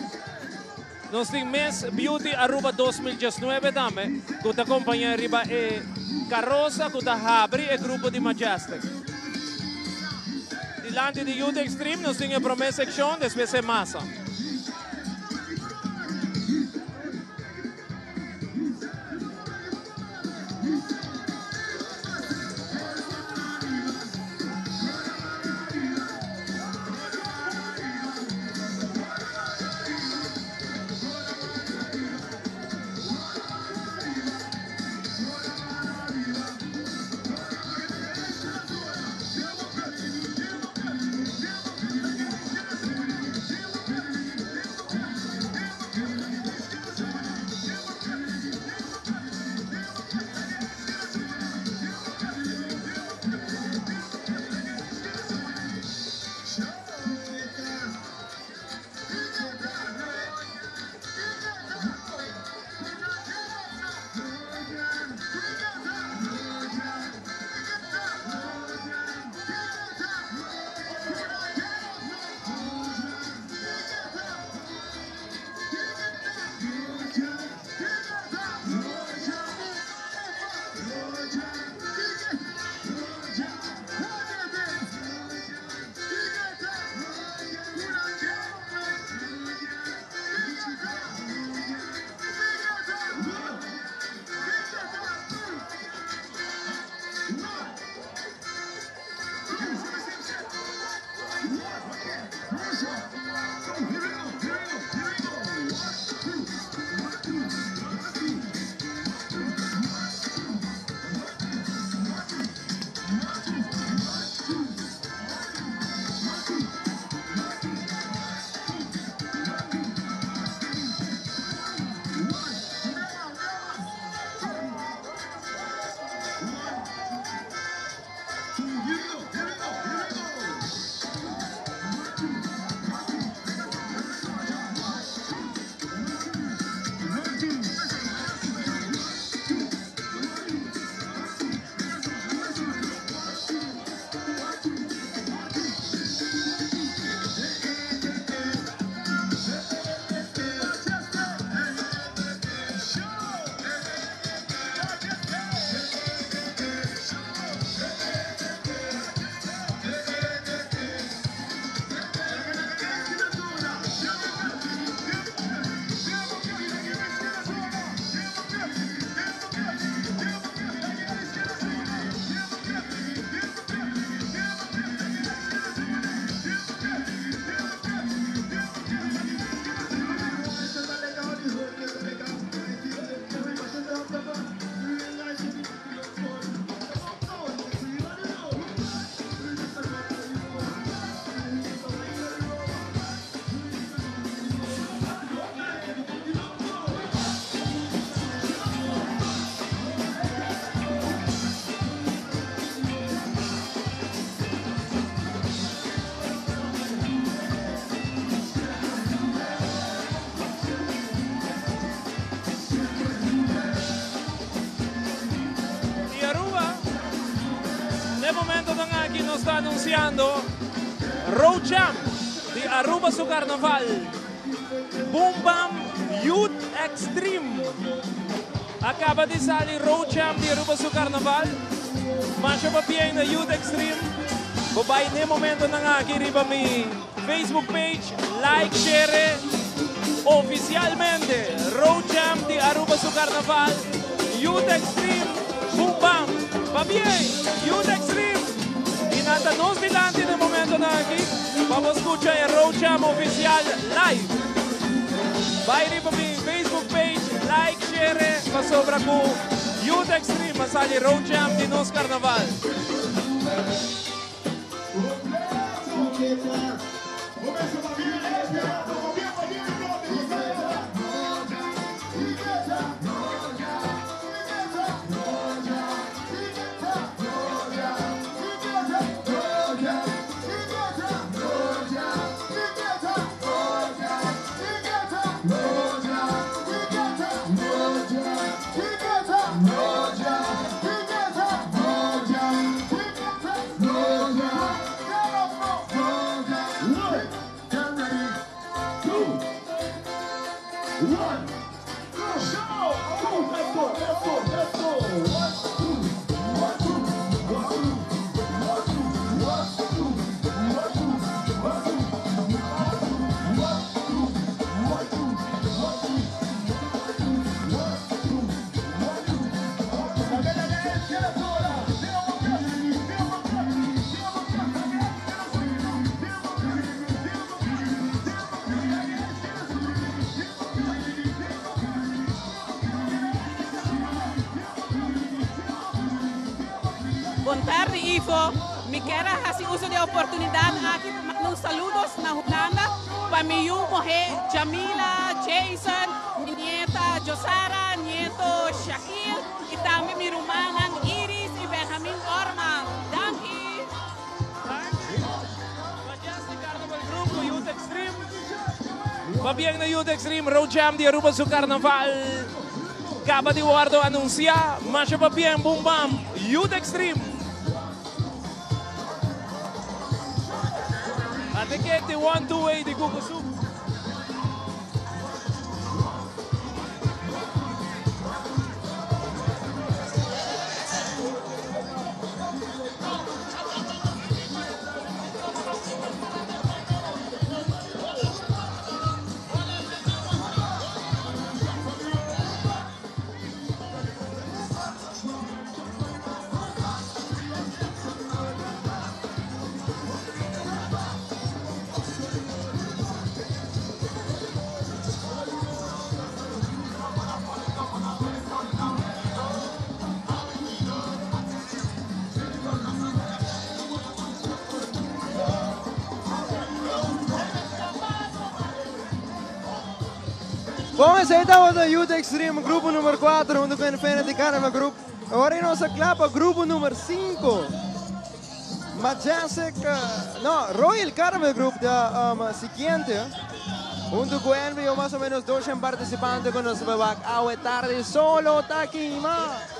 Nós temos Miss Beauty Aruba 2019 também que acompanha arriba carroça que abre o grupo de Majestic. Dilante de Youth Extreme, nós temos a primeira seção, depois é massa. Está anunciando Road Jam de Aruba su Carnaval, Boom Bam Youth Extreme. Acaba de salir Road Jam de Aruba su Carnaval, mancha papia na Youth Extreme. Babay ne momento na aqui riba mi Facebook page, like, share oficialmente Road Jam de Aruba su Carnaval, Youth Extreme, Boom Bam, va bien, Youth Extreme. Nada nos dilante no momento aqui, vamos escuchar el Road Jam oficial live. Vai para mi Facebook page, like, share, pasobra ko Youth Extreme, masali Road Jam di nos Carnaval. Buon tarde, Ivo. Me quero fazer uso de oportunidade aqui para mandar uns saludos na Holanda para minha mulher Jamila, Jason, minha nieta Josara, nieto Shaquille e também minha irmã Iris e Benjamin Orman. Danke. Grupo Youth Extreme. Pabiang na Youth Extreme, Road Jam di Aruba su Carnaval. Acaba de Wardo anunciar, mas o pabiang boom bam, Youth Extreme. Até que de 1-2 de Kukusu. Bom, aceitamos o Youth Extreme, grupo número 4, junto com o Infinity Carnival Group. Agora nossa clapa, grupo número 5. Majestic, Royal Carnival Group, da siguiente. Junto com ele, mais ou menos 200 participantes com nos babak. Awe tarde, solo Takima.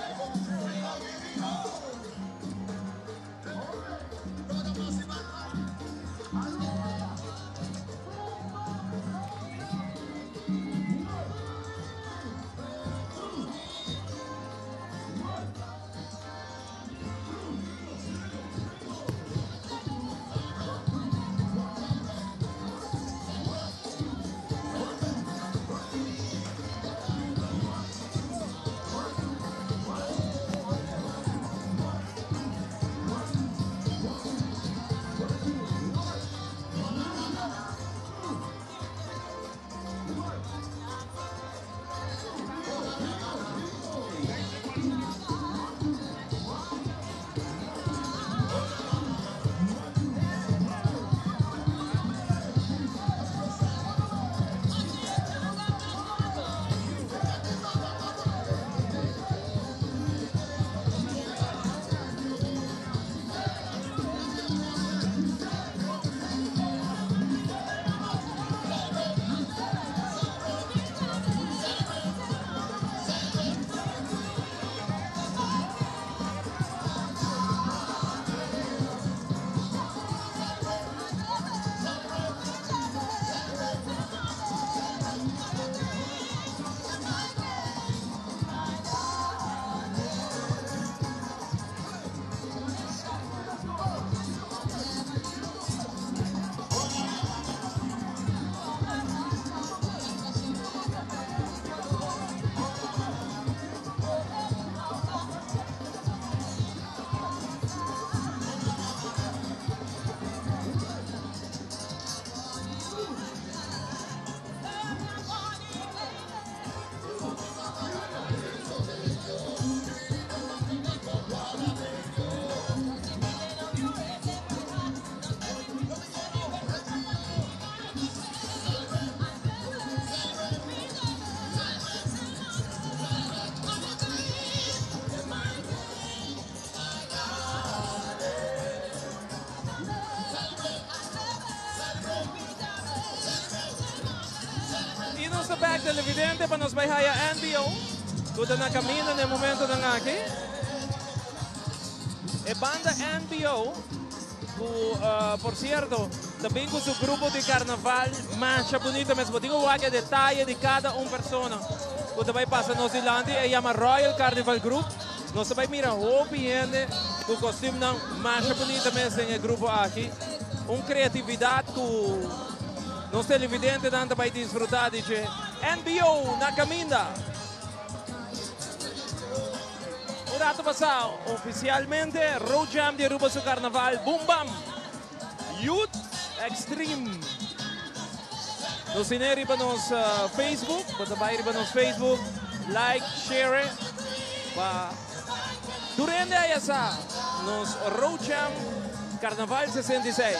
nos back televidente para nos bayhaya NBO. Tudo na caminho no momento ng aqui. E banda NBO, por cierto, também com o grupo de carnaval, mancha bonita mesmo. Digo o detalhe de cada persona. Quando vai passar na Zilândia, chama Royal Carnival Group. Nós também mira roupa e com costume não, mancha bonita mesmo em grupo aqui. Criatividade que nós televidentes não vai desfrutar de NBO na caminda. O rato passado, oficialmente, Road Jam de Aruba su Carnaval, Boom Bam, Youth Extreme. Nos sineri para nos Facebook, para nos Facebook, like, share, durante essa, nos Road Jam Carnaval 66.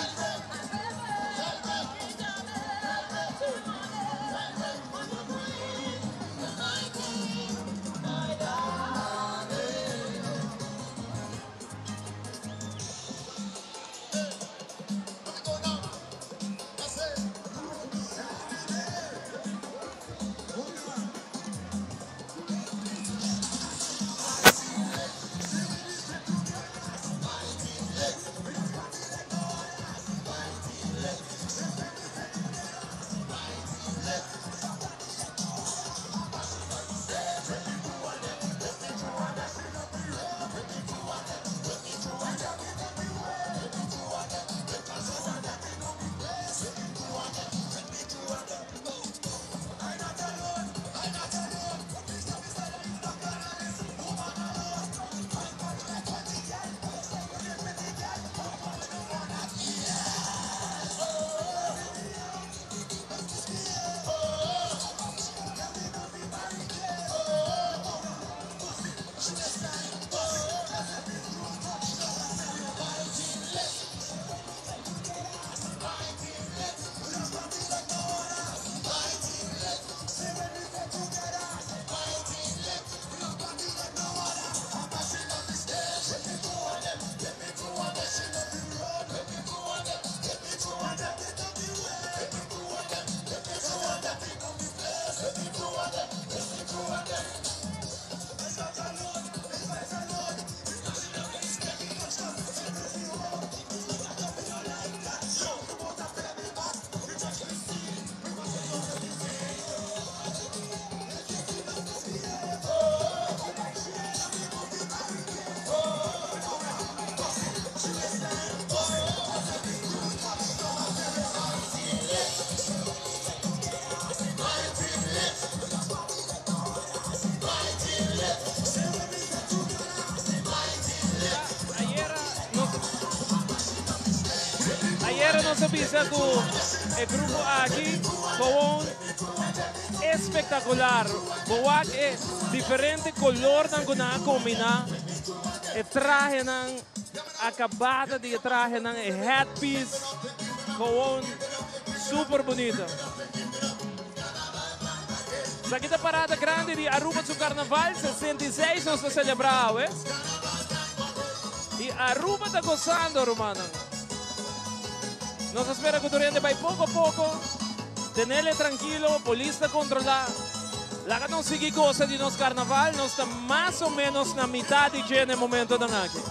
Nos avisa que el grupo aquí es espectacular. Buwak es diferente color ng kuna combina. El traje ng acabada de traje ng headpiece. Super bonito. Sa kita parada grande de Aruba su Carnaval 66 nos está celebrado, eh? Y Aruba está gozando, hermano. Nos espera que durante vai poco a poco, tenerle tranquilo, polícia controlar. Lá que não sigue goza de nosso carnaval, nós estamos mais ou menos na metade de no momento da aqui.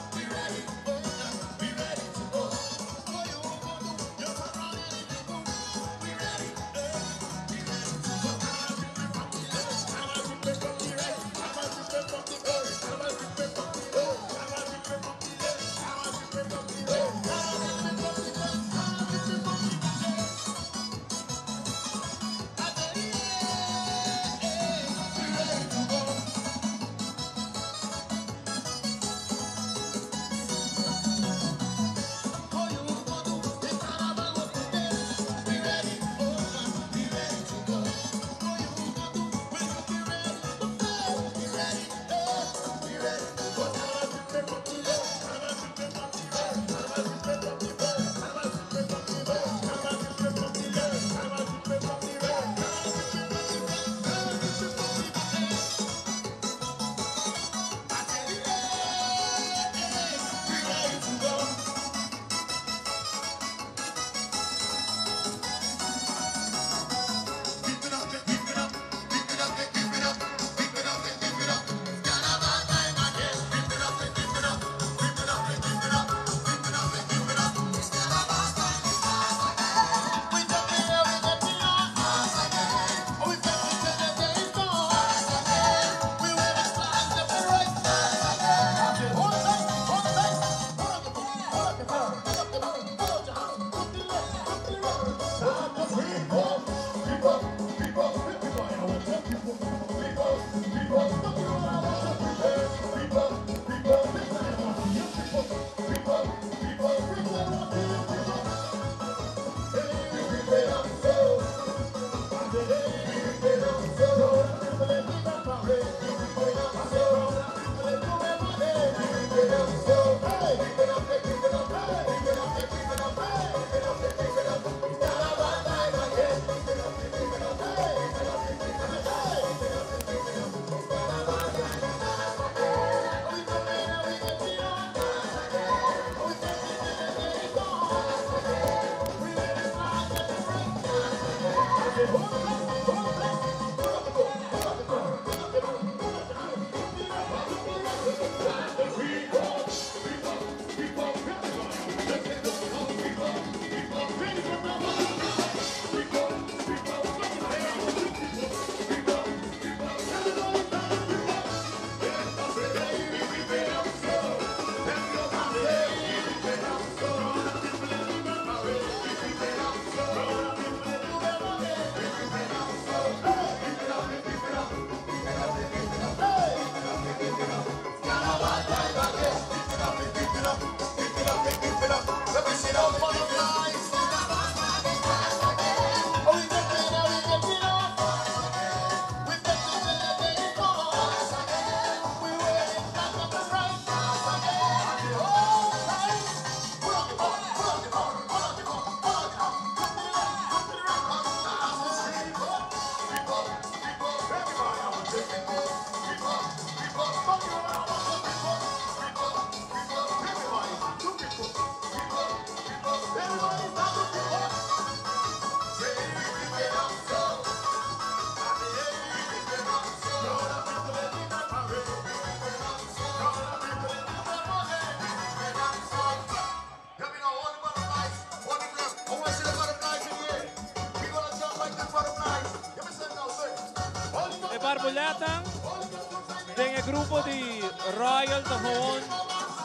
grupo de Royal tá gewoon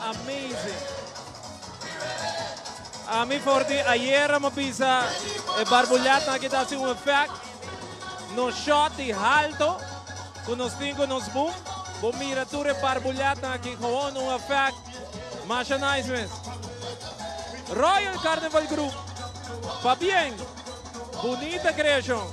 amazing. A mim forte ayer uma pisa barbulhata que dá um effect no shot de alto com nos cinco nos boom. Bom miratura barbulhata que gewoon um effect. Mas nice mesmo. Royal Carnival Group. Va bien. Bonita creação.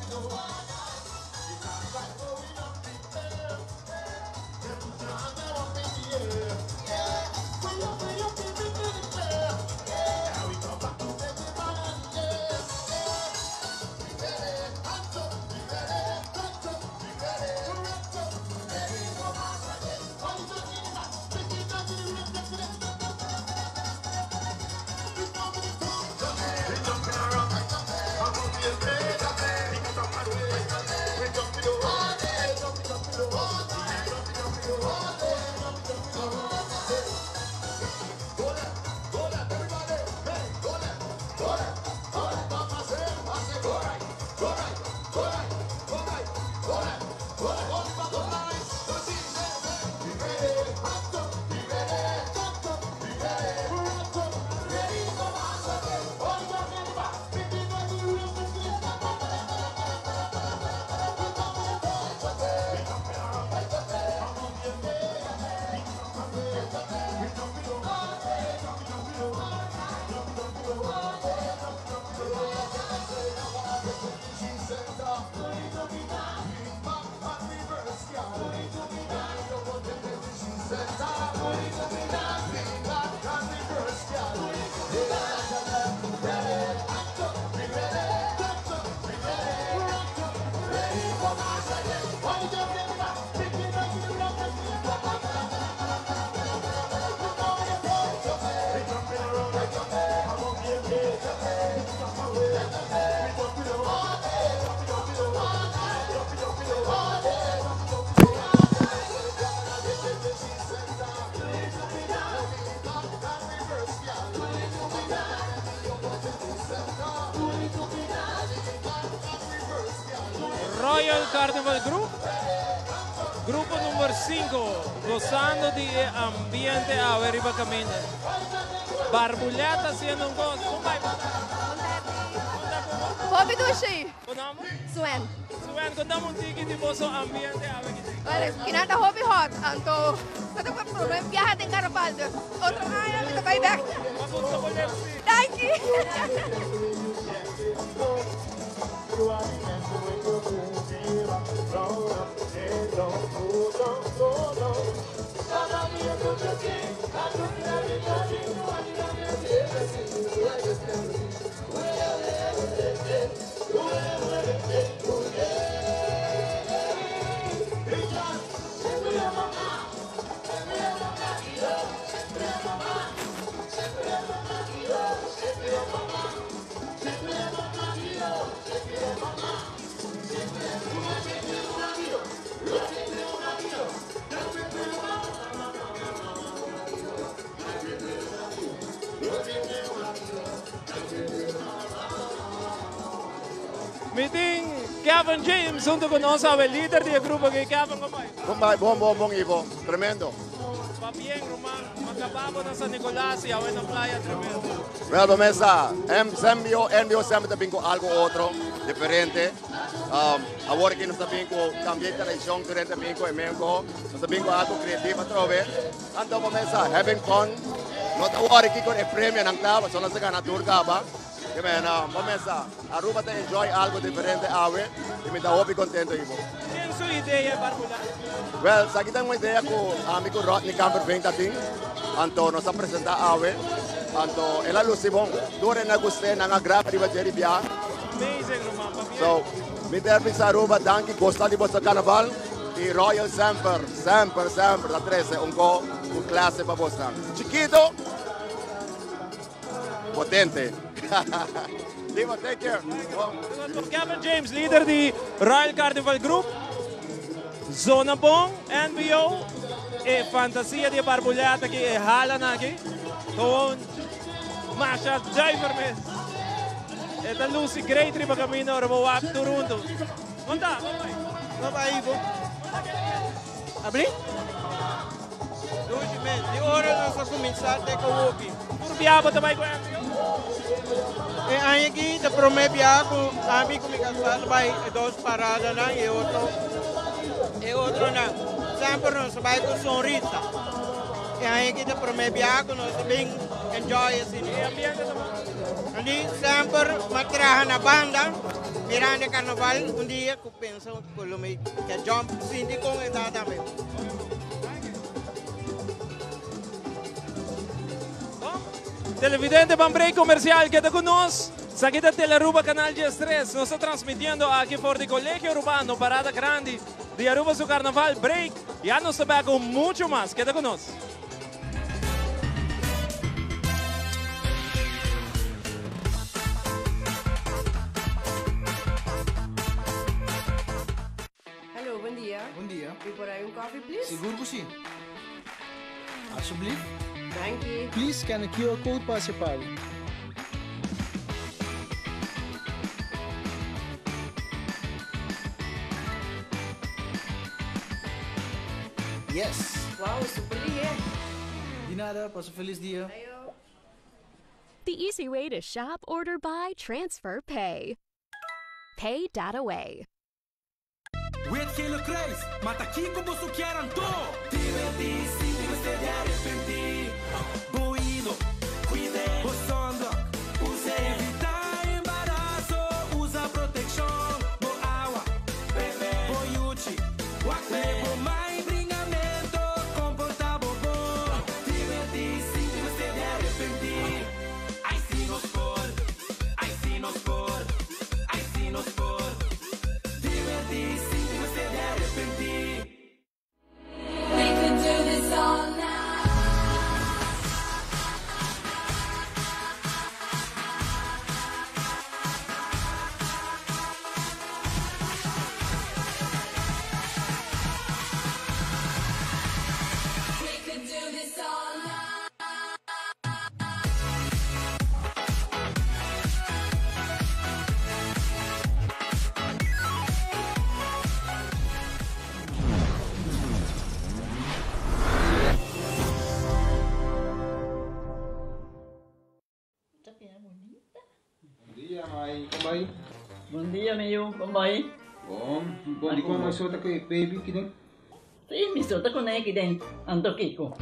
Royal Carnival Group. Grupo número 5, gozando de ambiente a ver iba caminando. Barbulhata haciendo un gozo. ¿Cómo vai? Bobby Dushi. Kunamo? Suen. Suen, contamos un tiki de bozo ambiente a ver. Vale, kinata hobby hot. Anto, kata pa problem viaje en Carnaval. Otro año kita bay back. Thank you. Meeting Kevin James junto con nosotros, el líder del grupo que Kevin, ¿cómo va? Bom, Ivo. Tremendo. Va bien, Román. Acabamos de San Nicolás y ahora en la playa, tremendo. Well, Bomesa, envio sempre também com algo outro, diferente. Agora que nós também com cambiar a tradição, diferente também com emenco, nós também com algo criativo, trove. Então, Bomesa, having fun. Nós agora aqui com o prêmio ng tava, só nós ganhar tour kaba. Bomesa, Aruba te enjoy algo diferente awe, e me dá hobby contento, Ivo. Quem sua ideia, Barbula? Well, sa kita mo ideia ko amigo Rodney Camper vem tating. Anto nos apresenta awe. Anto ela lusibong. Dore na guste na nga grab di ba Jerry Bia. Amazing, Roman. So, mi terpi sa Aruba danki costa di bossa carnaval. I Royal Semper, da 13 un classe pa bossa. Chiquito. Potente. Divo, take care. Kevin James, leader di Royal Carnival Group. Zona Bong, NBO, e fantasia di Barbulhata que é hala na aqui. Gewoon, Masha Jaivermes. E da Lucy Great riba caminho, ora vou up Toronto. Conta, Ivo. Abri? Di ora non sta cominciando con Woki. Turbiamo também com ele. E aqui te promete algo, ami comunicação vai duas paradas na e outro na. Sempre nos vai com sonrisa. E aqui te promete algo, nós bem enjoy esse dia. Ali sempre matraha na banda, mirando carnaval, dia que pensa que jump sindi com exatamente. Televidente para um break comercial, queda conosco. Aqui da Teleruba Canal 13. Nós estamos transmitindo aqui fora do Colégio Urbano, Parada Grande de Aruba do Carnaval. Break. E a nós também com muito mais. Queda conosco. Hallo, bom dia. Bom dia. U por aí coffee, please? Seguro que sim. Alsjeblieft. Thank you. Please scan a QR code para seu pago. Yes. Wow, super lief. De nada, passe um feliz dia. The easy way to shop, order, buy, transfer, pay. Pay Data Way. Weet geen kruis, maar aqui como você quer andar. Divertir, sim, você de arrepentir. Boido, cuide, usando, use evitar embaraço, usa proteção, bo água, bebê, boiuchi, wakme, bo mais bringamento, comportabo bom. Divertir, sim, você de arrepentir. Ai, sim, nos por, ai, sim, nos por, ai, sim, nos por. Divertir, sim. We could do this all night. We could do this all night. Mai, kom bij. Bom dia, meu. Como vai? Bom, di ko may sota kay baby kiding. Sim, me solta com ele dentro. Ando Kiko.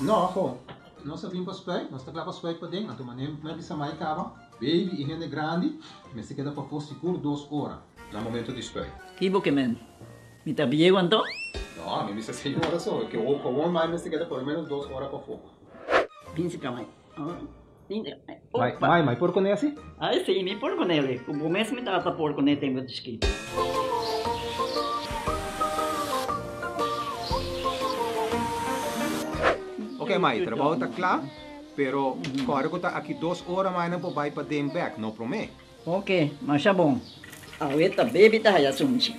No, ako. Nós vim para spek, nós tá lá para spek para dentro, então manem, mas bisa mai kaba. Baby e rende grande, mas se queda para for seguro 2 horas. Na momento de spek. Kibo que men. Me tá bem quanto? No, a mim disse 6 horas só, que o com mais se queda por menos 2 horas para for. Pince pra mãe. Mai, por con esse? Ai, sim, me por com ele. Como mesmo me trata por com ele, tenho descrito. Ok, Mai, trabalho está claro, pero agora que está aqui 2 horas mais não pode ir para dem back, não promete. Ok, mas é bom. A ueta baby tá aí assunto.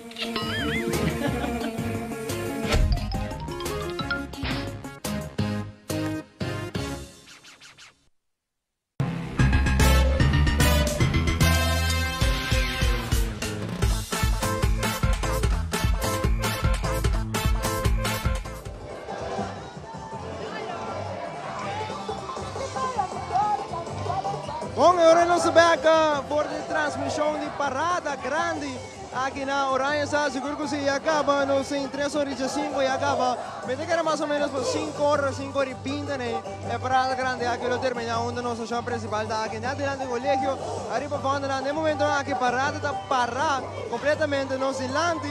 Bom, agora nós back for the transmissão de Parada Grande aqui na Orion Sa. Seguro que se acaba, não sei, 3 horas e 5 e acaba. Me que era mais ou menos por 5 horas, 5 horas e 20, né? É Parada Grande aqui no termina onde nosso show principal está aqui na diante do colégio. Arriba quando no momento aqui Parada está parada completamente no silante.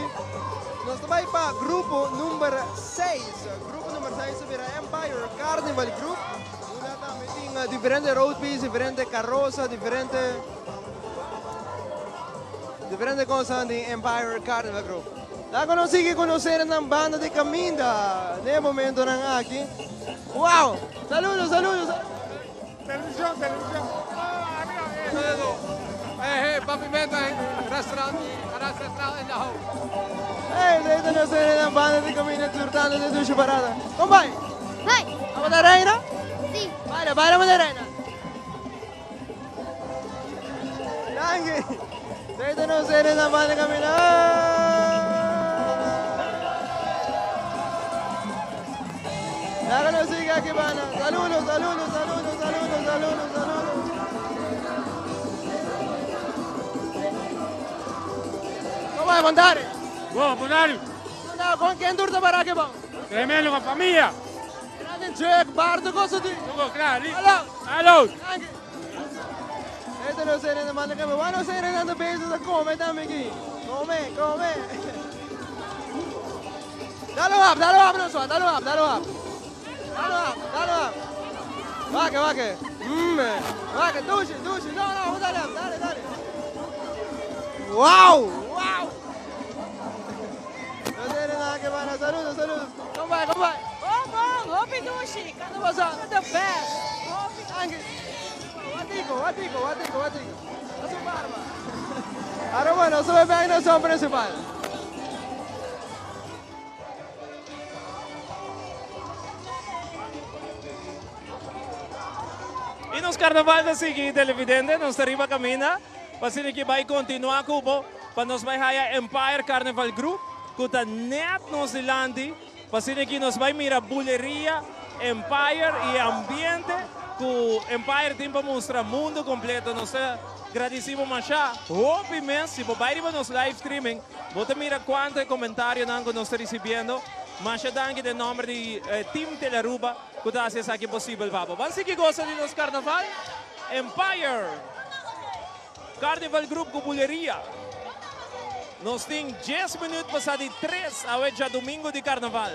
Nós vai para grupo número 6. Grupo número 6 será Empire Carnival Group. Diferente road piece, diferente carroza, diferente cosas de Empire Carnival Group. La consigue conocer en la banda de Caminda. En el momento aquí. ¡Wow! ¡Saludos, saludos! Televisión. Pavimento, restaurante in de hoofd. Hey, dit is een banda de Caminda surtando de su parada. Kom bij! Hi! ¿Vamos a la reina? Sí. Baila Madarena. Danke. Dito no sa rin naman na kami na. Nakano siga aquí, pana. Saludos, saludos, saludos, saludos, saludos, saludos. ¿Cómo va a mandar? Buon, Bonario. Con quién durta para aquí, pan? Tremendo con familia. Grande check, Bardo, cosa di? Hallo. Hallo. Este no sé de manda que me van a hacer en ando bezig te komen también aquí. Come. Dalo up, no so, dalo up. Dalo up. Wake. Wake, douche. No, dale. Wow. No sé nada que van a saludos. Come by. Bom, Hopi Dushi. Ano ba sa? The best. Hopi. Watiko. Aso barba. Ahora bueno, sube bem na som principal. E nos carnaval da seguinte, televidente, nós arriba camina, para que vai continuar cubo, para nós vai haya Empire Carnival Group, que está net nos Zilandi, para que nós vai mirar buleria, Empire e ambiente, que Empire tem para mostrar mundo completo, nós agradecemos machá, hope imenso, se vai riba nos live streaming, bota mira quanto comentário nós estamos recebendo, mas danke de nome de Team Teleruba, que está fazendo aqui possível, papo. Vamos seguir gostando de nos carnaval? Empire Carnival Group com buleria. Nós temos 10 minutos para de 3 a hoje domingo de carnaval.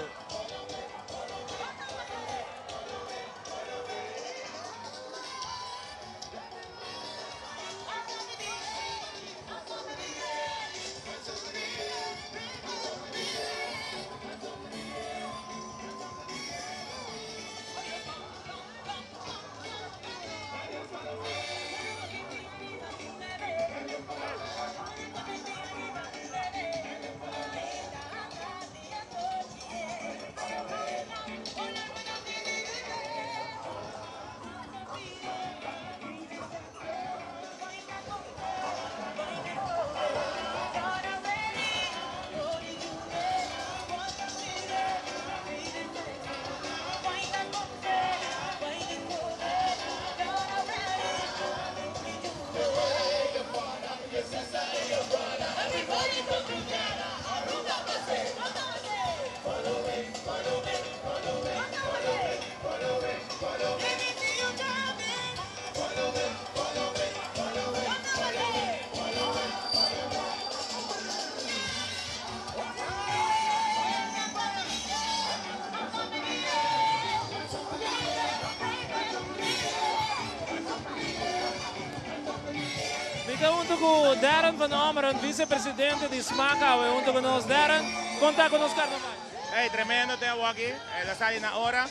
Junto com Darren Van Omeren, vice-presidente de SmackDown, junto com nós, Darren, conta com nos carnaval. Hey, tremendo tengo aquí, la sala na hora.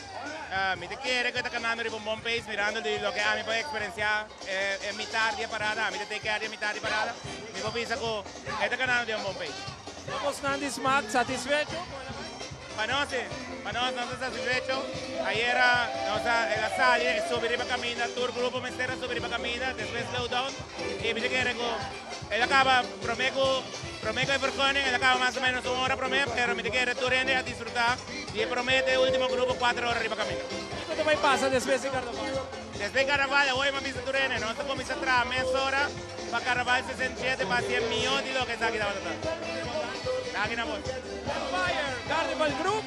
Me te quiere que te canando de bom pace, mirando de lo que a mí puede experienciar en mi tarde parada, me te queda en mi tarde parada. Me voy a con este canal de bom pace. Vamos Nandi Smack, satisfecho? Para nosotros satisfechos. Ayer en la sala subir para caminar, todo el grupo me entera subir para caminar, después slow down. Y me quiere que él acaba, prometo y perconen, él acaba más o menos una hora promedio, pero me quiere tú rende a disfrutar. Y promete el último grupo 4 horas para caminar. ¿Qué te pasa después de carnaval? Después de carnaval, hoy me viste tu rende, no se comienza atrás, media hora, para carnaval 67, para 100 millones de lo que está aquí atrás. Empire Carnival Group,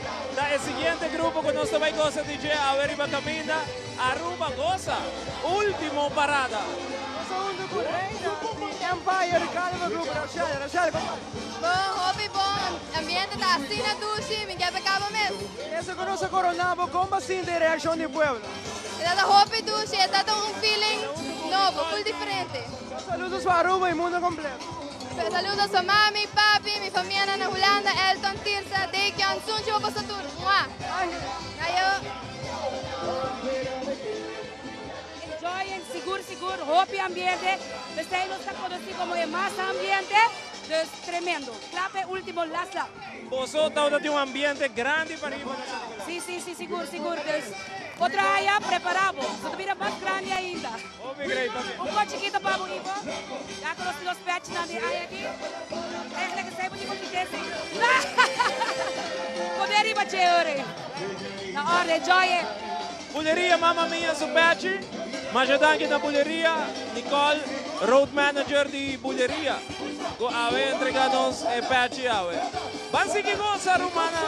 el siguiente grupo que nos va a gozar DJ Averiba Camina, Aruba Goza, último parada. Segundo Empire Carnival Group, Rachel, Bom, hobby bom, ambiente está assim na ducha, me quer pegar mesmo. Esse que nós coronamos, como assim de reação do povo? Está hobby ducha, está feeling novo, full diferente. Saludos para Aruba e mundo completo. Saludos a mami, papi, mi familia na Holanda, Elton, Tirsa, Dekian, Sunjo, Bosatur. Ayo. Enjoy, seguro, hope ambiente. Este nos está conocido como el más ambiente. Es tremendo. Clape último, last lap. Vosotros tiene un ambiente grande para ir. Sí, seguro. Otra allá preparado. Tuviera más grande ainda. Un poco chiquito para Ivo. Ya con los pets nadie hay aquí. Es que se puede competir. Poder ir para chévere. Na hora, enjoy. Bulleria, mamma mia, su Pachi. Mas eu danke na Bulleria, Nicole, road manager de Bulleria. Go awe entregados e Pachi awe. Bansiki go sa Romana.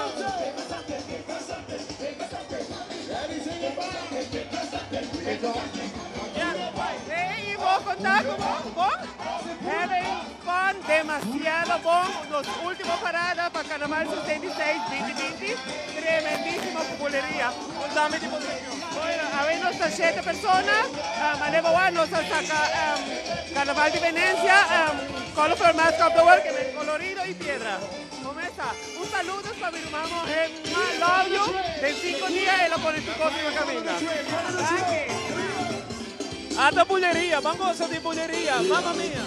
Y vos contás vos having fun demasiado bon. Los últimos paradas para Carnaval 66-2020. Tremendísima popularidad. Contame de posición. Bueno, habemos 7 personas. Manevo nos saca Carnaval de Venecia. Color format Work en colorido y piedra. Comienza. Un saludo para mi hermano en love you. De 5 días y lo pone tu cosa y camina. Ada Bulleria, vamos a de Bulleria, mamma mia.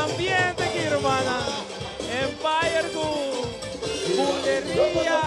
Ambiente aqui, Romana. Empire com Bulleria.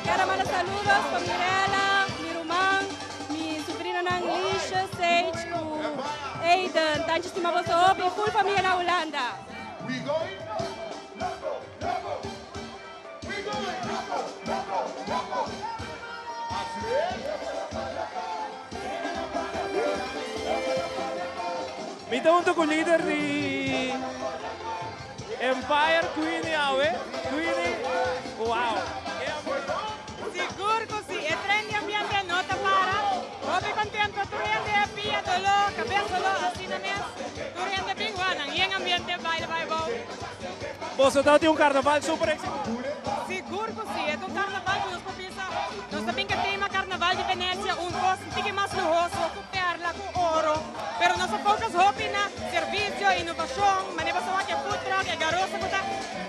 Quero mandar saludos para Mirella, mi irmã, mi sobrina Anglisha, Sage, Aiden, tanto estima você e full família na Holanda. Me dá com o líder de Empire, Queenie, Queenie, wow. Seguro que sim, é trem de ambiente nota para. Obi contento, tu rende pia dolo, cabeça dolo, assim na mesa. Tu rende bem guana, e em ambiente baile vai bom. Você tá de carnaval super exitoso. Seguro que sim, é um carnaval que nós pensamos. Nós também que tema carnaval. Carnaval de Venecia un poco más lujoso, con perla, con oro, pero nos focus hopi na servicio, innovación, manipulación aquí food truck, el garoso que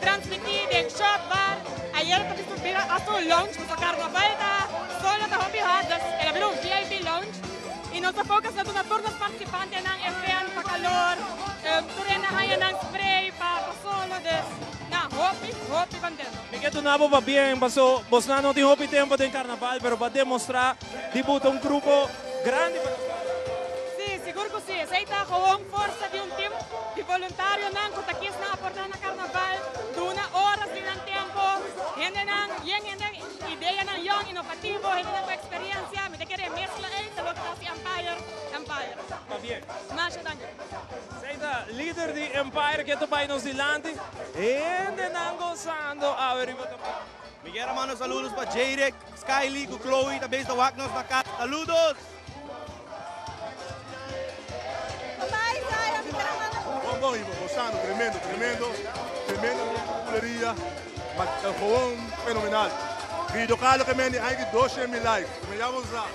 transmitir en shop bar. Ayer kami subira ato lounge sa Carnaval ta solo ta hopi hadas, el abiro VIP lounge. Y nos focus na doon turnos participante ng event pa calor, turin na kaya ng spray pa solo des. Na hopi bandendo. Miguel Tunabo va bien, pasó, vos no te hopi tempo del carnaval, pero va a demostrar debuta un grupo grande. Sí, seguro que sí. Essa está com força de um time de voluntário não que aqui está aportando na carnaval, duna horas de tempo, gente não, ideia não young, inovativo, gente não com experiência, me querer mescla aí, te logo assim Empire. Va bien. Mas danke. Seita líder de Empire que tu país nos dilante, gente não gozando, a ver Miguel Romano, saludos para Jadek, Skyly, Chloe, também está Wagner na casa. Saludos! Bom, Ivo, gozando, tremendo puleria, mas gewoon fenomenal. Video Carlo que me hay 12 en mi live, me llamo Zá.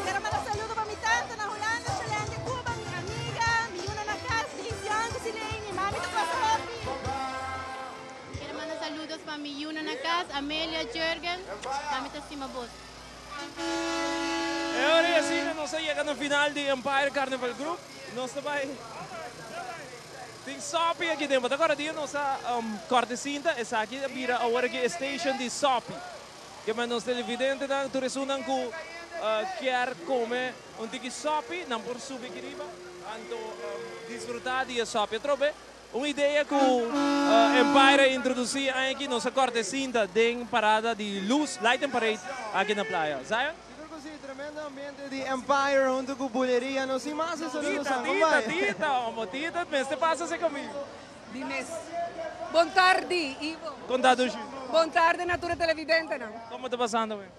Quero mandar saludo para minha tante na Holanda, excelente Cuba, minha amiga, minha na casa, Feliciano, Silene, mami do Passaropi. Quero mandar saludos para mi Yuna na casa, Amelia, Jürgen, mami do Simabos. E ora assim, nós chegamos no final de Empire Carnival Group. Nós também tem Sopi aqui dentro. Agora dia nós corte cinta, essa aqui vira agora que station de Sopi. Que mas nós televidente dan turesunan ku quer comer um tiki Sopi, não por subir aqui riba, anto desfrutar de Sopi. Trobe uma ideia que Empire introduzir aqui nossa corte cinta de parada de luz, light and parade aqui na praia. Zion? Tremendo ambiente de Empire junto com buleria, não se mais isso não Tita, mas te passa comigo. Dines. Buon tardi, Ivo. Contato. Buon tardi, natura televidente, não? Como tá passando, bem?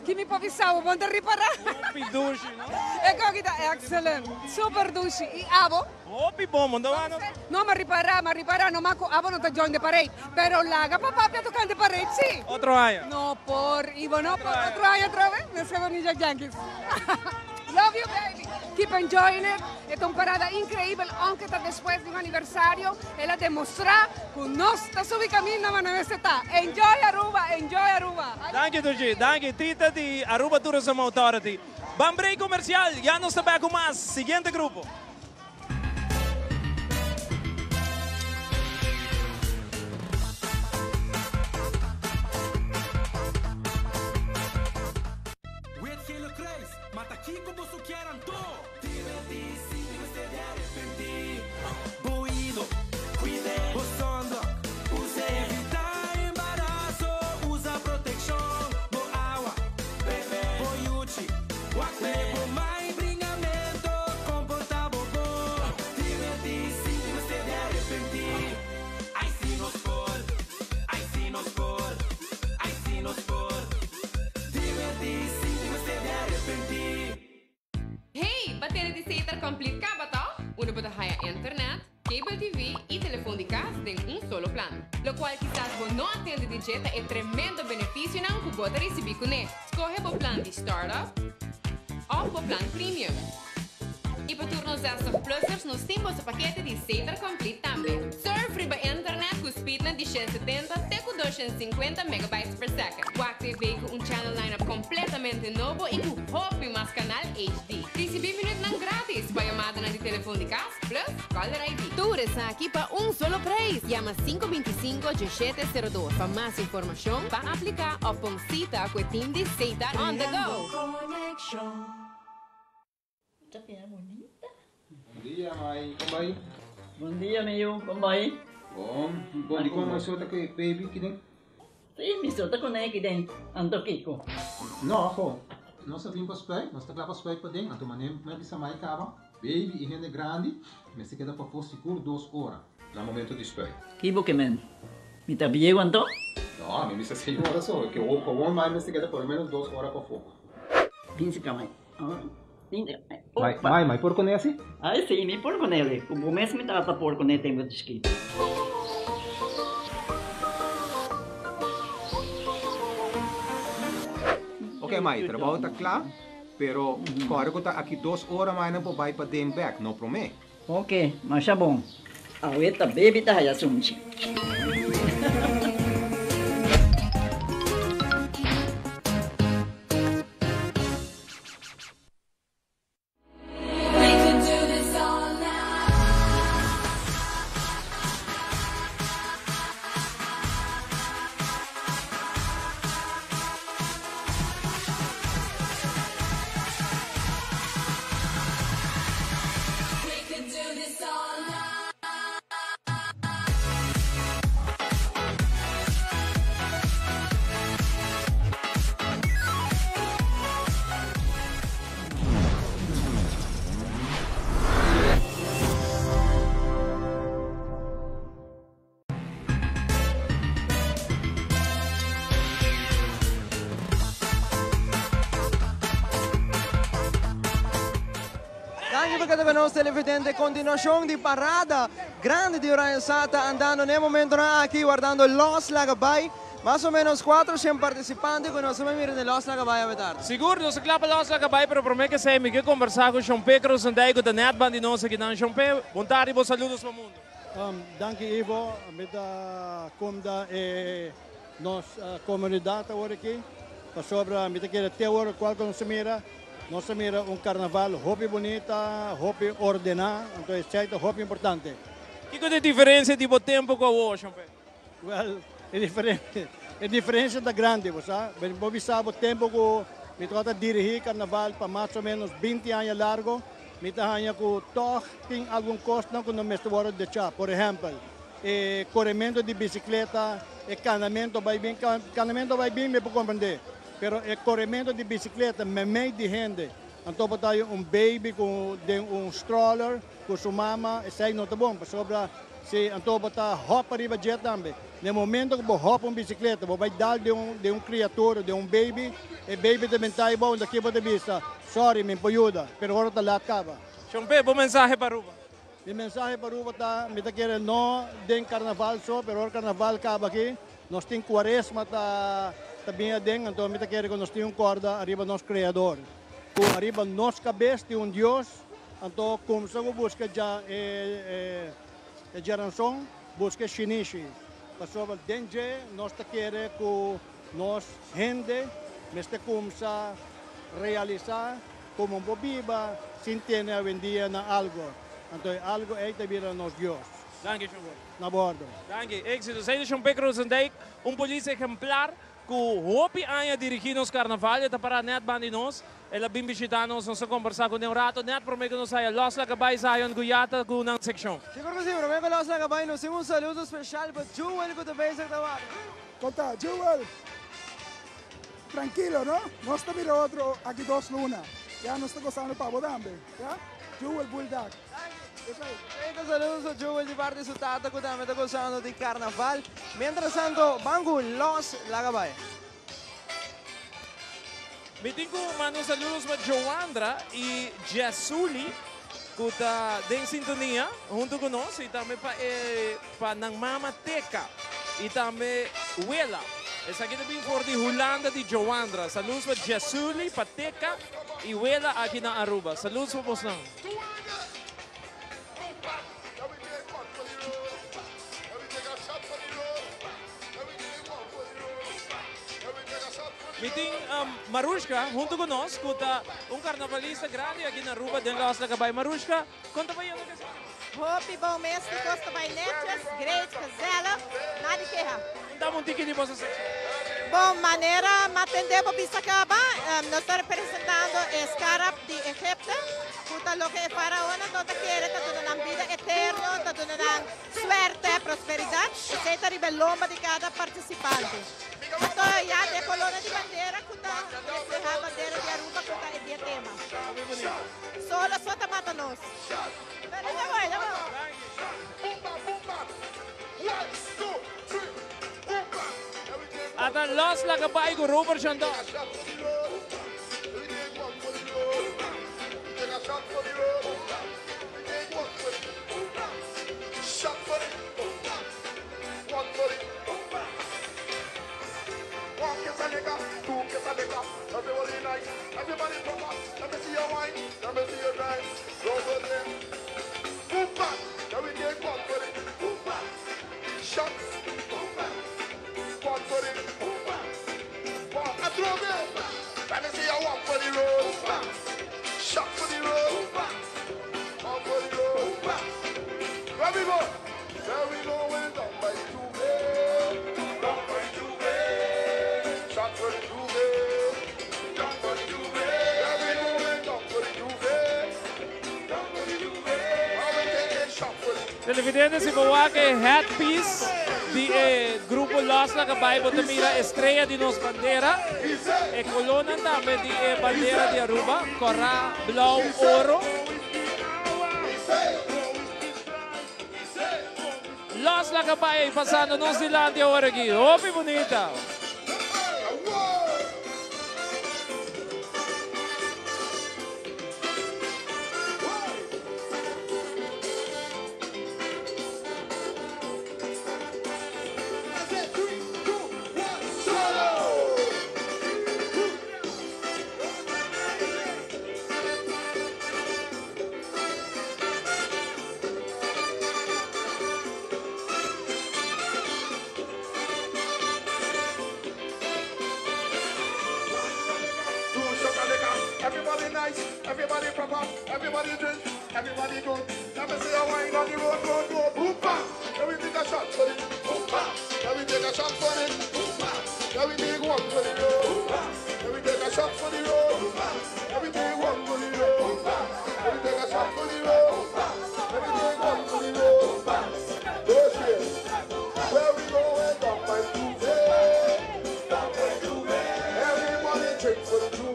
Que me pavisava, bom te riparar. Opi dushi, não? É que aqui é excelente, super dushi. E abo? Opi bom, não ano? Não, mas riparar, não maco abo não tá join de parede. Pero laga papá para tocar de parede, sim. Outro ano? No, por Ivo, no, por outro ano outra vez. Nós somos Ninja Yankees. Love you, baby. Keep enjoying it. Esta é uma parada incrível, aunque está depois de um aniversário. Ela demonstra que nós estamos subindo caminho na está. Enjoy Aruba. Dank je, Dushi. Dank je, Tita de Aruba Tourism Authority. Vamos break comercial. Já nos está com mais. Seguinte grupo. Mata aqui como você quer, Antô. Divertir-se, você de arrepentir. Boído, cuide, gozando. Use evitar embaraço. Usa proteção. Boa água, bebê. Boiute, guape. Por mais brinhamento, comportável bom. Divertir-se, você de arrepentir. Ai, se nos for. Ai, se nos for. Ai, se nos for. Divertir-se, você de arrepentir. Hey, bateria de Sater Complete Cabatal, una para haya internet, cable TV y teléfono de casa en un solo plan. Lo cual quizás vos no atiende de jeta es tremendo beneficio en un cubo de recibir con él. Escoge el plan de startup o el plan premium. Y para turnos de estos plusers nos tenemos el paquete de Sater Complete también. Surf riba internet con speed de 170 até 250 megabytes per second. O TV com channel lineup completamente novo e com hopi mais canal HD. Recebi minutos grátis para chamada na de telefone de casa, plus caller ID. Tudo está aqui para solo preço. Llama 525-1702 para mais informação, para aplicar ou para cita com o time de Sater on the go. Bom dia, mãe. Como vai? Bom dia, meu. Como vai? Bom, di como isso tá que baby que tem? Sim, me solta com ele que tem. Anto Kiko. Não, pô. Nós vimos para os pés, nós estamos para os pés para dentro. Então, mané, mas bisa mais cava. Baby e gente grande, mas se queda para pôr seguro 2 horas. No momento de spray. Kibo que men. Me tá bem Anto? Não, a mim bisa 6 horas só. Que o com mais se queda por menos 2 horas para fogo. Pince camay. Mai, por con esse? Ah, sim, me por com ele. Como mesmo me tava por com ele tem muito escrito. Ok, mas trabalho está claro, pero corre que tá aqui 2 horas mais não vai para dem back, não promete. Ok, mas tá bom. A ueta baby tá aí assunto. We could do this all night. We could do this all night. Anche perché dove nostro televidente continuazione di parada grande di Orion Sata andando nel momento aquí guardando Los Lagabay. Más o menos 400 participantes que nos miran de Los Lagabay a vetar. Seguro, se clapa Los Lagabay, pero promete que se me que conversar com Chompe Cruzandei, com a net bandinosa aqui na Chompe. Bom tarde e bons saludos para o mundo. Dank je Ivo, met komda nos comunidade hoje aqui, para sobre a mitad que até agora qual que nós mira carnaval hopi bonita, hopi ordenada, então é certo, hopi importante. Que é a diferença de tempo com o Chompe? Well, é diferente da grande, você sabe? Você sabe o tempo que me toca dirigir carnaval para mais ou menos 20 anos largo. Mitahanya ko toch tem algum custo que não me estou de deixar. Por exemplo, corrimento de bicicleta, canamento vai bem, me pode compreender. Pero corrimento de bicicleta, me meio de gente. Então, tayo baby com stroller, com sua mama, isso aí não tá bom. Sobra, se então botar hop arriba jet também. No momento que você hop bicicleta, você vai dar de criatura, de baby, e baby também tá bom, daqui você vista. Sorry, me ajuda, pero agora está lá acaba. Chompe, bom mensagem para Ruba. O mensagem para Ruba está, me quer não den carnaval só, pero o carnaval acaba aqui. Nós temos quaresma tá bem adentro, então me quer que nós temos corda arriba nosso criador. Com arriba nossa cabeça de Deus, então começamos a buscar já geração, busca chinichi. Passou dentro, nós quer que nós gente, mas começa a realizar como um viva, sin tener hoy en día algo. Entonces, algo es también nos Dios. Danke, Chompe. Na bordo. Danke. Éxito. Sei Chompe Cruzandei, polícia exemplar que hopi aña dirigir nos carnaval, está para net bandinos, ela bem visitar nos conversar com um rato, net promete que nos saia Los Lagabay saia em Guyata com uma seção. Seguro que sim, promete que Los Lagabay nos temos saludo especial para Jewel que também se trabalha. Conta, Jewel. Tranquilo, ¿no? No está mira otro aquí 2 lunas. Ya no está gozando pavo también. ¿Ya? Jewel Bulldog. Saludos a Jewel di parte su tata que también está gozando de carnaval. Mientras tanto, Bangu Los Lagabay. Meeting ko mano saludos para Joandra e Jesuli que está em sintonia junto conosco e também para Nang Mama Teca e também Wela. Essa aqui também for de Holanda de Joandra. Saludos para Jesuli, para Teca e Wela aqui na Aruba. Saludos para vocês. Meeting Marushka junto conosco, tá carnavalista grande aqui na Aruba, dentro da Los Lagabay. Marushka, conta para ele. Hopi, bom mês, que gosta vai netas, great, casela, nada de queja. Dá um ticket de você. Bom, maneira, matender para Bissacaba, nós estamos representando Escarab de Egipto, puta lo que é faraona, toda quer, tá dando vida eterna, tá dando suerte, prosperidade, e está a lomba de cada participante. Então, já de coluna de bandeira, que está a bandeira de Aruba, que está de tema. Só tá matando nós. Já vai. At Los Lagabay ko Robert Chandon. One que se nega, two que se nega, Televidentes, si Bawake headpiece di grupo Los Lagabay Botamira Estrella di Nos Bandera e colonna namin di bandera di Aruba, Cora, Blau, Oro. Los Lagabay passando New Zealandia ora aqui. Opi bonita. Everybody nice, everybody proper, everybody drink, everybody good. Let me see a wine on the road, road, road. Hoopa! Let me take a shot for it. Hoopa! Let me take a shot for it. Hoopa! Let me take one for the road. Hoopa! Let me take a shot for the road. Hoopa! Let me take one for the road. Hoopa! Let me take a shot for the road. Hoopa! Let me take one for the road. Hoopa! Those here. Where we going? Down by Juve. Down by Juve. Everybody drink for the Juve.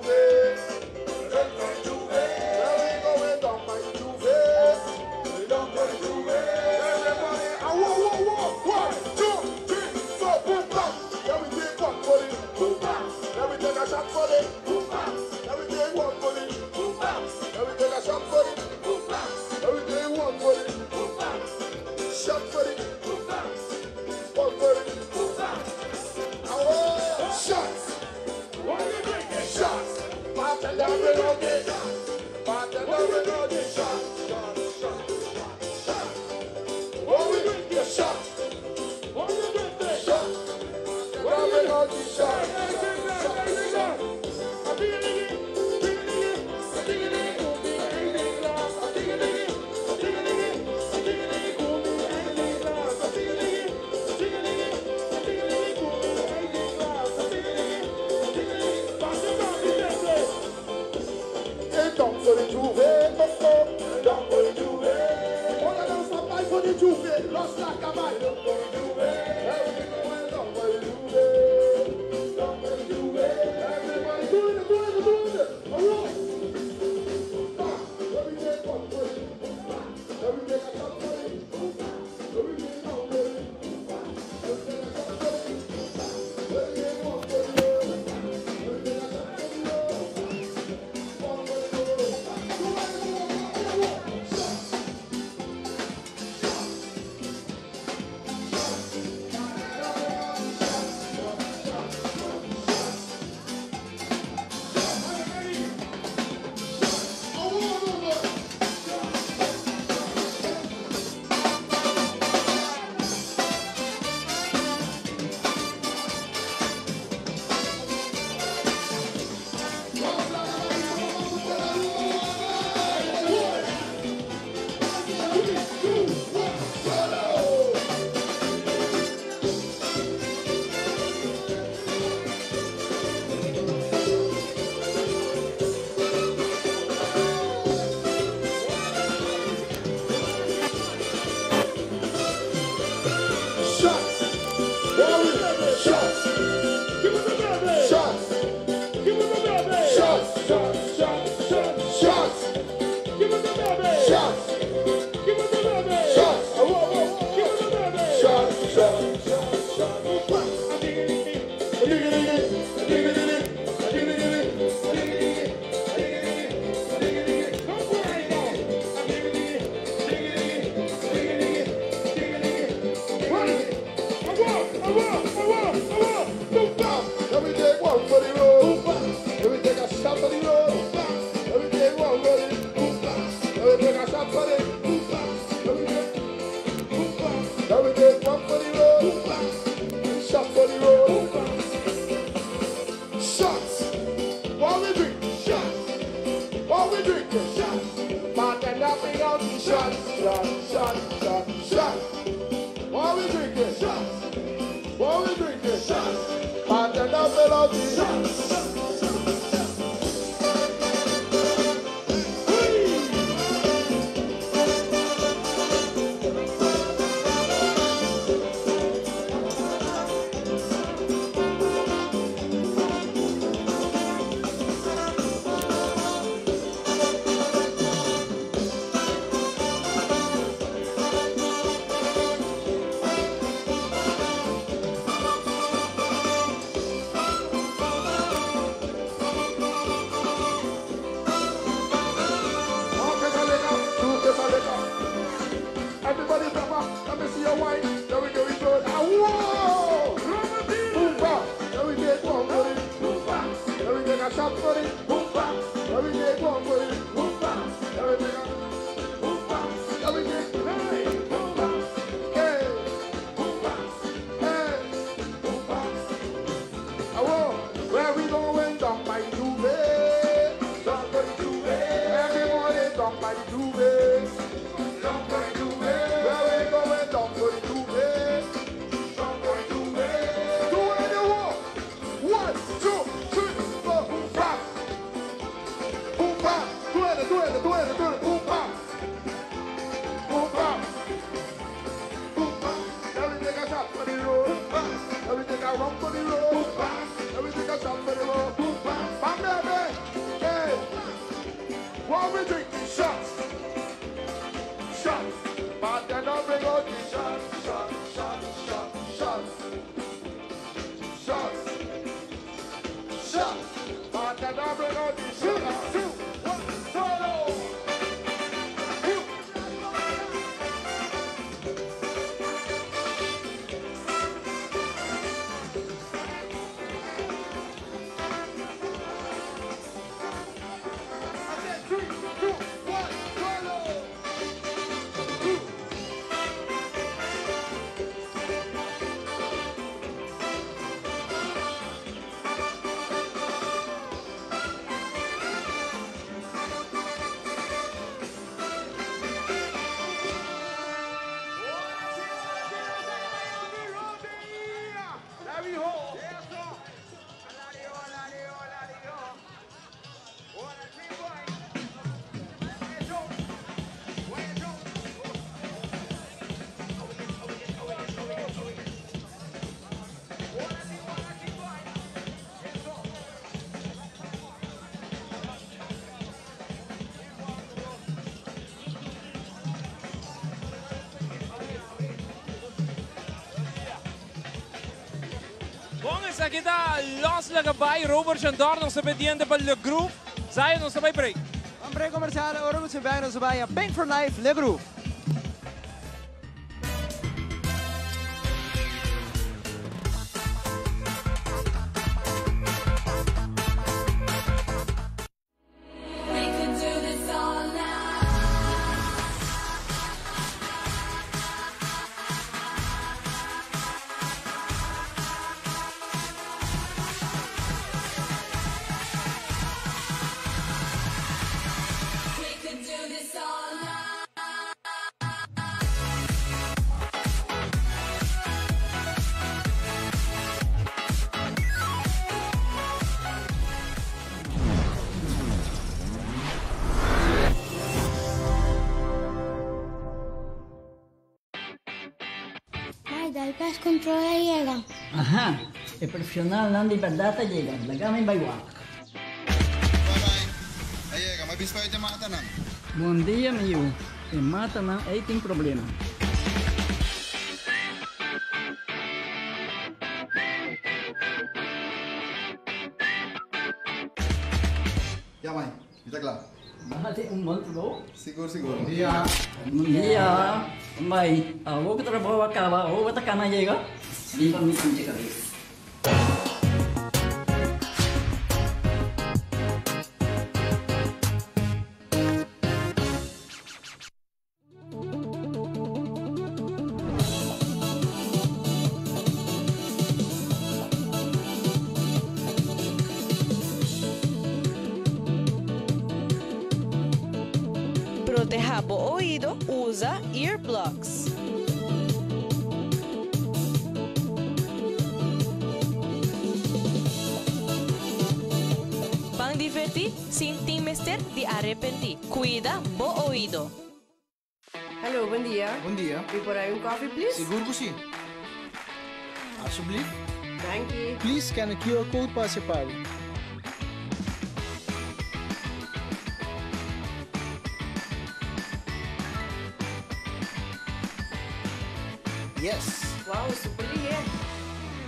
Let me see your wine. Let me get it good. Ah, whoa! Boomba. Let me get one for it. Boomba. Let me take a shot for it. Boomba. Let me get one for it. Boomba. Let me take a boomba. Let me get hey. Boomba. Hey. Boomba. Hey. Boomba. Ah, whoa. Where we going? Down by the Duvet. Down by the Duvet. Every morning down by the Duvet. Down by the Duvet. Where we going? Down by the Duvet. Down by the Duvet. Do it in the wall. 1, 2, 3, 4, boom, bam. Boom, bam. Do it. Boom, bam. Boom, bam. Boom, bam. Let me take a shot for the road. Let me take a run for the road. Boom, bam. Let me take a shot for the road. Boom, bam. Bam, baby. Hey. What we drink? Shots. Shots. But then I'll bring out the shots. Shots. Shots. Shots. Shots. Shots. But then I'll bring out the shots. 2, 1, solo. Sa kita, Los Lagabay, Robert Chandor, nog sa pendiente pa Le Groove. Zion, nog sa may break. Ang break komersyal, oro mo simbayan ng sabaya. Bank for Life, Le Groove. We can do this all night. We can do this all night. Ay, dal pest control llega. Ajá, el profesional ng liberdad llega. Lagamay baywak. Ayega, mabispa ito mga tanan. Bom dia, meu. E mata não aí tem problema. Ya, mãe, está claro. Bahati monte bom. Seguro, seguro. Bom dia. Bom dia. Mãe, vou que trabalho acaba, vou botar cana chega. Di pa minsan chega rin. Proteja o oído, usa earplugs. Pang divertir sin timester de arrepentir. Cuida bo oído. Hello, bom dia. Bom dia. Will por aí coffee, please? Seguro que sim. Alsjeblieft. Thank you. Please scan a QR code para se pague. Yes. Wow, super ligeiro.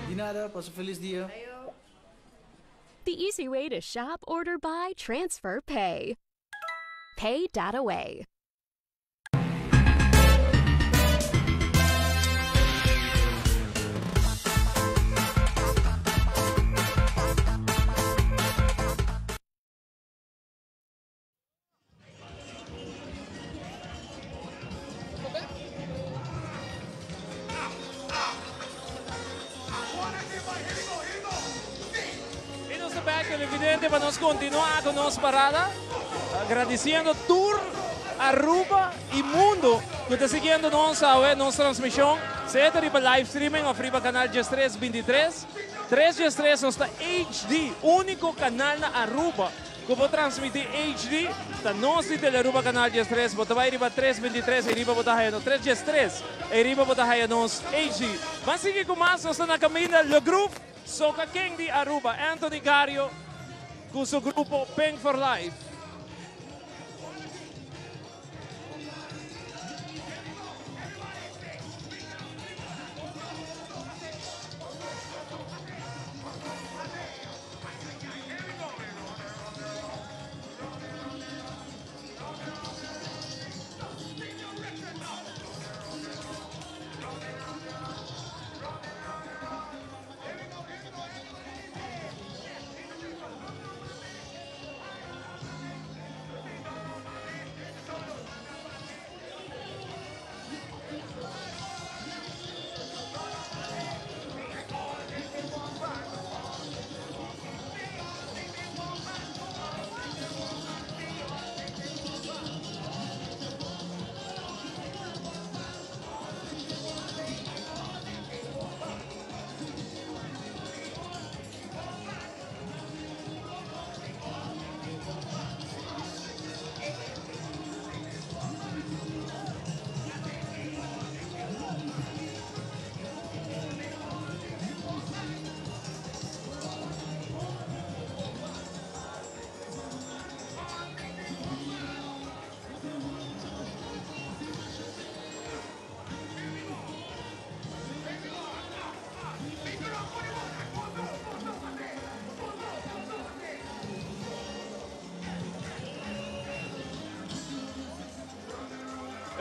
De nada, passe um feliz dia. The easy way to shop, order, buy, transfer, pay. Pay Data Way. gente, vamos a continuar con nuestra parada. Agradeciendo Tour Aruba y Mundo que está siguiendo nuestra transmisión. Sea riba live streaming o riba canal GES3 23. 3 GES3 nuestra HD, único canal na Aruba que pode transmitir HD. Está nós de Aruba canal GES3. Bota vai riba 323 e riba bota haia no 3 GES3 e riba bota haia nos HD. Mas seguir com mais, nós estamos na caminha Le Groove. Soca King de Aruba, Anthony Gario, com seu grupo Pink for Life.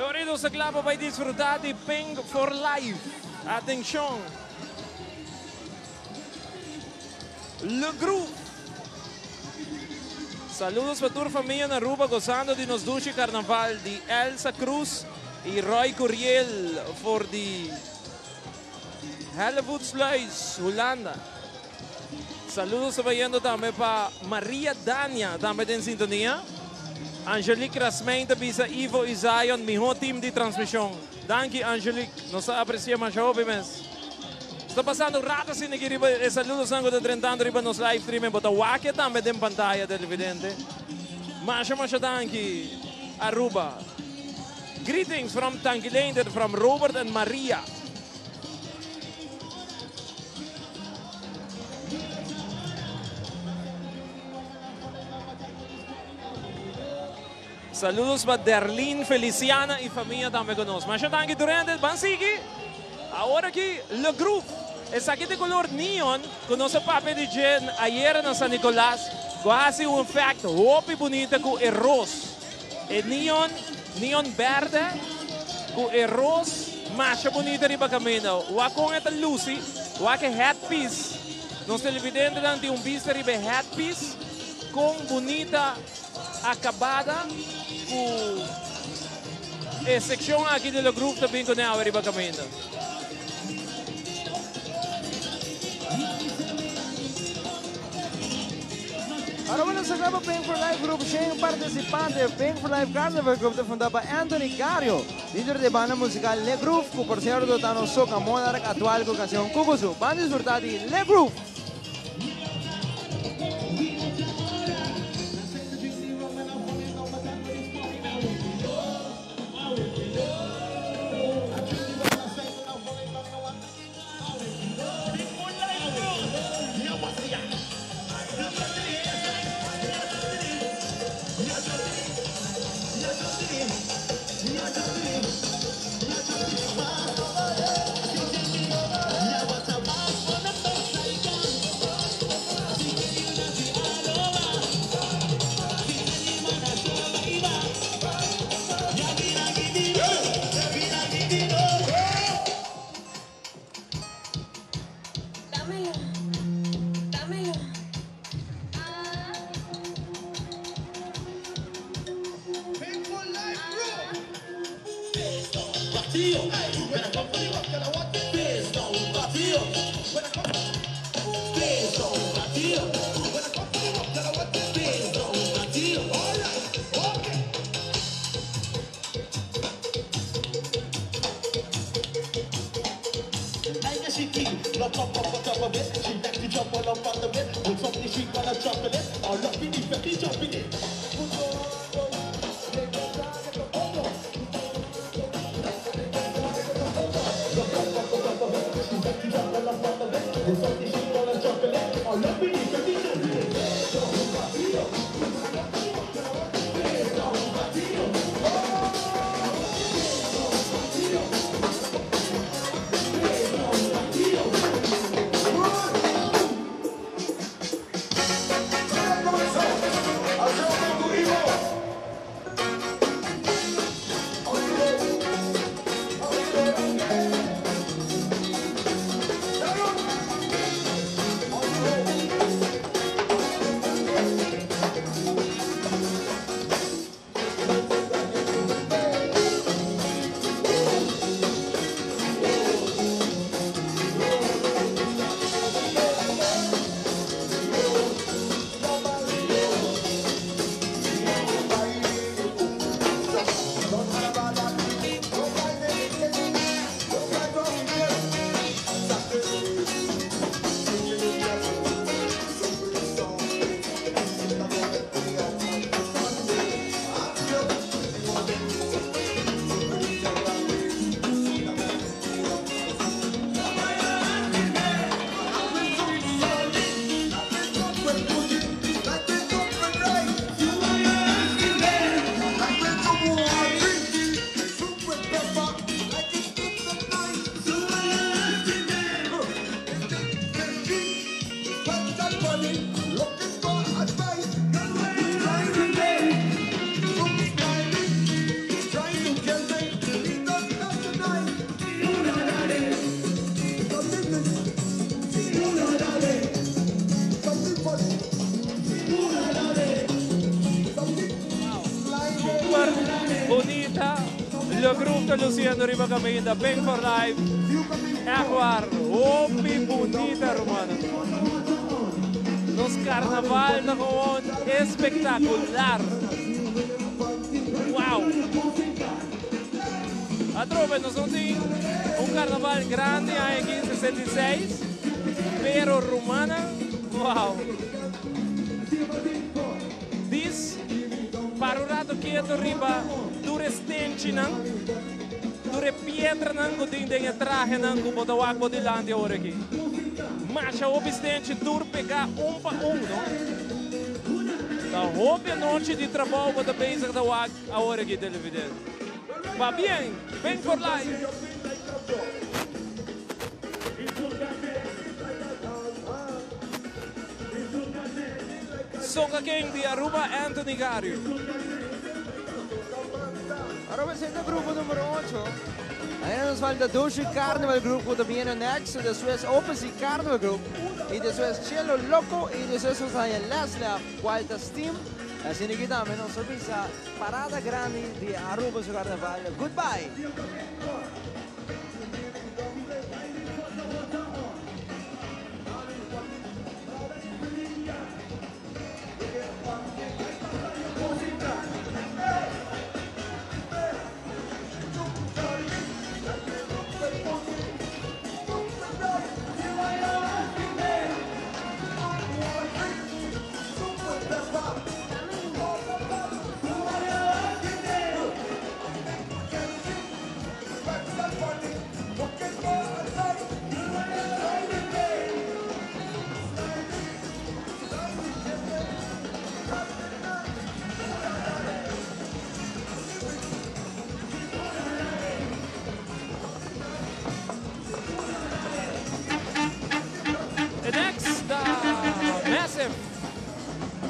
Unidos sa club vai disfrutar de Pink for Life. Atenção! Le Groove. Saludos para toda a família na Aruba gozando de nos Duche Carnaval de Elsa Cruz e Roy Curiel for de Hollywood Sluis, Holanda. Saludos sabayendo também para Maria Dania, também em sintonia. Angelique Rasmein, bisa Ivo e Zion, meu team de transmissão. Danke, Angelique. Nós apreciamos muito, mas está passando rato assim aqui, e saludos sangue de 30 anos riba nos live streaming, bota wake também em pantalla televidente. Mas danke, Aruba. Greetings from Tangilander, from Robert and Maria. Saludos para Derlin, Feliciana y familia también con nosotros. Mas danke durante el Bansigi. Ahora aquí, Le Groove. Es aquí de color neon. Con nuestro papel de Jen ayer en San Nicolás. Quase un fact. Hopi bonita con el ros. El neon verde. Con el ros. Mas bonita riba camino. Wa con esta Lucy. Wa que headpiece. Nos televidente dan de un vista riba headpiece. Con bonita acabada. A seção aqui do grupo também com ela riba caminho. Ahora sa club Pink for Life Group siya yung participante Pink for Life Carnival Group na fundada pa Anthony Gario. Líder de banda musical Le Groove, que por cierto tano soca monarch atual con canción Kukusu. Van a disfrutar de Le Groove. When I come lo grupo está luciendo arriba kami da Pink for Life. Ecuador, opi bonita romana. Nos carnaval na gewoon espectacular. Wow. Atrove, nós vamos ter carnaval grande aqui em 66, pero romana, wow. Diz, para o rato que eu riba, dure stente não, dure pedra não, que tem a traje não, que bota o água de lá de hora aqui. Mas a obstante, dure pegar para não? Da hobby noite de trabalho, bota beijar da água a hora aqui, televidente. Va bien, Pink for Life. Soca King de Aruba, Anthony Gario. Aruba es el grupo número 8. Ahí nos falta Dushi Carnival Group, que viene next. Después Opposite Carnival Group. Y después Cielo Loco. Y después nos hay Leslie, Walter Steam. Así que también nos avisa parada grande de Aruba su Carnaval. Goodbye.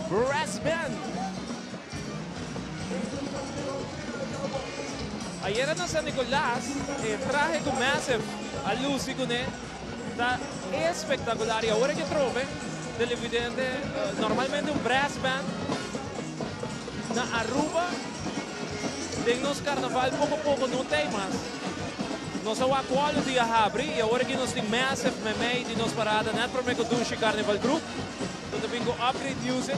Brass Band. Ayer na San Nicolás, traje com Massive a Lucy com ele. Está espetacular. E agora que trove, televidente, normalmente brass band na Aruba, tem nos carnaval pouco a pouco não tem mais. Nós a quality a abrir e agora que nós tem Massive, Memei, de nos parada, net para o Dushi Carnival Group. Então também com upgrade music.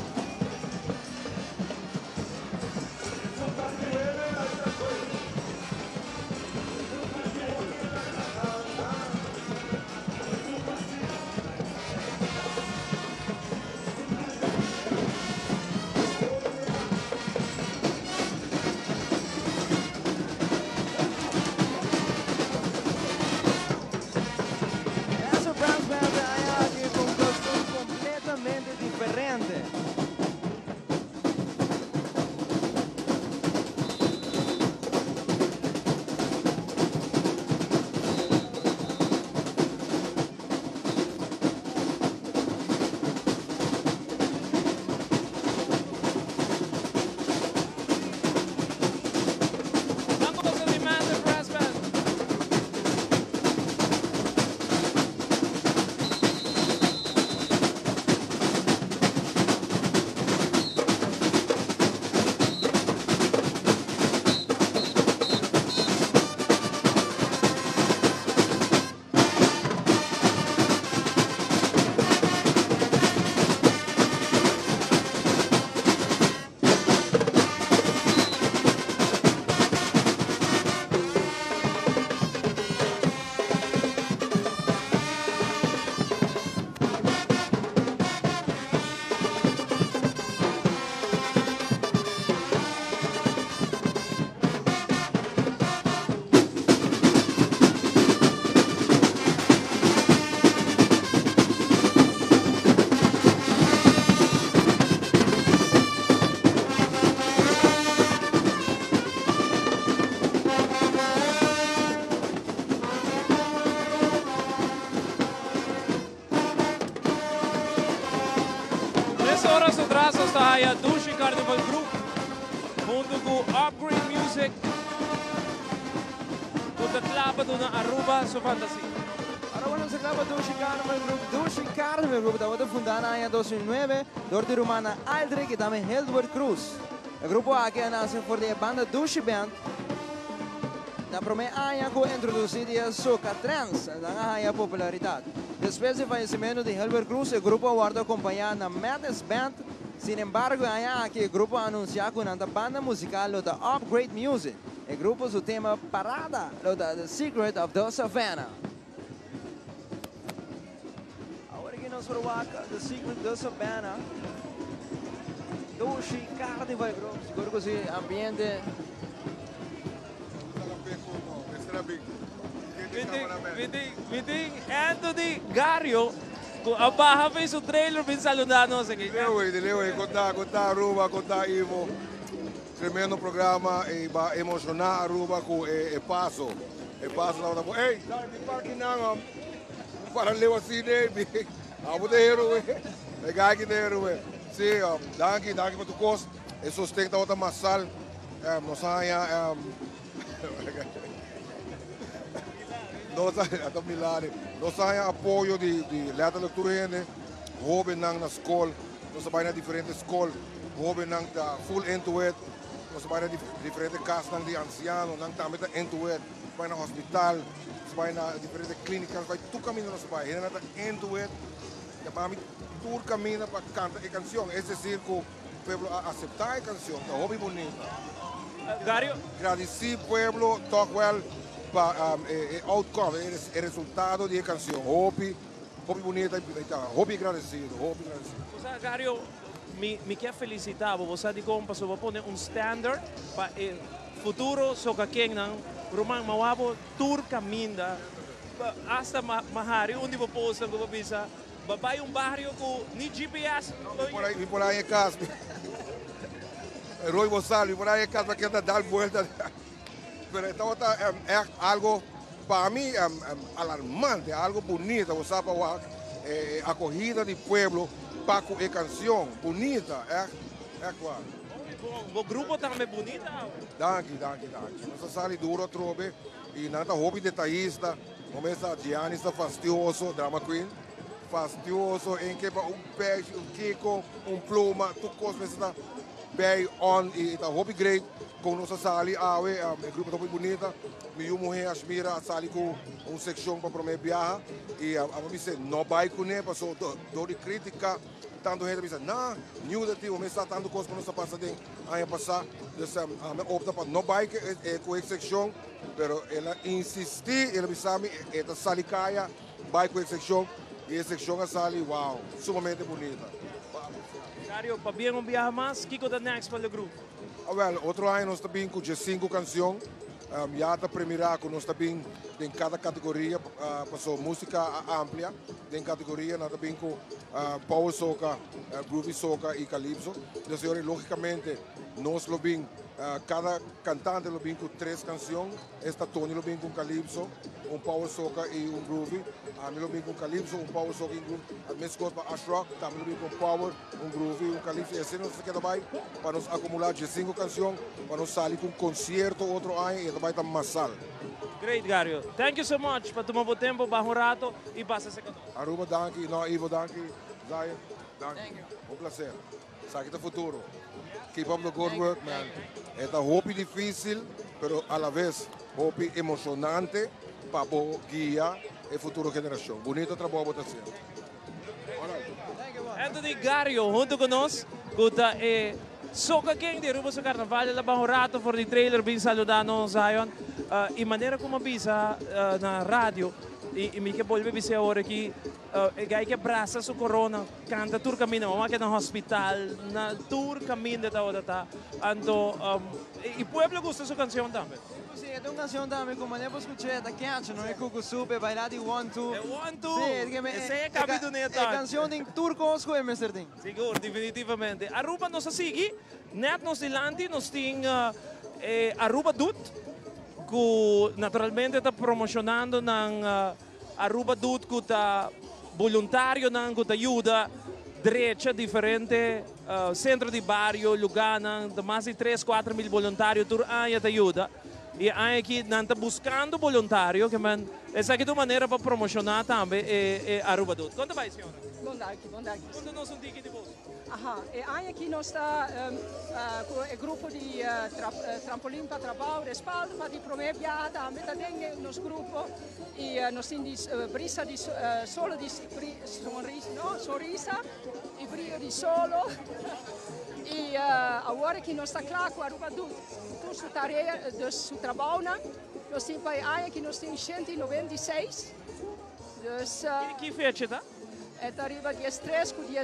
Está aí a Dushi Carnival Group junto com Upgrade Music com a clapa na Aruba su fantasia. Aruba nos clapa Dushi Carnival Group. Dushi Carnival Group estava fundada em 2009 por a romana Aldrich e também Edward Cruz. O grupo aqui nasce por a banda Dushi Band na prome aya ko introduzir a soca trance, na aya popularidade. Depois do falecimento de Hilbert Cruz, o grupo guarda acompanhar na Madness Band. Sin embargo, aya que o grupo anuncia com a banda musical da Upgrade Music. O grupo seu tema Parada, da The Secret of the Savannah. Agora que nós vamos The Secret of the Savannah. Doshi, carnaval, seguro que esse ambiente. Meeting Anthony Gario. Abaha fez o trailer, bem saludado. Delewe, contar Aruba, contar Ivo. Tremendo programa e vai emocionar Aruba com o passo. O passo lá da ei, me parque não, para levar assim, né? Abo de hero, é gaki de hero, sim, danke para tu cos. E sustenta outra massal, nós aí, nós aí apoio de letra leitura, jovem na escola, nós vai na diferentes escolas, jovem na full end-to-end, nós vai na diferentes casas de ancianos, nós também end-to-end, vai na hospital, nós vai na diferentes clínicas, vai tudo caminho nós vai, end-to-end, para mim tudo caminho para cantar a canção, esse circo, o povo aceitar a canção, é hobby bonita. Gario? Agradecer ao povo, Tocqueville, para o outcome, o resultado da canção, hobby bonita, hobby agradecido, Você, Gario, me quer felicitar, você de como passou a pôr standard para o futuro, só que quem não, Roman Mawabo, tour caminda, hasta Mahari, onde vou postar, como bisa, vai barrio com ni GPS. Por aí em casa. Roy Bossalo, por aí em casa, que anda dar vuelta. Então, é algo, para mim, alarmante, algo bonito, você sabe, a corrida do povo para a canção, bonita, é claro. O grupo também é bonito? Danke. Nós saímos duro, trobe, e nada hobby detalhista, começa a Gianni está fastidioso, drama queen, fastidioso, em que peixe, kiko, pluma, tudo coisa está bem on, e está hobby great. Com nossa sali, o grupo está muito bonita. Minha mulher, Asmira, sali com uma secção para promover viagem. E a mim disse, não vai com ele, passou dor de crítica. Tanto gente disse, não, new daqui, o mês está tanto coisa para nossa passagem. Aí passar, então, opta para não vai com essa secção. Mas ela insistiu, ela disse, esta sali caia, vai com essa secção. E essa secção é sali, uau, sumamente bonita. Gario, para bem viagem mais, o que é o next para o grupo? Well, outro ano nós também com 5 canções. Já a primeira que nós também em cada categoria, passou música ampla, em categoria nós também com power soca, groovy soca e calypso. Então, logicamente, nós lo bem, cada cantante lo bem com 3 canções. Esta Tony lo bem com calypso, power soca e groovy. A mim lo bem com calypso, power soca e groovy. A mesma coisa para Ash Rock, também lo bem com power, groovy, calypso. E assim nós ficamos aí para nos acumular 5 canções, para nos sair com concerto outro ano e também está massal. Great, Gario. Thank you so much para tomar o tempo, para um rato e passa a secador. Aruba, danke. No, Ivo, danke. Zaya, danke. Um prazer. Sabe que é o futuro. Keep up the good work, man. É um hobby difícil, mas a la vez hobby emocionante para guiar a futura geração. Bonito trabalho para você. Anthony Gario, junto conosco, kuta soca quem de Aruba sa Carnaval, labang um rato for the trailer, bem saludado Zion. E maneira como avisa na rádio, e me que bolve bise agora que gai que abraça su corona, canta tour caminho, mas que na hospital, na tour caminho da hora tá. Anto e pueblo gusta su canção também. Sì, è una canzone também como ne posso escuchar da cancha, non è cuco super bailar di one two. One two. Sì, é capito neta. É canzone in turco osco e Mr. Ding. Siguro, definitivamente. Aruba nos asigi, net nos dilanti, nos ting Aruba Dut, que naturalmente está promocionando ng Aruba Dut que está voluntário nang que ajuda direita diferente centro de barrio, lugar nang mais de 3-4 mil voluntários tur ano te ajuda. E aqui não está buscando voluntário, que man, essa aqui é uma maneira para promocionar também Aruba Dut. Quanto vai, senhora? Bondade. Quanto nós um ticket de bolsa? E aqui nós está com o grupo de trampolim para trabalho, respaldo para de promover viagem, também tem nos grupos e nós temos brisa de solo de sorrisa e brilho de solo e agora que nós está claro com a Aruba do sua tarefa, do seu trabalho, nós temos aqui nós temos 196. Dus, que fecha, tá? É arriba dia 3 com dia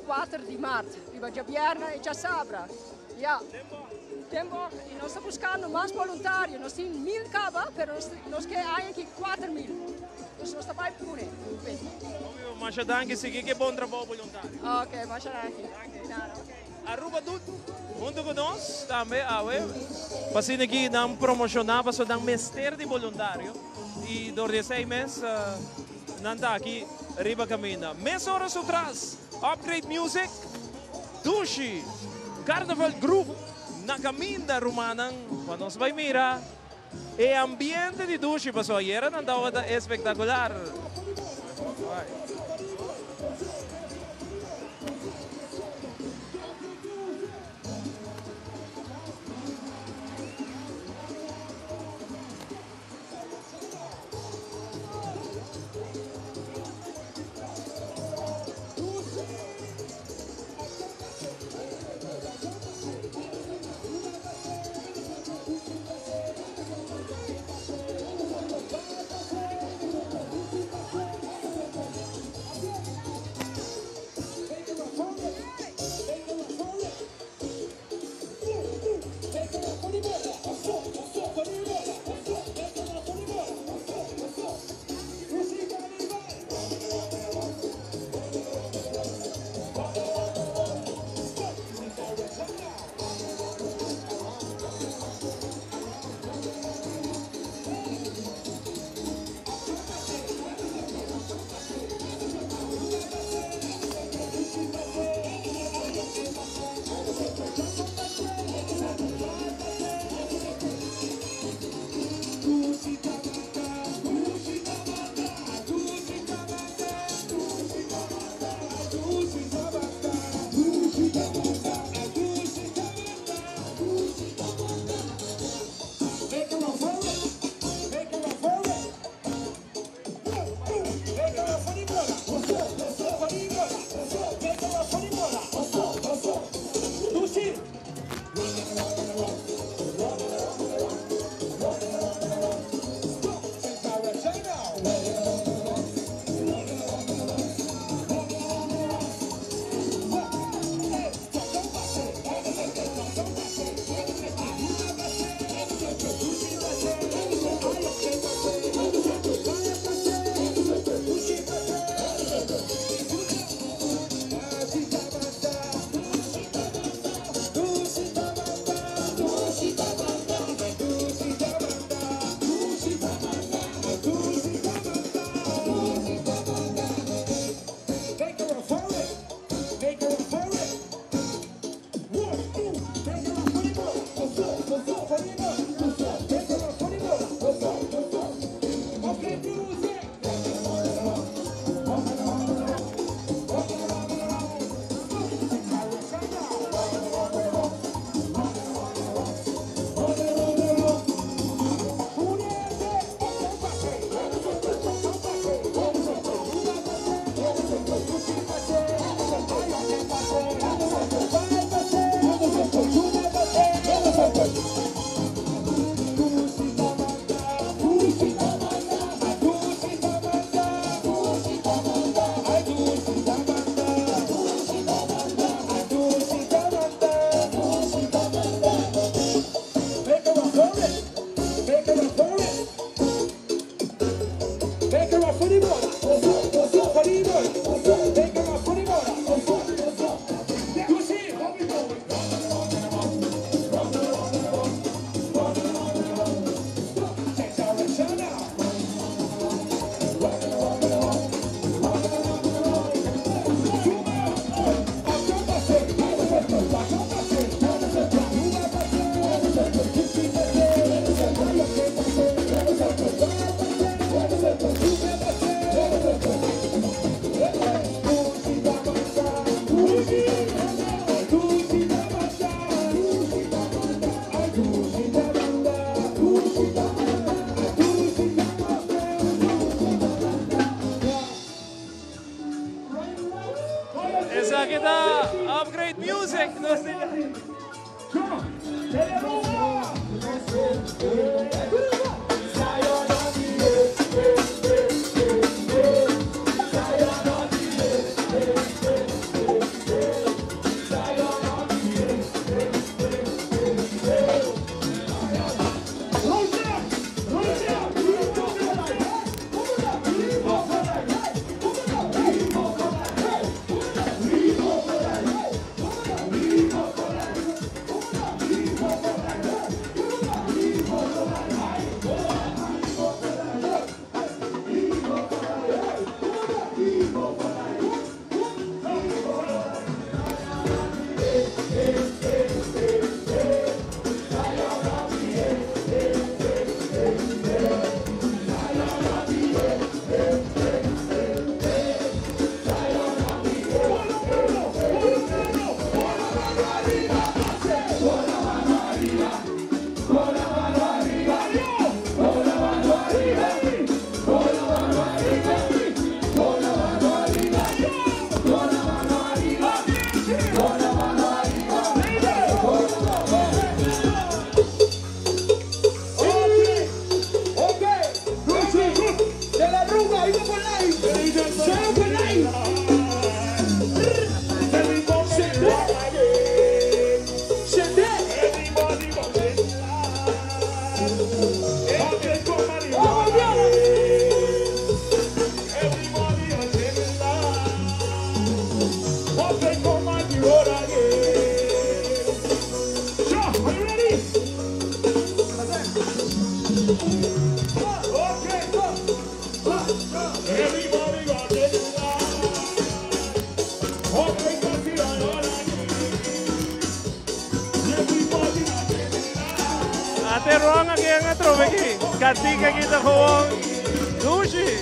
4 de março. Arriba dia viernes e dia sábado. Ja. Tempo. E nós estamos buscando mais voluntários. Nós temos 1000 cabas, mas nós queremos aqui 4000. Então nós estamos para por aí. Mas danke, sige que bom trabalho voluntário. Ok, mas danke. Aruba tudo. Junto com nós, também, passando aqui, não promocionar, passou dar mestre de voluntário. E durante 6 meses, não está aqui, arriba caminha. Mês horas atrás, Upgrade Music, Dushi, Carnaval Group, na caminha romana, quando nós vai mirar, e ambiente de Dushi, passou ayer, não está espetacular. Ate Ron ang iyang atrobeki. Katika kita ko Dushi.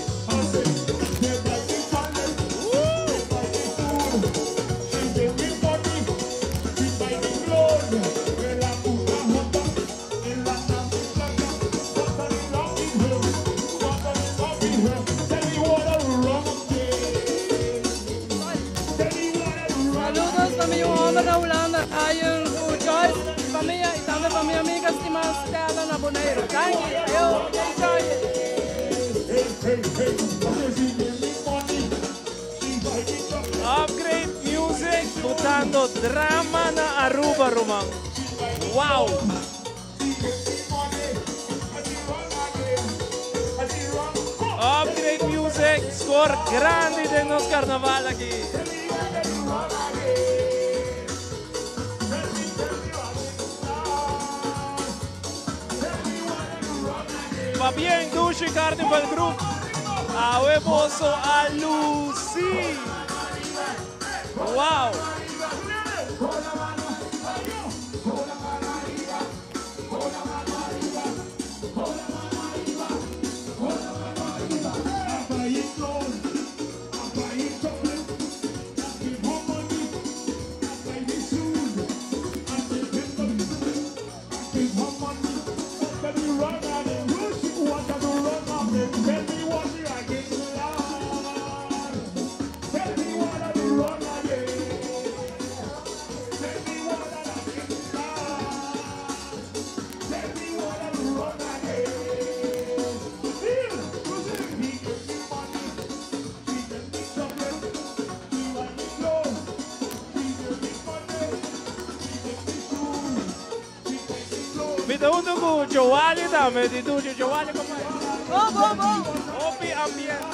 Saludos para mi hombre Rolanda, ayun po Joyce, pamilya, itang pamilya amigas ni Mas Stella na Bonaire. Thank you, yo, enjoy it. Upgrade Music, butando drama na Aruba Rumang. Wow! Upgrade Music, score grande de nos carnaval aqui. Va bien, Dushi Carnival Group. Awe poso a Lucy. Wow! Minuto con Giovanni, dame di tu, Giovanni, come Opi ambiente.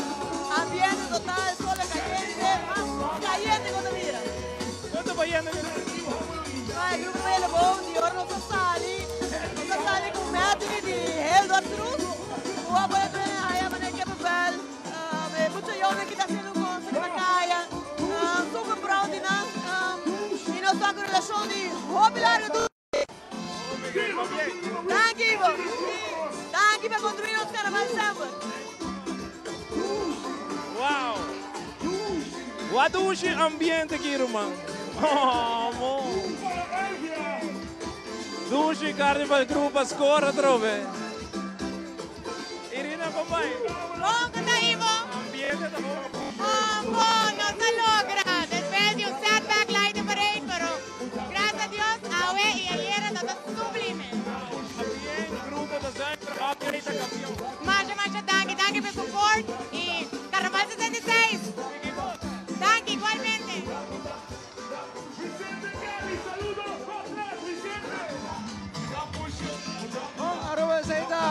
Ambiente total, sole caliente, más caliente cuando mira. Quanto baiano che Il gruppo Belle Bone di Orno Sassali con metri di Helder Trus. Hoe we het maar ik heb een bel. We moeten jongen die dat doen gewoon in de kaya. Super proud in in onze relatie die hobbylaar doen. Dank je, Ivo. Dank je voor construir ons carnaval samen. Wow! Wat doe je ambiente aqui, man? Oh, man. Doe je carnaval groep als score trove. Irina, kom bij. Buon che Ivo. Ambiente da Buon, non se logra. Después de un setback line bereikt, pero gracias a Dios, Awe y ayer dat het sublime. Masha, dank je por su support y Carnaval 66. Dank je, igualmente. Aruba Seita,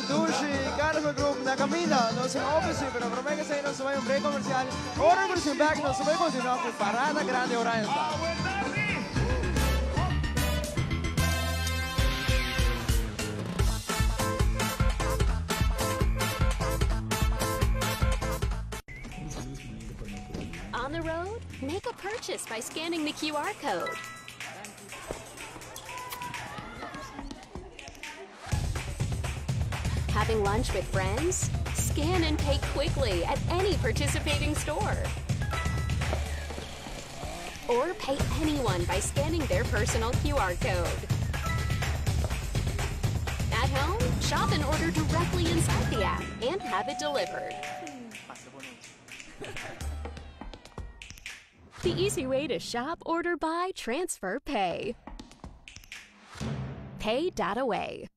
Dushi, Carnival Group na camina, no se office, pero promete que se nos vaya un break comercial. Ahora por back, nos vamos a continuar con Parada Grande Orion. On the road, make a purchase by scanning the QR code. Having lunch with friends? Scan and pay quickly at any participating store. Or pay anyone by scanning their personal QR code. order directly inside the app and have it delivered. The easy way to shop, order, buy, transfer, pay. Pay Data Way.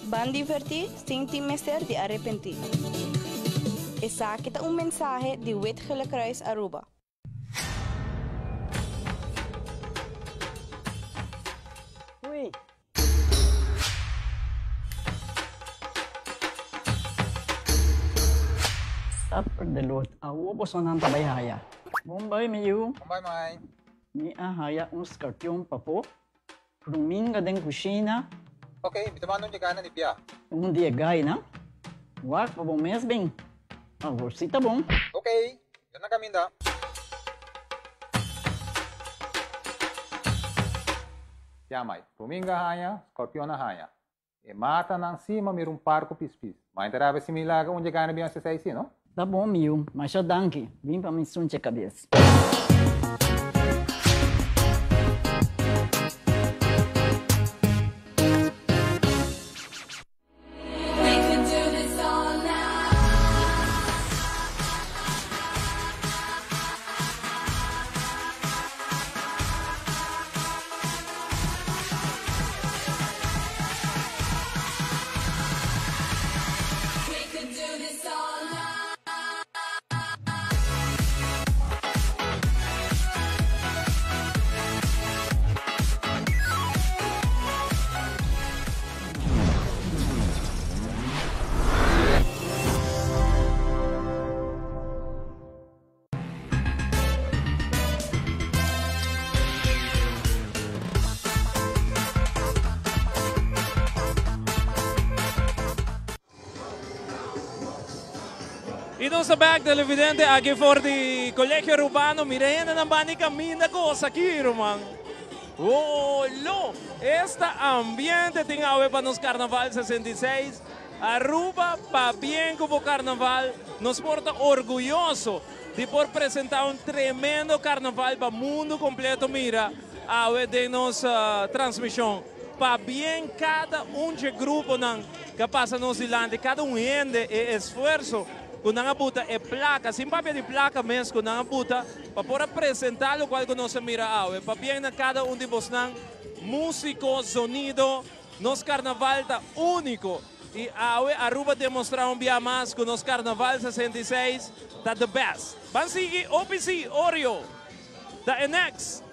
Van divertir sin temer de arrepentir. Esa kita un mensaje de Wetgele Kruis Aruba. Uy. Sapper de lot. Awo po son ang tabayhaya. Bombay mayu. Bombay mai. Ni ahaya un skartyong papo. Ruminga den kusina. Okay, bitamano niya gana ni Pia. Um dia gay na. Wak pa bom mes bem. Agora si tá bom. Okay, yan na kami da. Pia mai. Ruminga haya, scorpion haya. E mata nang cima mir parco pispis. Mas interava se milaga onde gana bem essa saída, não? Tá bom, miu. Mas já danke. Vim pra me sunche cabeça. Ito sa back televidente, aqui for di Colegio Urbano, Mirena na bani camina cosa aqui, romang. Olo, esta ambiente tem a ver para nos Carnaval 66. Aruba, pa bien como Carnaval, nos porta orgulhoso de por apresentar um tremendo Carnaval para o mundo completo, mira, a ver de nossa transmissão. Pa bien cada de grupo que passa no Zilândia, cada rende e esforço, com a buta é placa, sem papel de placa mesmo, com a buta, para por apresentar o qual nós mira ao, para bem na cada de vos músico, sonido, nos carnaval tá único e Aruba demonstrar dia mais que nos carnaval 66 tá the best. Vamos seguir OPC Oreo, da NX.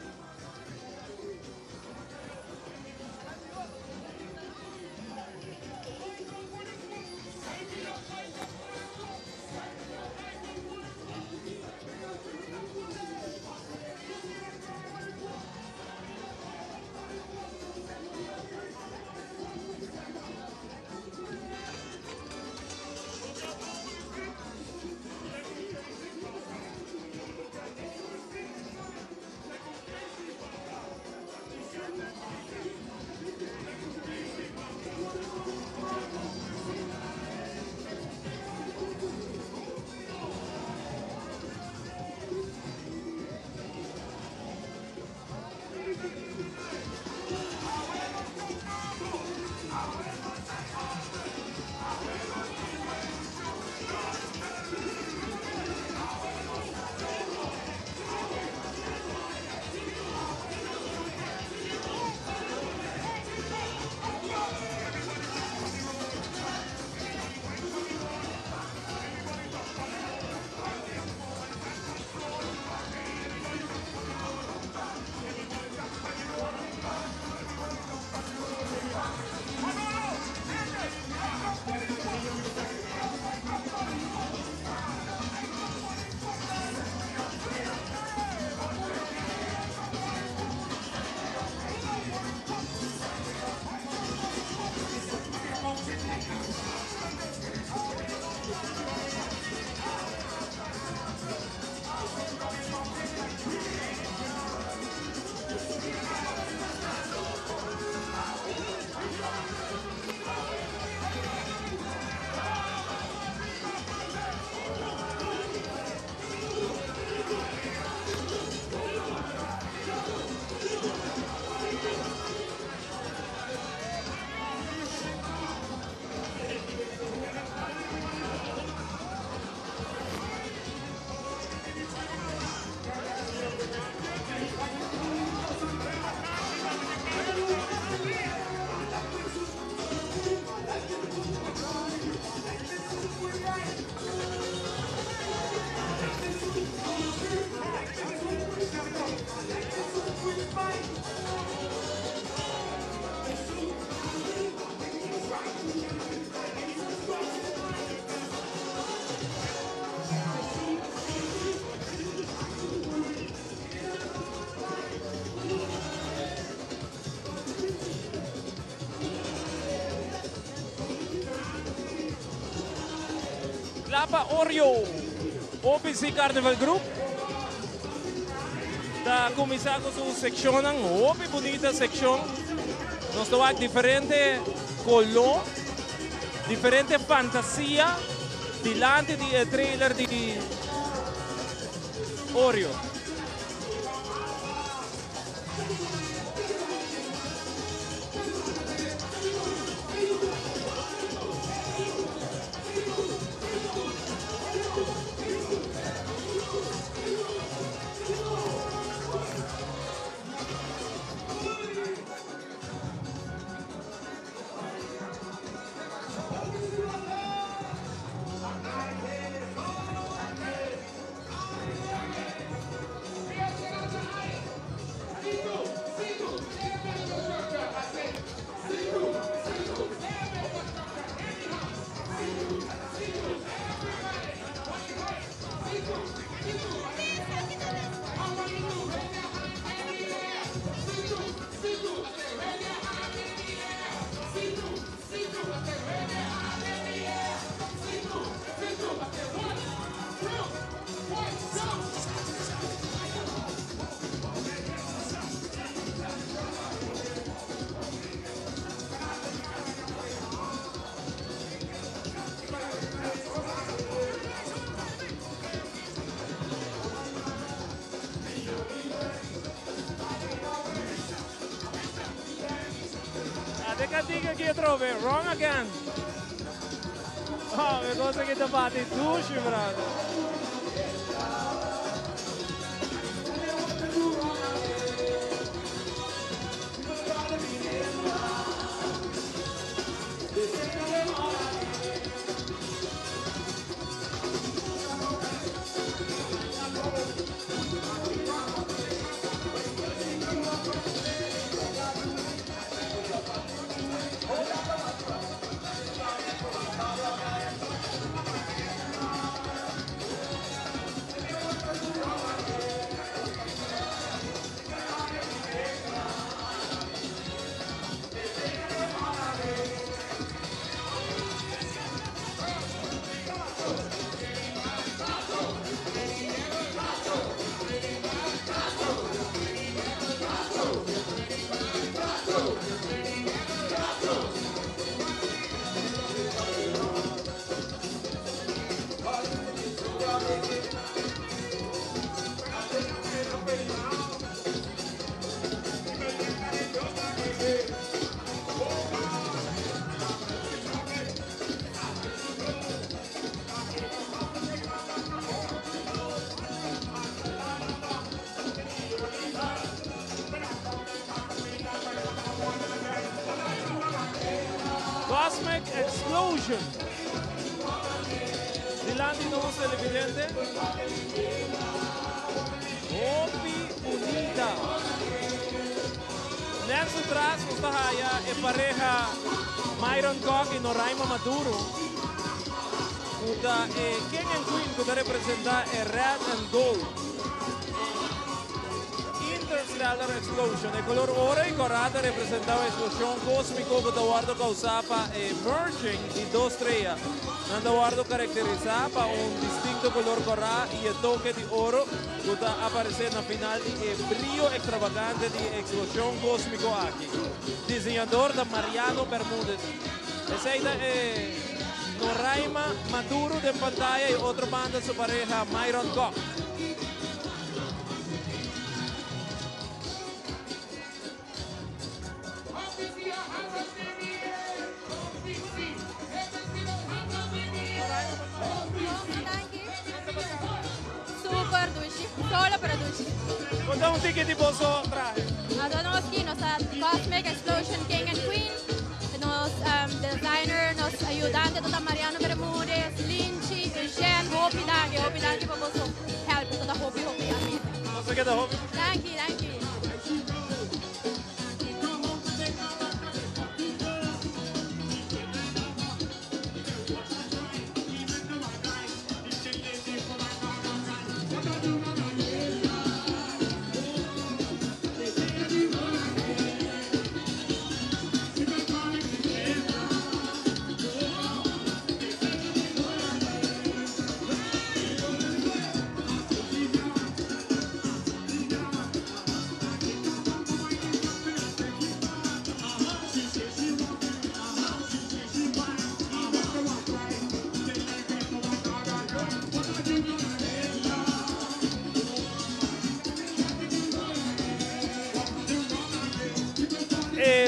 Usapa Oreo, OPC Carnival Group. Da começar com sua seção, uma bonita seção. Nós temos diferente color, diferente fantasia, diante do trailer de Oreo. Dica aqui trove, wrong again. Oh, we cosa che ti fate douche, brother. Cosmic Explosion. Dilanti noos televidente. Hopi Unida. Nessa atrás, esta haya é pareja Myron Cock e Noraima Maduro. Kuda King and Queen kuda representa Red and Gold. Interstellar Explosion. El color oro y corada representaba explosión cósmico que guardo causaba merging de dos estrellas. Nanda guardo caracterizaba un distinto color corada y el toque de oro que aparece en la final de brillo extravagante de explosión cósmico aquí. Diseñador de Mariano Bermúdez. Esa es Noraima Maduro de pantalla y otro banda su pareja Myron Cock. Super duši, solo para duši. Conta un ticket di posso traje. Nós aqui, nossa Cosmic Explosion King and Queen, nos designer, nos ajudante, toda Mariano Bermúdez, Lynchy, Eugene, Hopi Danke para você help, toda Hopi. Você quer dar Hopi? Danke.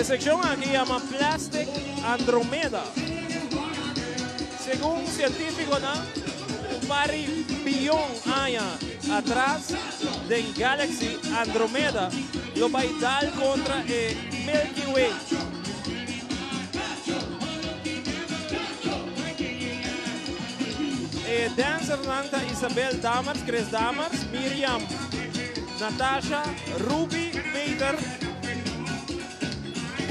sección aquí llama Plastic Andromeda. Según científicos, ¿no? Un billón años atrás de Galaxy Andromeda, lo va a dar contra el Milky Way. Dancer Nanta Isabel Damers, Chris Damers, Miriam, Natasha, Ruby, Peter.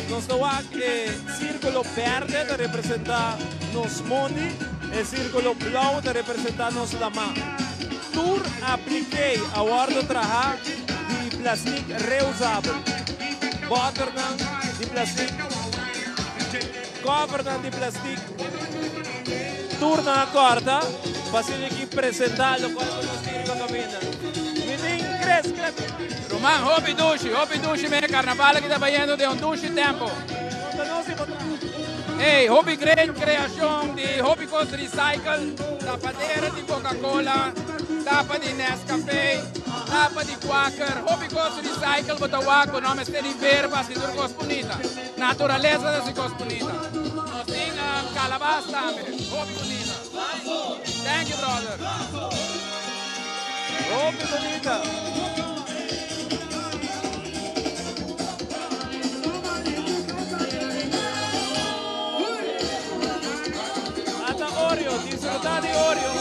Nos toca el círculo verde de representar nos Mondi, el círculo blau de representar nos Lama. Tour apliquei a guardo trabalho de plástico reusável. Botternan de plástico, covernan de plástico. Tour na corta, fazendo aqui apresentar o qual nós temos a cabina. Menino, cresce. Roman, hobby duche, me carnaval que está vendo de duche tempo. Hey, hobby grande criação de hobby cost recycle, tapadeira de Coca-Cola, tapa de Nescafé, tapa de Quaker, hobby cost recycle, botawa com nome de verbas de coisa bonita, natureza dessa coisa bonita. Nós temos calabaça também, hobby bonita. Thank you, brother. Hobby bonita. Oreo, disfrutar de Oreo,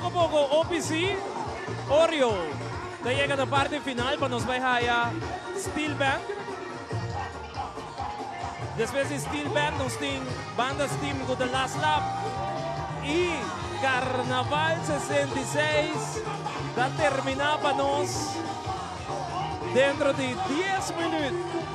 a poco, OPC, Oreo. Dan llega a la parte final para nos vaya Steel Band. Después de Steel Band, nos tem banda Steam con The Last Lap. Y Carnaval 66 da terminar para nos dentro de 10 minutos.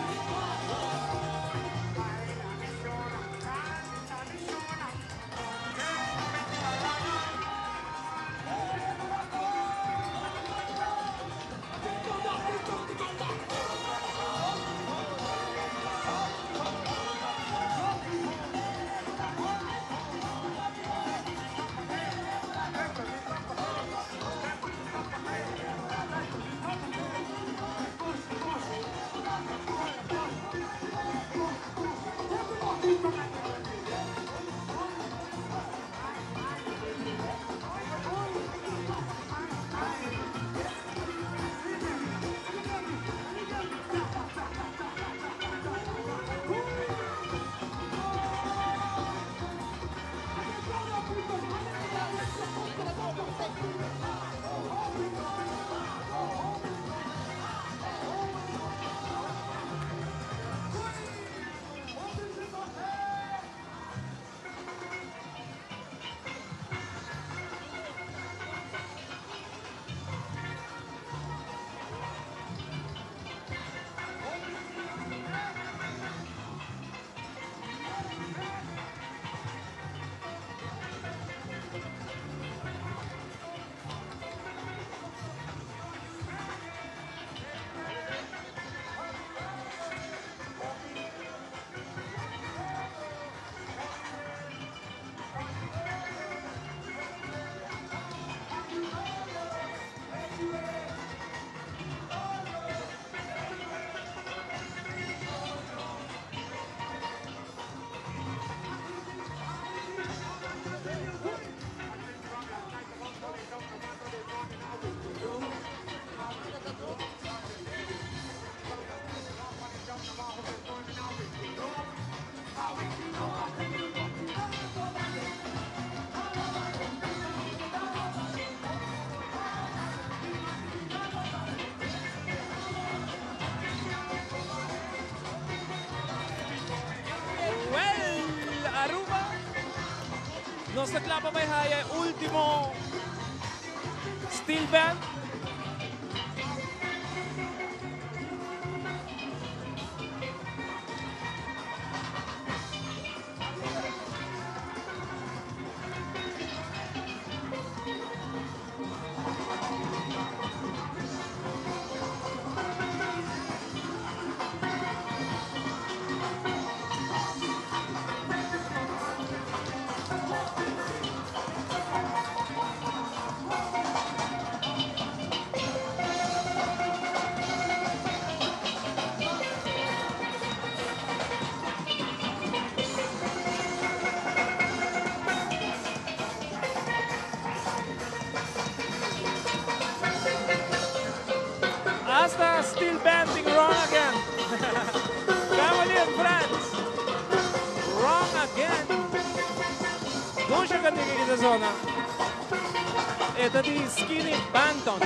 Nos naklapa may haya ultimo Steel Band. Hasta Steel Band being wrong again. Cavalier France. Wrong again. Дуже каникida зона. Это di Skinny Banton.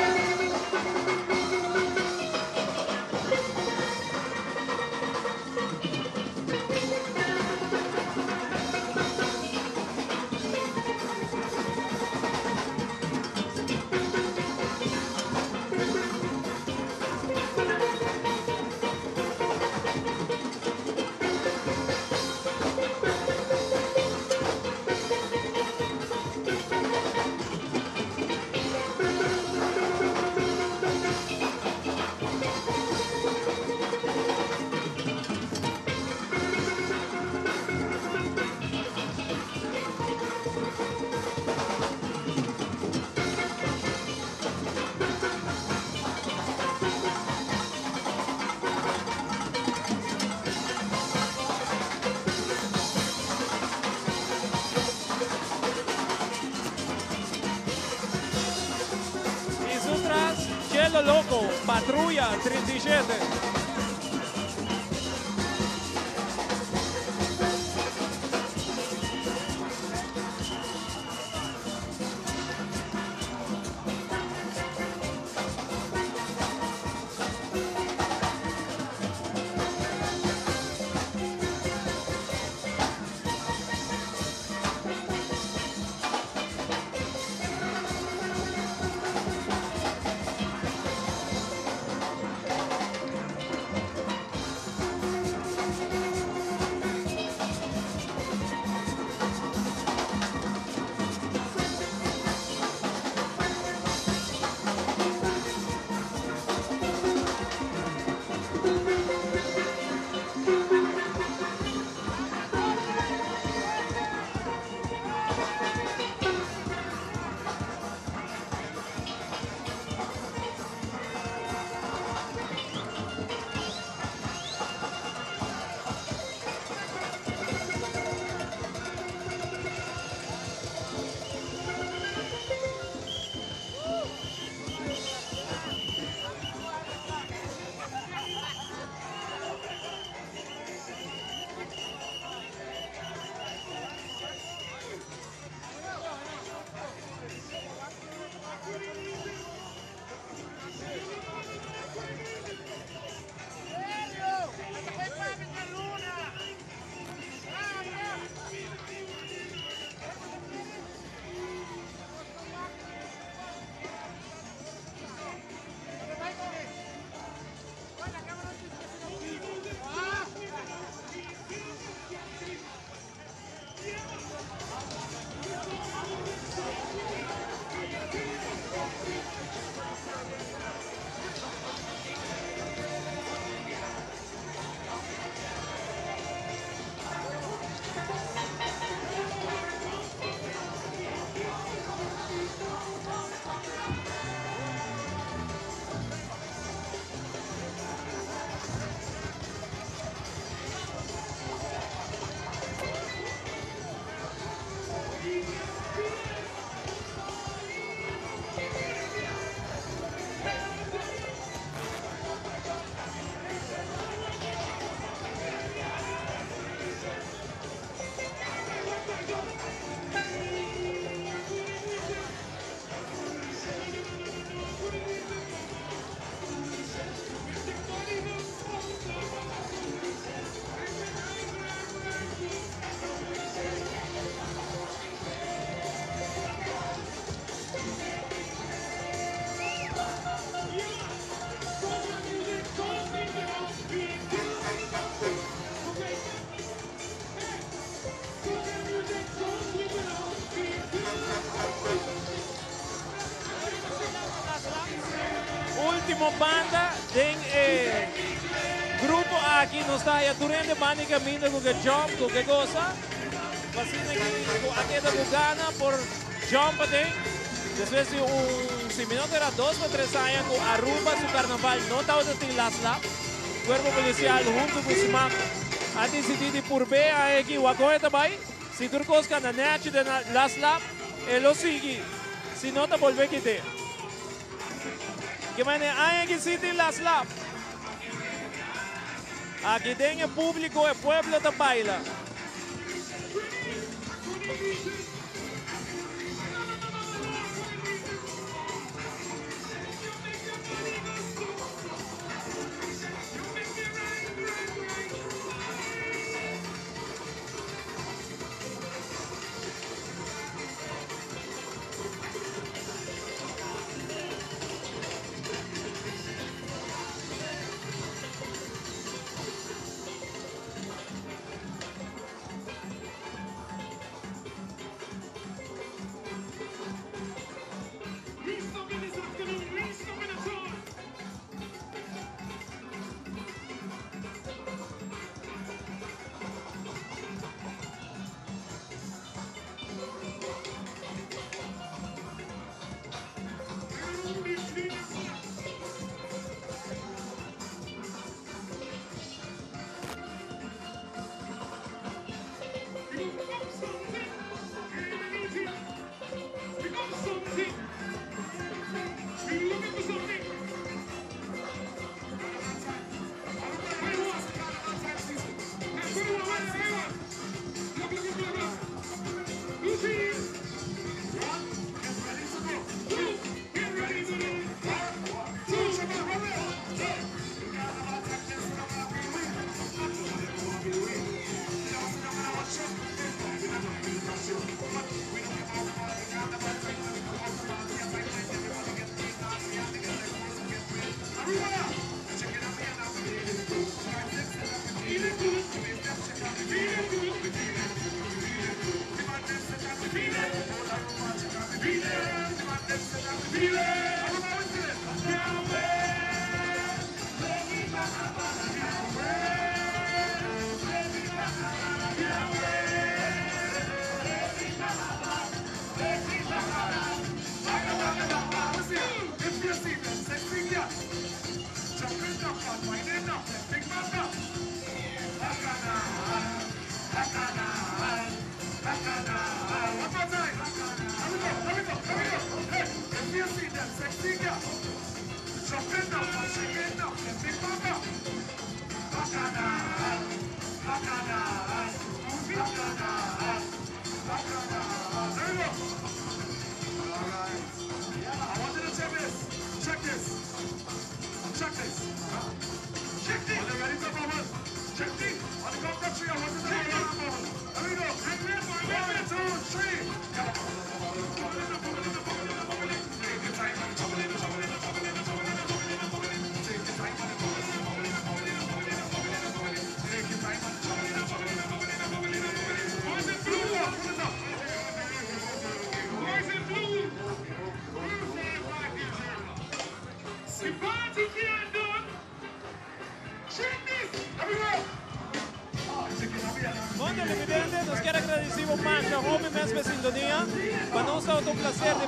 Cielo Loco, Patrulla 37. próxima banda tem grupo aqui não está aí durante a banda caminho com que jump com que gosta vacina aqui da Bugana por jump tem depois se minuto era 2 ou 3 anos com Aruba su carnaval não está usando las lap cuerpo policial junto com SMAC a decidir por B aqui o agora também se tu cosca na net de las lap ele sigue se não tá volver aqui te que mané aí que se tem las lap aqui tem o público e pueblo da baila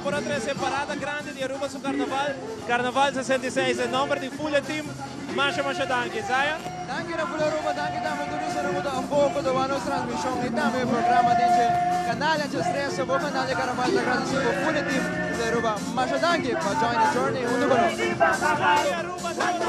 por a 13 parada grande de Aruba su carnaval. Carnaval 66, el nombre de full team. Masha danke, Zaya. Danke na full Aruba, danke dame tuloy sa Aruba ang foco do anos transmission. Itame programa din sa kanal at sa stress sa buong kanal carnaval na grande sa full team sa Aruba. Masha danke pa join the journey uno con nos.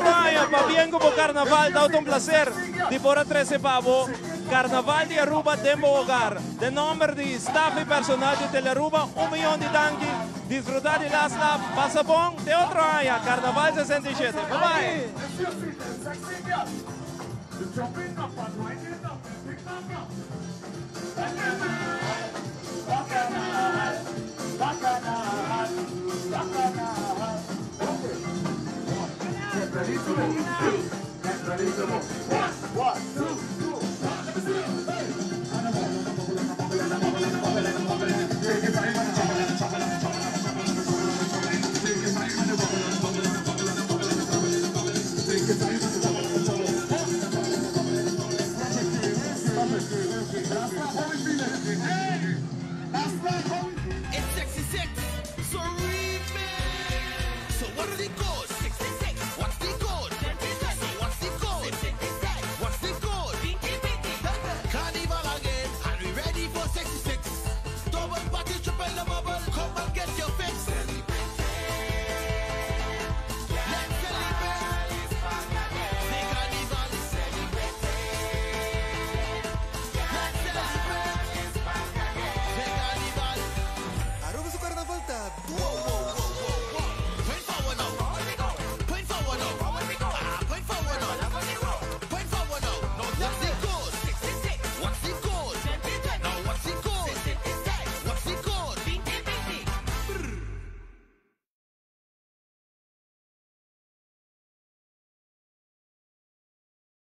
Vaya, pa bien como carnaval, da un placer de por a 13 pavo. Carnaval de Aruba Tembo Hogar. De nombre de staff y personal de Telearuba, 1 millón de danki. Disfrutar de las la pasapón de otro año. Carnaval 67. Bye bye. Jumping up and winding up and picking up.